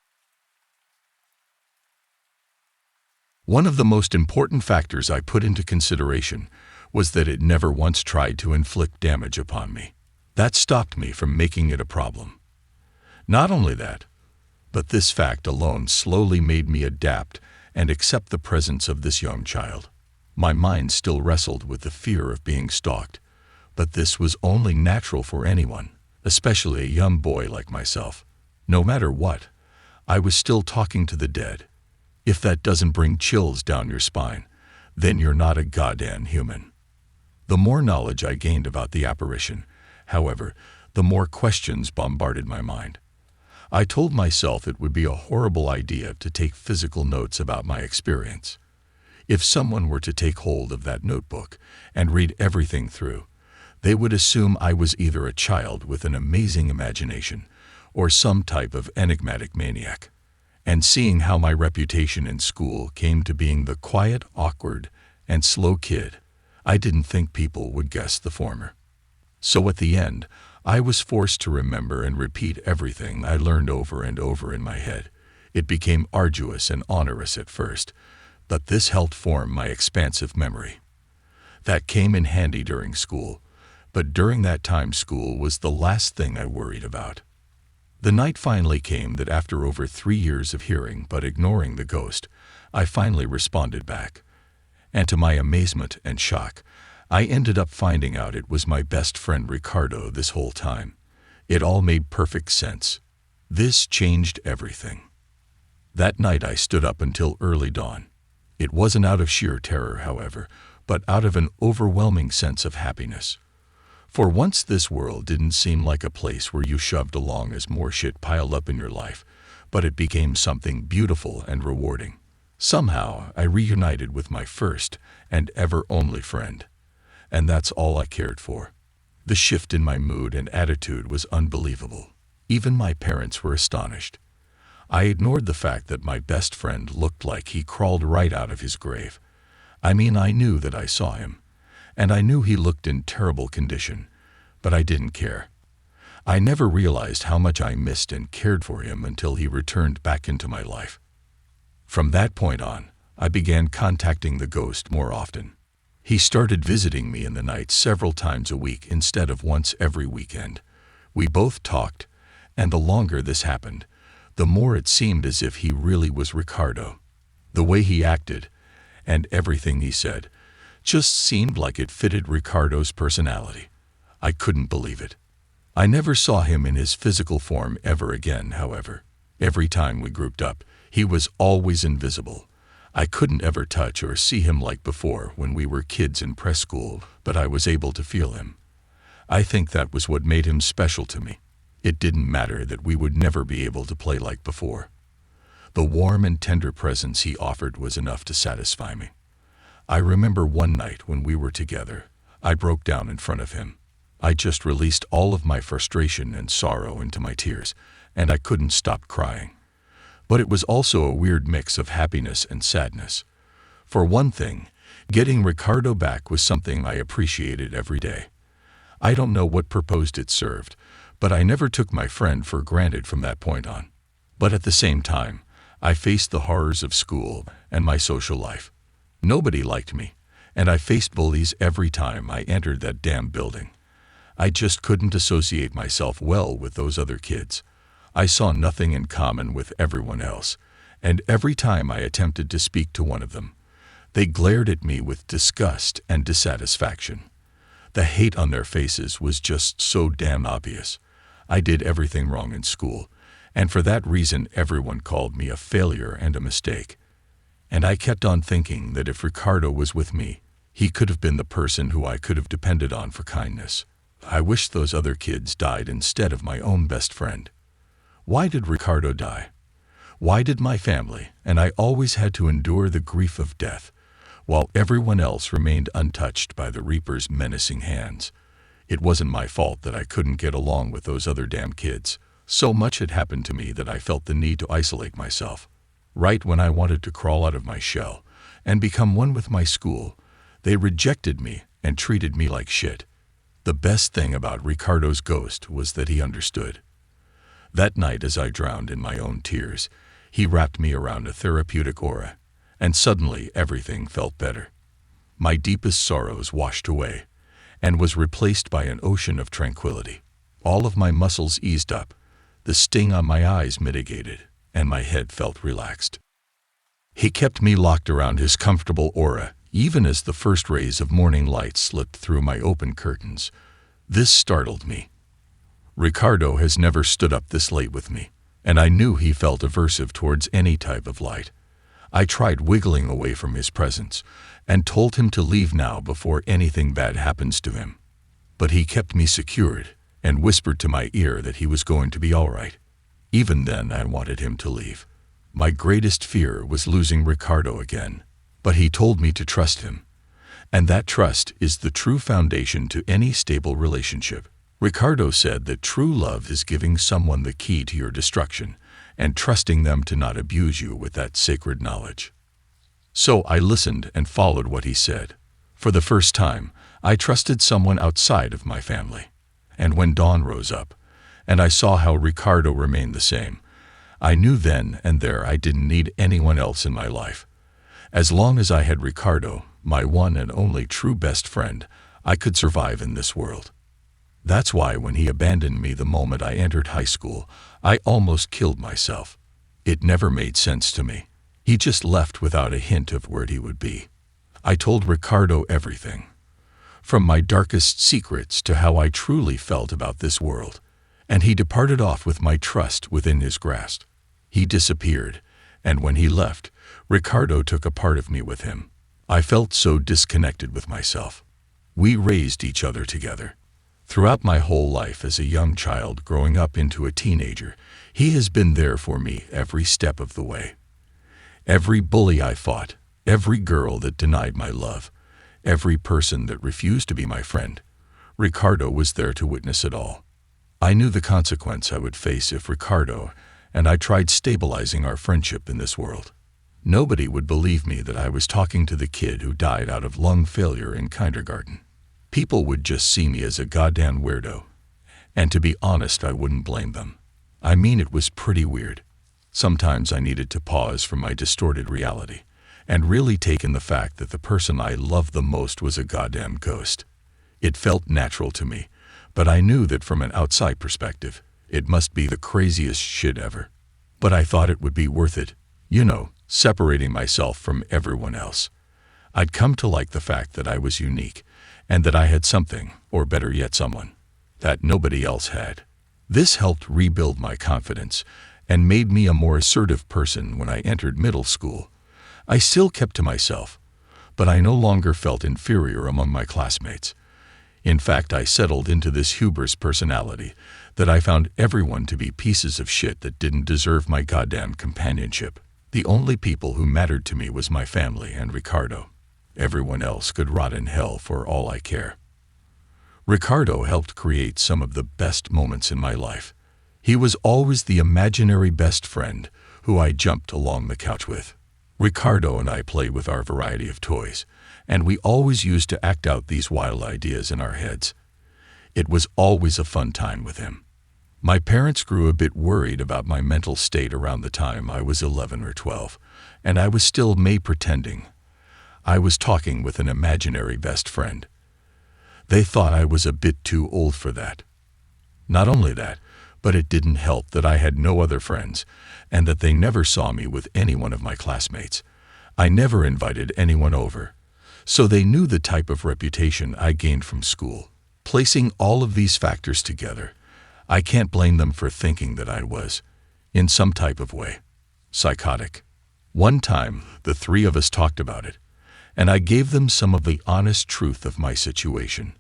One of the most important factors I put into consideration was that it never once tried to inflict damage upon me. That stopped me from making it a problem. Not only that, but this fact alone slowly made me adapt and accept the presence of this young child. My mind still wrestled with the fear of being stalked, but this was only natural for anyone, especially a young boy like myself. No matter what, I was still talking to the dead. If that doesn't bring chills down your spine, then you're not a goddamn human. The more knowledge I gained about the apparition, however, the more questions bombarded my mind. I told myself it would be a horrible idea to take physical notes about my experience. If someone were to take hold of that notebook and read everything through, they would assume I was either a child with an amazing imagination or some type of enigmatic maniac. And seeing how my reputation in school came to being the quiet, awkward, and slow kid, I didn't think people would guess the former. So at the end, I was forced to remember and repeat everything I learned over and over in my head. It became arduous and onerous at first, but this helped form my expansive memory. That came in handy during school, but during that time school was the last thing I worried about. The night finally came that after over 3 years of hearing but ignoring the ghost, I finally responded back. And to my amazement and shock, I ended up finding out it was my best friend Ricardo this whole time. It all made perfect sense. This changed everything. That night I stood up until early dawn. It wasn't out of sheer terror, however, but out of an overwhelming sense of happiness. For once this world didn't seem like a place where you shoved along as more shit piled up in your life, but it became something beautiful and rewarding. Somehow I reunited with my first and ever only friend. And that's all I cared for. The shift in my mood and attitude was unbelievable. Even my parents were astonished. I ignored the fact that my best friend looked like he crawled right out of his grave. I mean, I knew that I saw him, and I knew he looked in terrible condition, but I didn't care. I never realized how much I missed and cared for him until he returned back into my life. From that point on, I began contacting the ghost more often. He started visiting me in the night several times a week instead of once every weekend. We both talked, and the longer this happened, the more it seemed as if he really was Ricardo. The way he acted, and everything he said, just seemed like it fitted Ricardo's personality. I couldn't believe it. I never saw him in his physical form ever again, however. Every time we grouped up, he was always invisible. I couldn't ever touch or see him like before when we were kids in preschool, but I was able to feel him. I think that was what made him special to me. It didn't matter that we would never be able to play like before. The warm and tender presence he offered was enough to satisfy me. I remember one night when we were together, I broke down in front of him. I just released all of my frustration and sorrow into my tears, and I couldn't stop crying. But it was also a weird mix of happiness and sadness. For one thing, getting Ricardo back was something I appreciated every day. I don't know what purpose it served, but I never took my friend for granted from that point on. But at the same time, I faced the horrors of school and my social life. Nobody liked me, and I faced bullies every time I entered that damn building. I just couldn't associate myself well with those other kids. I saw nothing in common with everyone else, and every time I attempted to speak to one of them, they glared at me with disgust and dissatisfaction. The hate on their faces was just so damn obvious. I did everything wrong in school, and for that reason everyone called me a failure and a mistake. And I kept on thinking that if Ricardo was with me, he could have been the person who I could have depended on for kindness. I wish those other kids died instead of my own best friend. Why did Ricardo die? Why did my family and I always had to endure the grief of death, while everyone else remained untouched by the Reaper's menacing hands? It wasn't my fault that I couldn't get along with those other damn kids. So much had happened to me that I felt the need to isolate myself. Right when I wanted to crawl out of my shell and become one with my school, they rejected me and treated me like shit. The best thing about Ricardo's ghost was that he understood. That night, as I drowned in my own tears, he wrapped me around a therapeutic aura, and suddenly everything felt better. My deepest sorrows washed away, and was replaced by an ocean of tranquility. All of my muscles eased up, the sting on my eyes mitigated, and my head felt relaxed. He kept me locked around his comfortable aura, even as the first rays of morning light slipped through my open curtains. This startled me. Ricardo has never stood up this late with me, and I knew he felt aversive towards any type of light. I tried wiggling away from his presence, and told him to leave now before anything bad happens to him. But he kept me secured, and whispered to my ear that he was going to be all right. Even then I wanted him to leave. My greatest fear was losing Ricardo again, but he told me to trust him. And that trust is the true foundation to any stable relationship. Ricardo said that true love is giving someone the key to your destruction and trusting them to not abuse you with that sacred knowledge. So I listened and followed what he said. For the first time, I trusted someone outside of my family. And when dawn rose up, and I saw how Ricardo remained the same, I knew then and there I didn't need anyone else in my life. As long as I had Ricardo, my one and only true best friend, I could survive in this world. That's why when he abandoned me the moment I entered high school, I almost killed myself. It never made sense to me. He just left without a hint of where he would be. I told Ricardo everything, from my darkest secrets to how I truly felt about this world, and he departed off with my trust within his grasp. He disappeared, and when he left, Ricardo took a part of me with him. I felt so disconnected with myself. We raised each other together. Throughout my whole life as a young child growing up into a teenager, he has been there for me every step of the way. Every bully I fought, every girl that denied my love, every person that refused to be my friend, Ricardo was there to witness it all. I knew the consequence I would face if Ricardo and I tried stabilizing our friendship in this world. Nobody would believe me that I was talking to the kid who died out of lung failure in kindergarten. People would just see me as a goddamn weirdo. And to be honest, I wouldn't blame them. I mean, it was pretty weird. Sometimes I needed to pause from my distorted reality and really take in the fact that the person I loved the most was a goddamn ghost. It felt natural to me, but I knew that from an outside perspective, it must be the craziest shit ever. But I thought it would be worth it, separating myself from everyone else. I'd come to like the fact that I was unique and that I had something, or better yet someone, that nobody else had. This helped rebuild my confidence and made me a more assertive person when I entered middle school. I still kept to myself, but I no longer felt inferior among my classmates. In fact, I settled into this hubris personality that I found everyone to be pieces of shit that didn't deserve my goddamn companionship. The only people who mattered to me was my family and Ricardo. Everyone else could rot in hell for all I care. Ricardo helped create some of the best moments in my life. He was always the imaginary best friend who I jumped along the couch with. Ricardo and I played with our variety of toys, and we always used to act out these wild ideas in our heads. It was always a fun time with him. My parents grew a bit worried about my mental state around the time I was 11 or 12, and I was still pretending I was talking with an imaginary best friend. They thought I was a bit too old for that. Not only that, but it didn't help that I had no other friends, and that they never saw me with any one of my classmates. I never invited anyone over, so they knew the type of reputation I gained from school. Placing all of these factors together, I can't blame them for thinking that I was, in some type of way, psychotic. One time, the three of us talked about it, and I gave them some of the honest truth of my situation.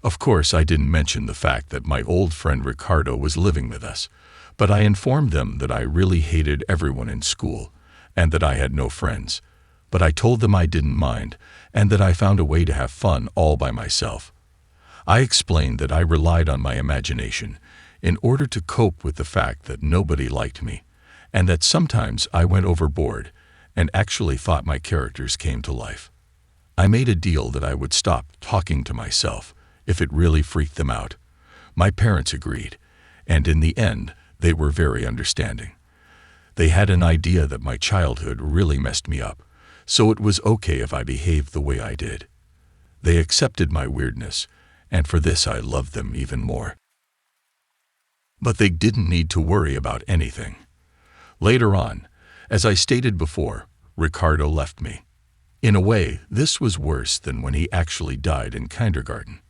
Of course, I didn't mention the fact that my old friend Ricardo was living with us, but I informed them that I really hated everyone in school and that I had no friends. But I told them I didn't mind and that I found a way to have fun all by myself. I explained that I relied on my imagination in order to cope with the fact that nobody liked me, and that sometimes I went overboard and actually thought my characters came to life. I made a deal that I would stop talking to myself if it really freaked them out. My parents agreed, and in the end, they were very understanding. They had an idea that my childhood really messed me up, so it was okay if I behaved the way I did. They accepted my weirdness, and for this I loved them even more. But they didn't need to worry about anything. Later on, as I stated before, Ricardo left me. In a way, this was worse than when he actually died in kindergarten.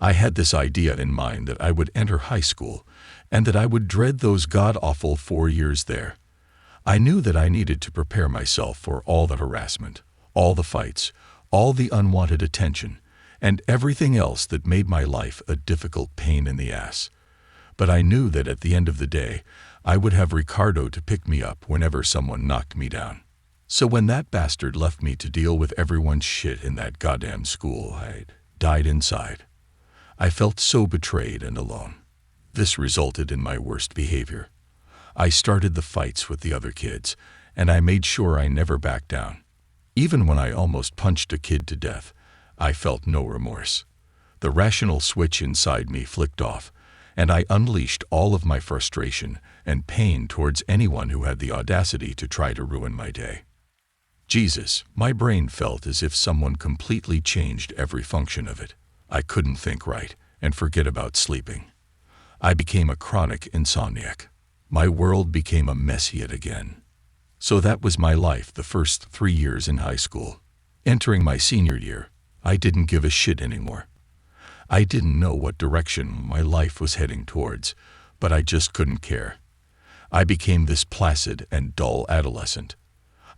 I had this idea in mind that I would enter high school and that I would dread those god-awful 4 years there. I knew that I needed to prepare myself for all the harassment, all the fights, all the unwanted attention, and everything else that made my life a difficult pain in the ass. But I knew that at the end of the day, I would have Ricardo to pick me up whenever someone knocked me down. So when that bastard left me to deal with everyone's shit in that goddamn school, I died inside. I felt so betrayed and alone. This resulted in my worst behavior. I started the fights with the other kids, and I made sure I never backed down. Even when I almost punched a kid to death, I felt no remorse. The rational switch inside me flicked off, and I unleashed all of my frustration and pain towards anyone who had the audacity to try to ruin my day. Jesus, my brain felt as if someone completely changed every function of it. I couldn't think right and forget about sleeping. I became a chronic insomniac. My world became a mess yet again. So that was my life the first 3 years in high school. Entering my senior year, I didn't give a shit anymore. I didn't know what direction my life was heading towards, but I just couldn't care. I became this placid and dull adolescent.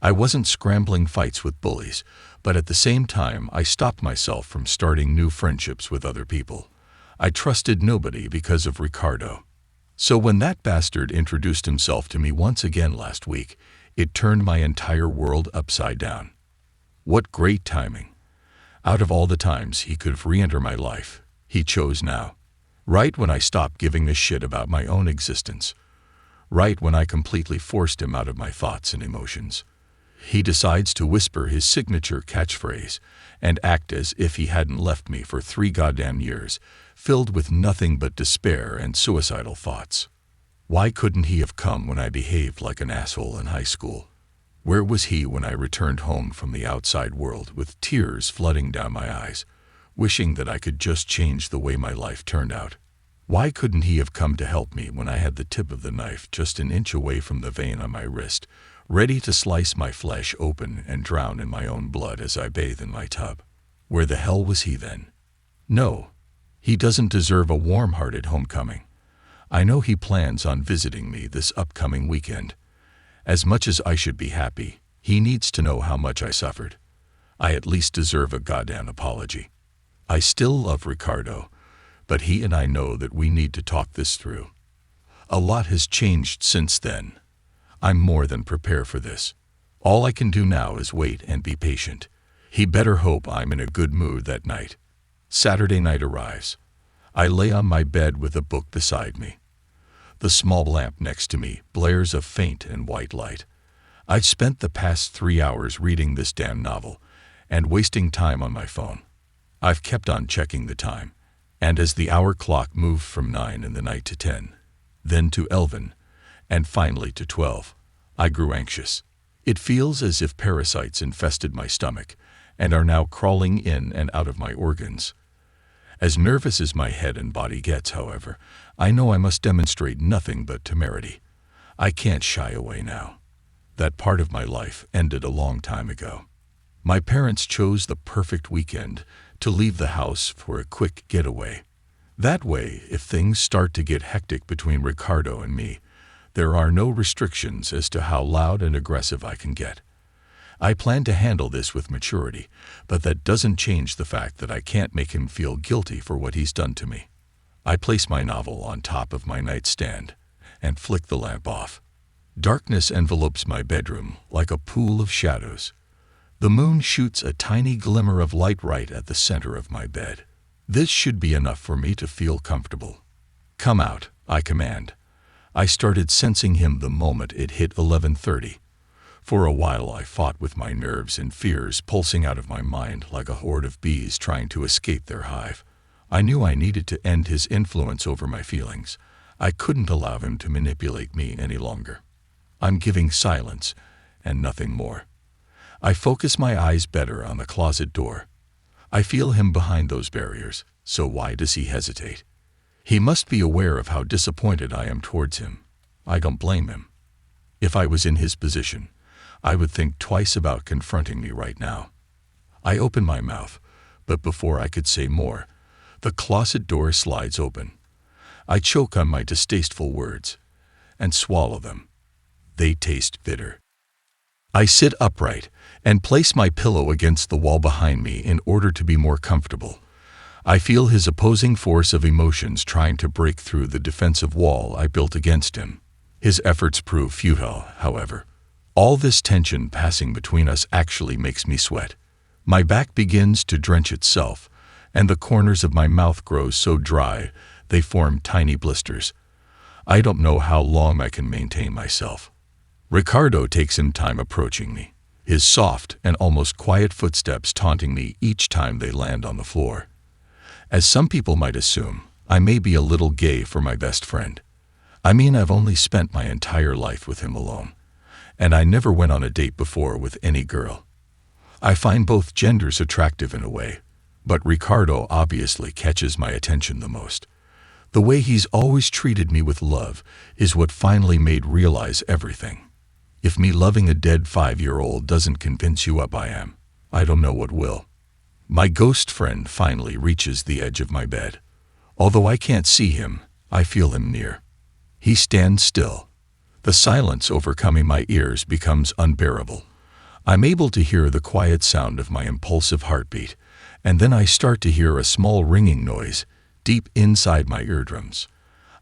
I wasn't scrambling fights with bullies, but at the same time I stopped myself from starting new friendships with other people. I trusted nobody because of Ricardo. So when that bastard introduced himself to me once again last week, it turned my entire world upside down. What great timing. Out of all the times he could have re-entered my life, he chose now. Right when I stopped giving a shit about my own existence. right when I completely forced him out of my thoughts and emotions. He decides to whisper his signature catchphrase and act as if he hadn't left me for 3 goddamn years, filled with nothing but despair and suicidal thoughts. Why couldn't he have come when I behaved like an asshole in high school? Where was he when I returned home from the outside world with tears flooding down my eyes, wishing that I could just change the way my life turned out? Why couldn't he have come to help me when I had the tip of the knife just an inch away from the vein on my wrist, ready to slice my flesh open and drown in my own blood as I bathe in my tub? Where the hell was he then? No, he doesn't deserve a warm-hearted homecoming. I know he plans on visiting me this upcoming weekend. As much as I should be happy, he needs to know how much I suffered. I at least deserve a goddamn apology. I still love Ricardo, but he and I know that we need to talk this through. A lot has changed since then. I'm more than prepared for this. All I can do now is wait and be patient. He better hope I'm in a good mood that night. Saturday night arrives. I lay on my bed with a book beside me. The small lamp next to me blares a faint and white light. I've spent the past 3 hours reading this damn novel and wasting time on my phone. I've kept on checking the time, and as the hour clock moved from 9 in the night to 10, then to 11, and finally to 12, I grew anxious. It feels as if parasites infested my stomach and are now crawling in and out of my organs. As nervous as my head and body gets, however, I know I must demonstrate nothing but temerity. I can't shy away now. That part of my life ended a long time ago. My parents chose the perfect weekend to leave the house for a quick getaway. That way, if things start to get hectic between Ricardo and me, there are no restrictions as to how loud and aggressive I can get. I plan to handle this with maturity, but that doesn't change the fact that I can't make him feel guilty for what he's done to me. I place my novel on top of my nightstand and flick the lamp off. Darkness envelopes my bedroom like a pool of shadows. The moon shoots a tiny glimmer of light right at the center of my bed. This should be enough for me to feel comfortable. "Come out," I command. I started sensing him the moment it hit 11:30. For a while I fought with my nerves and fears pulsing out of my mind like a horde of bees trying to escape their hive. I knew I needed to end his influence over my feelings. I couldn't allow him to manipulate me any longer. I'm giving silence and nothing more. I focus my eyes better on the closet door. I feel him behind those barriers, so why does he hesitate? He must be aware of how disappointed I am towards him. I don't blame him. If I was in his position, I would think twice about confronting me right now. I open my mouth, but before I could say more, the closet door slides open. I choke on my distasteful words and swallow them. They taste bitter. I sit upright and place my pillow against the wall behind me in order to be more comfortable. I feel his opposing force of emotions trying to break through the defensive wall I built against him. His efforts prove futile, however. All this tension passing between us actually makes me sweat. My back begins to drench itself, and the corners of my mouth grow so dry they form tiny blisters. I don't know how long I can maintain myself. Ricardo takes him time approaching me, his soft and almost quiet footsteps taunting me each time they land on the floor. As some people might assume, I may be a little gay for my best friend. I mean, I've only spent my entire life with him alone, and I never went on a date before with any girl. I find both genders attractive in a way, but Ricardo obviously catches my attention the most. The way he's always treated me with love is what finally made realize everything. If me loving a dead 5-year-old doesn't convince you up I am, I don't know what will. My ghost friend finally reaches the edge of my bed. Although I can't see him, I feel him near. He stands still. The silence overcoming my ears becomes unbearable. I'm able to hear the quiet sound of my impulsive heartbeat, and then I start to hear a small ringing noise deep inside my eardrums.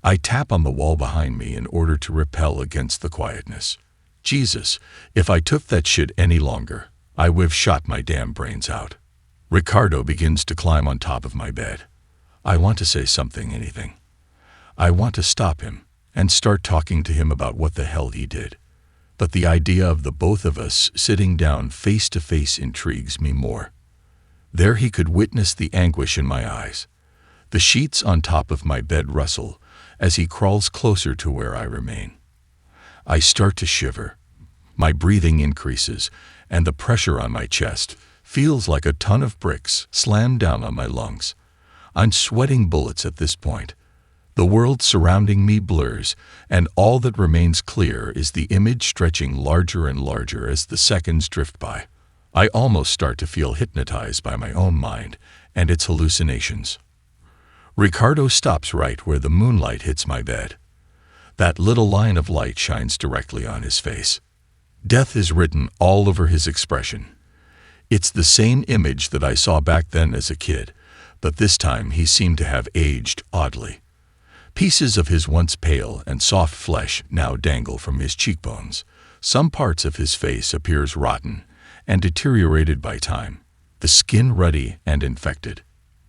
I tap on the wall behind me in order to repel against the quietness. Jesus, if I took that shit any longer, I would've shot my damn brains out. Ricardo begins to climb on top of my bed. I want to say something, anything. I want to stop him and start talking to him about what the hell he did. But the idea of the both of us sitting down face to face intrigues me more. There he could witness the anguish in my eyes. The sheets on top of my bed rustle as he crawls closer to where I remain. I start to shiver. My breathing increases, and the pressure on my chest feels like a ton of bricks slammed down on my lungs. I'm sweating bullets at this point. The world surrounding me blurs, and all that remains clear is the image stretching larger and larger as the seconds drift by. I almost start to feel hypnotized by my own mind and its hallucinations. Ricardo stops right where the moonlight hits my bed. That little line of light shines directly on his face. Death is written all over his expression. It's the same image that I saw back then as a kid, but this time he seemed to have aged oddly. Pieces of his once pale and soft flesh now dangle from his cheekbones. Some parts of his face appears rotten and deteriorated by time, the skin ruddy and infected.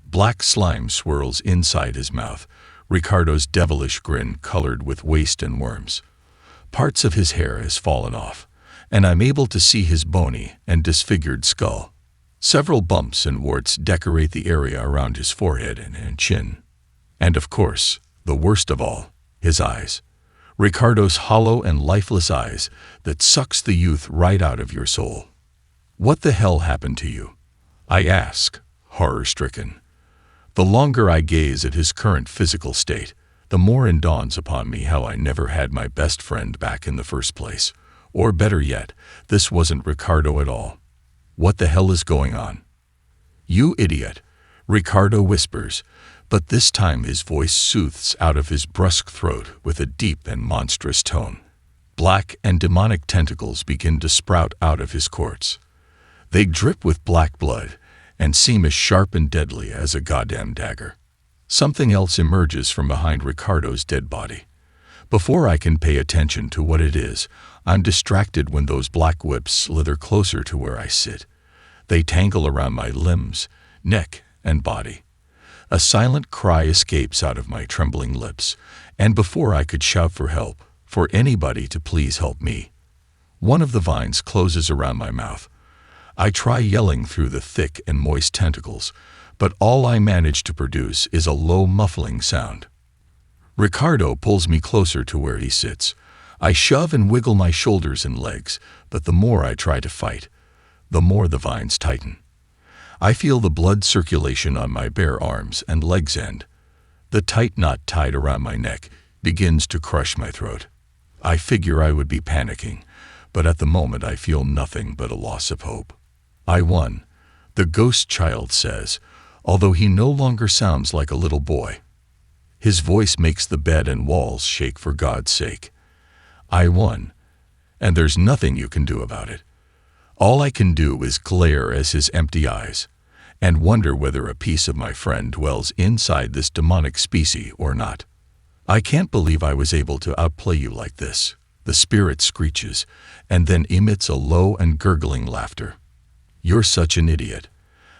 Black slime swirls inside his mouth, Ricardo's devilish grin colored with waste and worms. Parts of his hair has fallen off, and I'm able to see his bony and disfigured skull. Several bumps and warts decorate the area around his forehead and chin. And of course, the worst of all, his eyes. Ricardo's hollow and lifeless eyes that sucks the youth right out of your soul. What the hell happened to you? I ask, horror-stricken. The longer I gaze at his current physical state, the more it dawns upon me how I never had my best friend back in the first place. Or better yet, this wasn't Ricardo at all. What the hell is going on? You idiot, Ricardo whispers, but this time his voice soothes out of his brusque throat with a deep and monstrous tone. Black and demonic tentacles begin to sprout out of his cords. They drip with black blood and seem as sharp and deadly as a goddamn dagger. Something else emerges from behind Ricardo's dead body. Before I can pay attention to what it is, I'm distracted when those black whips slither closer to where I sit. They tangle around my limbs, neck, and body. A silent cry escapes out of my trembling lips, and before I could shout for help, for anybody to please help me, one of the vines closes around my mouth. I try yelling through the thick and moist tentacles, but all I manage to produce is a low muffling sound. Ricardo pulls me closer to where he sits. I shove and wiggle my shoulders and legs, but the more I try to fight, the more the vines tighten. I feel the blood circulation on my bare arms and legs end. The tight knot tied around my neck begins to crush my throat. I figure I would be panicking, but at the moment I feel nothing but a loss of hope. I won, the ghost child says, although he no longer sounds like a little boy. His voice makes the bed and walls shake for God's sake. I won, and there's nothing you can do about it. All I can do is glare at his empty eyes and wonder whether a piece of my friend dwells inside this demonic species or not. I can't believe I was able to outplay you like this. The spirit screeches and then emits a low and gurgling laughter. You're such an idiot.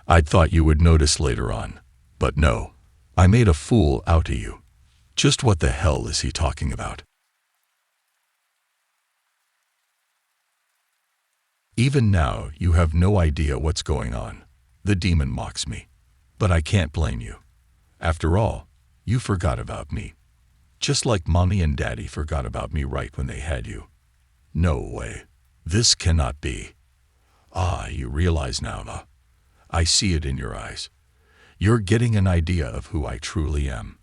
I'd thought you would notice later on, but no. I made a fool out of you. Just what the hell is he talking about? Even now, you have no idea what's going on. The demon mocks me. But I can't blame you. After all, you forgot about me. Just like Mommy and Daddy forgot about me right when they had you. No way. This cannot be. Ah, you realize now, huh? I see it in your eyes. You're getting an idea of who I truly am.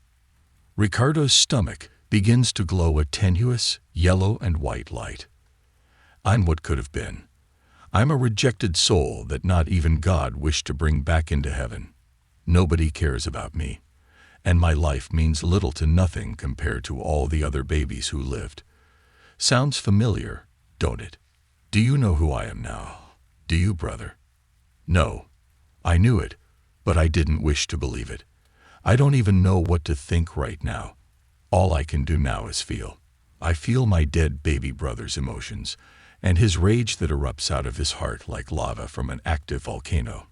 Ricardo's stomach begins to glow a tenuous yellow and white light. I'm what could have been. I'm a rejected soul that not even God wished to bring back into heaven. Nobody cares about me, and my life means little to nothing compared to all the other babies who lived. Sounds familiar, don't it? Do you know who I am now? Do you, brother? No, I knew it, but I didn't wish to believe it. I don't even know what to think right now. All I can do now is feel. I feel my dead baby brother's emotions, and his rage that erupts out of his heart like lava from an active volcano.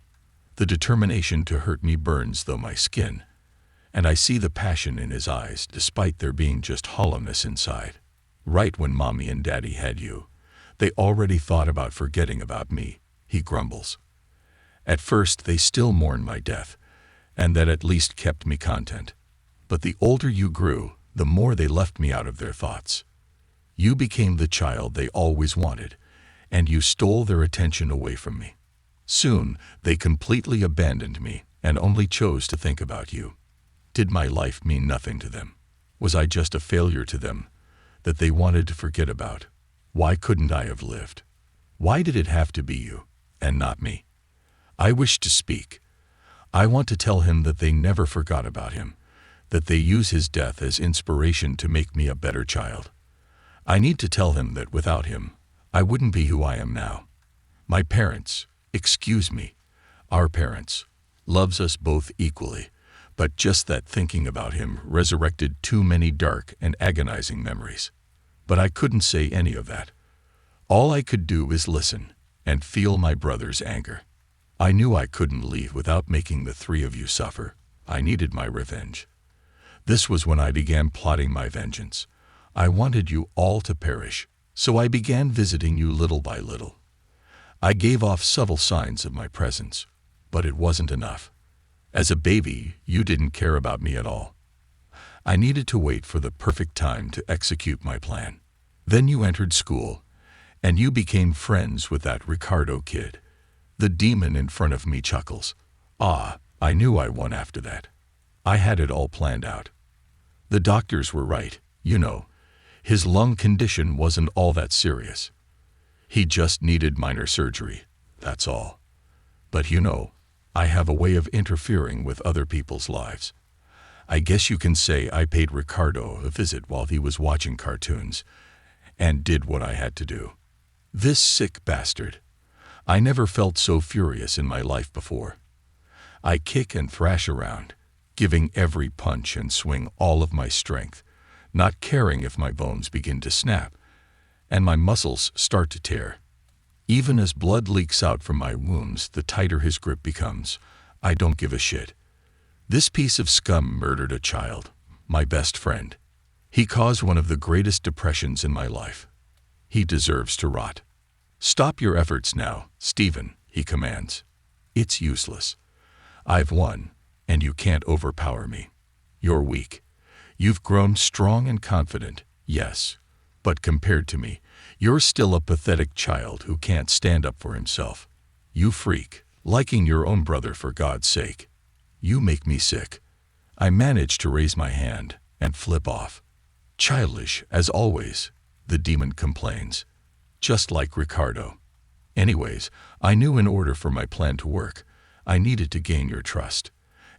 The determination to hurt me burns through my skin, And I see the passion in his eyes despite there being just hollowness inside. Right when Mommy and Daddy had you, they already thought about forgetting about me, he grumbles. At first they still mourned my death, and that at least kept me content. But the older you grew, the more they left me out of their thoughts. You became the child they always wanted, and you stole their attention away from me. Soon, they completely abandoned me and only chose to think about you. Did my life mean nothing to them? Was I just a failure to them that they wanted to forget about? Why couldn't I have lived? Why did it have to be you and not me? I wish to speak. I want to tell him that they never forgot about him, that they use his death as inspiration to make me a better child. I need to tell him that without him, I wouldn't be who I am now. My parents, excuse me, our parents, loves us both equally, but just that thinking about him resurrected too many dark and agonizing memories. But I couldn't say any of that. All I could do is listen and feel my brother's anger. I knew I couldn't leave without making the three of you suffer. I needed my revenge. This was when I began plotting my vengeance. I wanted you all to perish, so I began visiting you little by little. I gave off subtle signs of my presence, but it wasn't enough. As a baby, you didn't care about me at all. I needed to wait for the perfect time to execute my plan. Then you entered school, and you became friends with that Ricardo kid. The demon in front of me chuckles. Ah, I knew I won after that. I had it all planned out. The doctors were right, you know. His lung condition wasn't all that serious. He just needed minor surgery, that's all. But you know, I have a way of interfering with other people's lives. I guess you can say I paid Ricardo a visit while he was watching cartoons, and did what I had to do. This sick bastard. I never felt so furious in my life before. I kick and thrash around, giving every punch and swing all of my strength, not caring if my bones begin to snap, and my muscles start to tear. Even as blood leaks out from my wounds, the tighter his grip becomes. I don't give a shit. This piece of scum murdered a child, my best friend. He caused one of the greatest depressions in my life. He deserves to rot. Stop your efforts now, Stephen, he commands. It's useless. I've won, and you can't overpower me. You're weak. You've grown strong and confident, yes, but compared to me, you're still a pathetic child who can't stand up for himself. You freak, liking your own brother for God's sake. You make me sick. I manage to raise my hand and flip off. Childish, as always, the demon complains. Just like Ricardo. Anyways, I knew in order for my plan to work, I needed to gain your trust.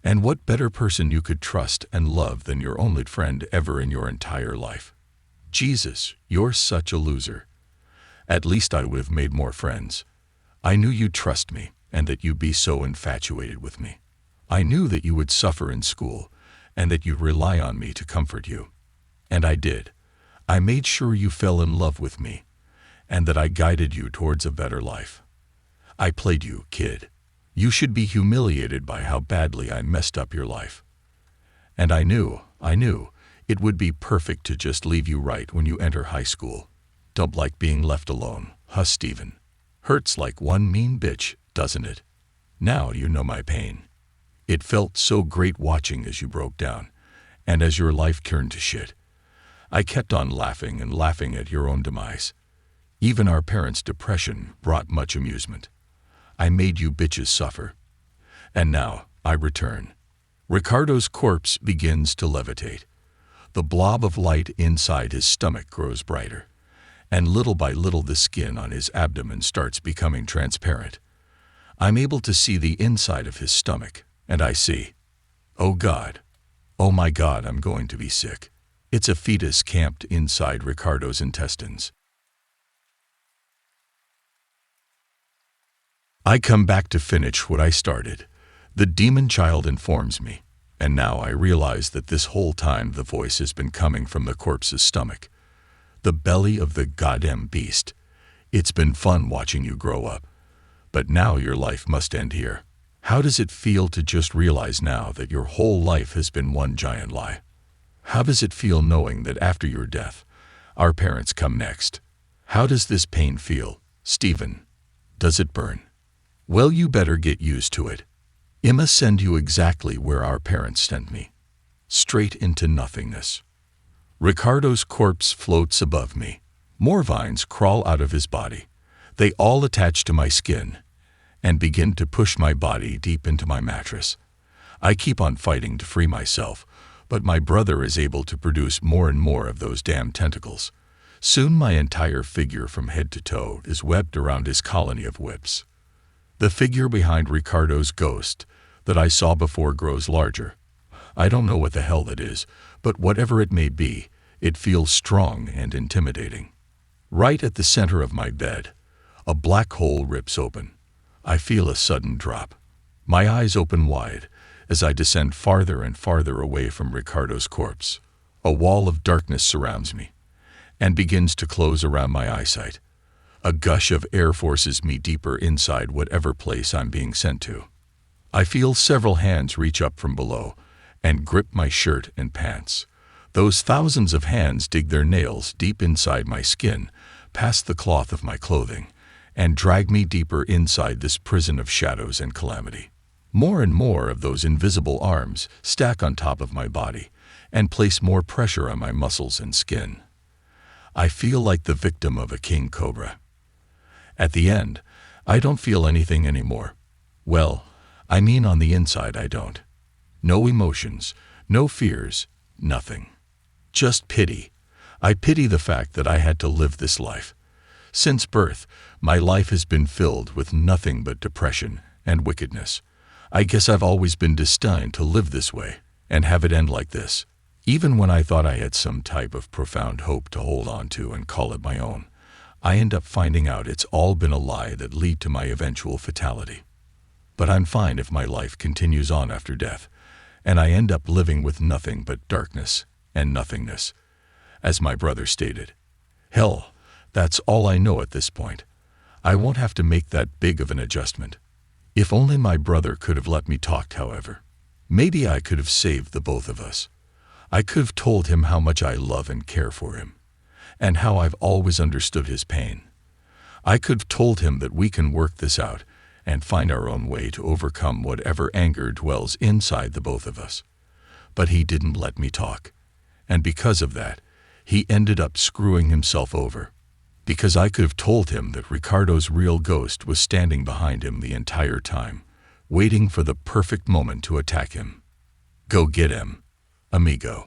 And what better person you could trust and love than your only friend ever in your entire life? Jesus, you're such a loser. At least I would have made more friends. I knew you'd trust me and that you'd be so infatuated with me. I knew that you would suffer in school and that you'd rely on me to comfort you. And I did. I made sure you fell in love with me and that I guided you towards a better life. I played you, kid. You should be humiliated by how badly I messed up your life. And I knew, it would be perfect to just leave you right when you enter high school. Don't like being left alone, huh, Stephen? Hurts like one mean bitch, doesn't it? Now you know my pain. It felt so great watching as you broke down, and as your life turned to shit. I kept on laughing and laughing at your own demise. Even our parents' depression brought much amusement. I made you bitches suffer. And now, I return. Ricardo's corpse begins to levitate. The blob of light inside his stomach grows brighter, and little by little the skin on his abdomen starts becoming transparent. I'm able to see the inside of his stomach, and I see, oh God, oh my God, I'm going to be sick. It's a fetus camped inside Ricardo's intestines. I come back to finish what I started. The demon child informs me, and now I realize that this whole time the voice has been coming from the corpse's stomach. The belly of the goddamn beast. It's been fun watching you grow up, but now your life must end here. How does it feel to just realize now that your whole life has been one giant lie? How does it feel knowing that after your death, our parents come next? How does this pain feel, Stephen? Does it burn? Well, you better get used to it. I'ma send you exactly where our parents sent me. Straight into nothingness. Ricardo's corpse floats above me. More vines crawl out of his body. They all attach to my skin and begin to push my body deep into my mattress. I keep on fighting to free myself, but my brother is able to produce more and more of those damn tentacles. Soon my entire figure from head to toe is webbed around his colony of whips. The figure behind Ricardo's ghost that I saw before grows larger. I don't know what the hell that is, but whatever it may be, it feels strong and intimidating. Right at the center of my bed, a black hole rips open. I feel a sudden drop. My eyes open wide as I descend farther and farther away from Ricardo's corpse. A wall of darkness surrounds me and begins to close around my eyesight. A gush of air forces me deeper inside whatever place I'm being sent to. I feel several hands reach up from below and grip my shirt and pants. Those thousands of hands dig their nails deep inside my skin, past the cloth of my clothing, and drag me deeper inside this prison of shadows and calamity. More and more of those invisible arms stack on top of my body and place more pressure on my muscles and skin. I feel like the victim of a king cobra. At the end, I don't feel anything anymore. Well, I mean on the inside I don't. No emotions, no fears, nothing. Just pity. I pity the fact that I had to live this life. Since birth, my life has been filled with nothing but depression and wickedness. I guess I've always been destined to live this way and have it end like this. Even when I thought I had some type of profound hope to hold on to and call it my own, I end up finding out it's all been a lie that lead to my eventual fatality. But I'm fine if my life continues on after death, and I end up living with nothing but darkness and nothingness, as my brother stated. Hell, that's all I know at this point. I won't have to make that big of an adjustment. If only my brother could have let me talk, however. Maybe I could have saved the both of us. I could have told him how much I love and care for him, and how I've always understood his pain. I could have told him that we can work this out and find our own way to overcome whatever anger dwells inside the both of us. But he didn't let me talk, and because of that, he ended up screwing himself over. Because I could have told him that Ricardo's real ghost was standing behind him the entire time, waiting for the perfect moment to attack him. Go get him, amigo.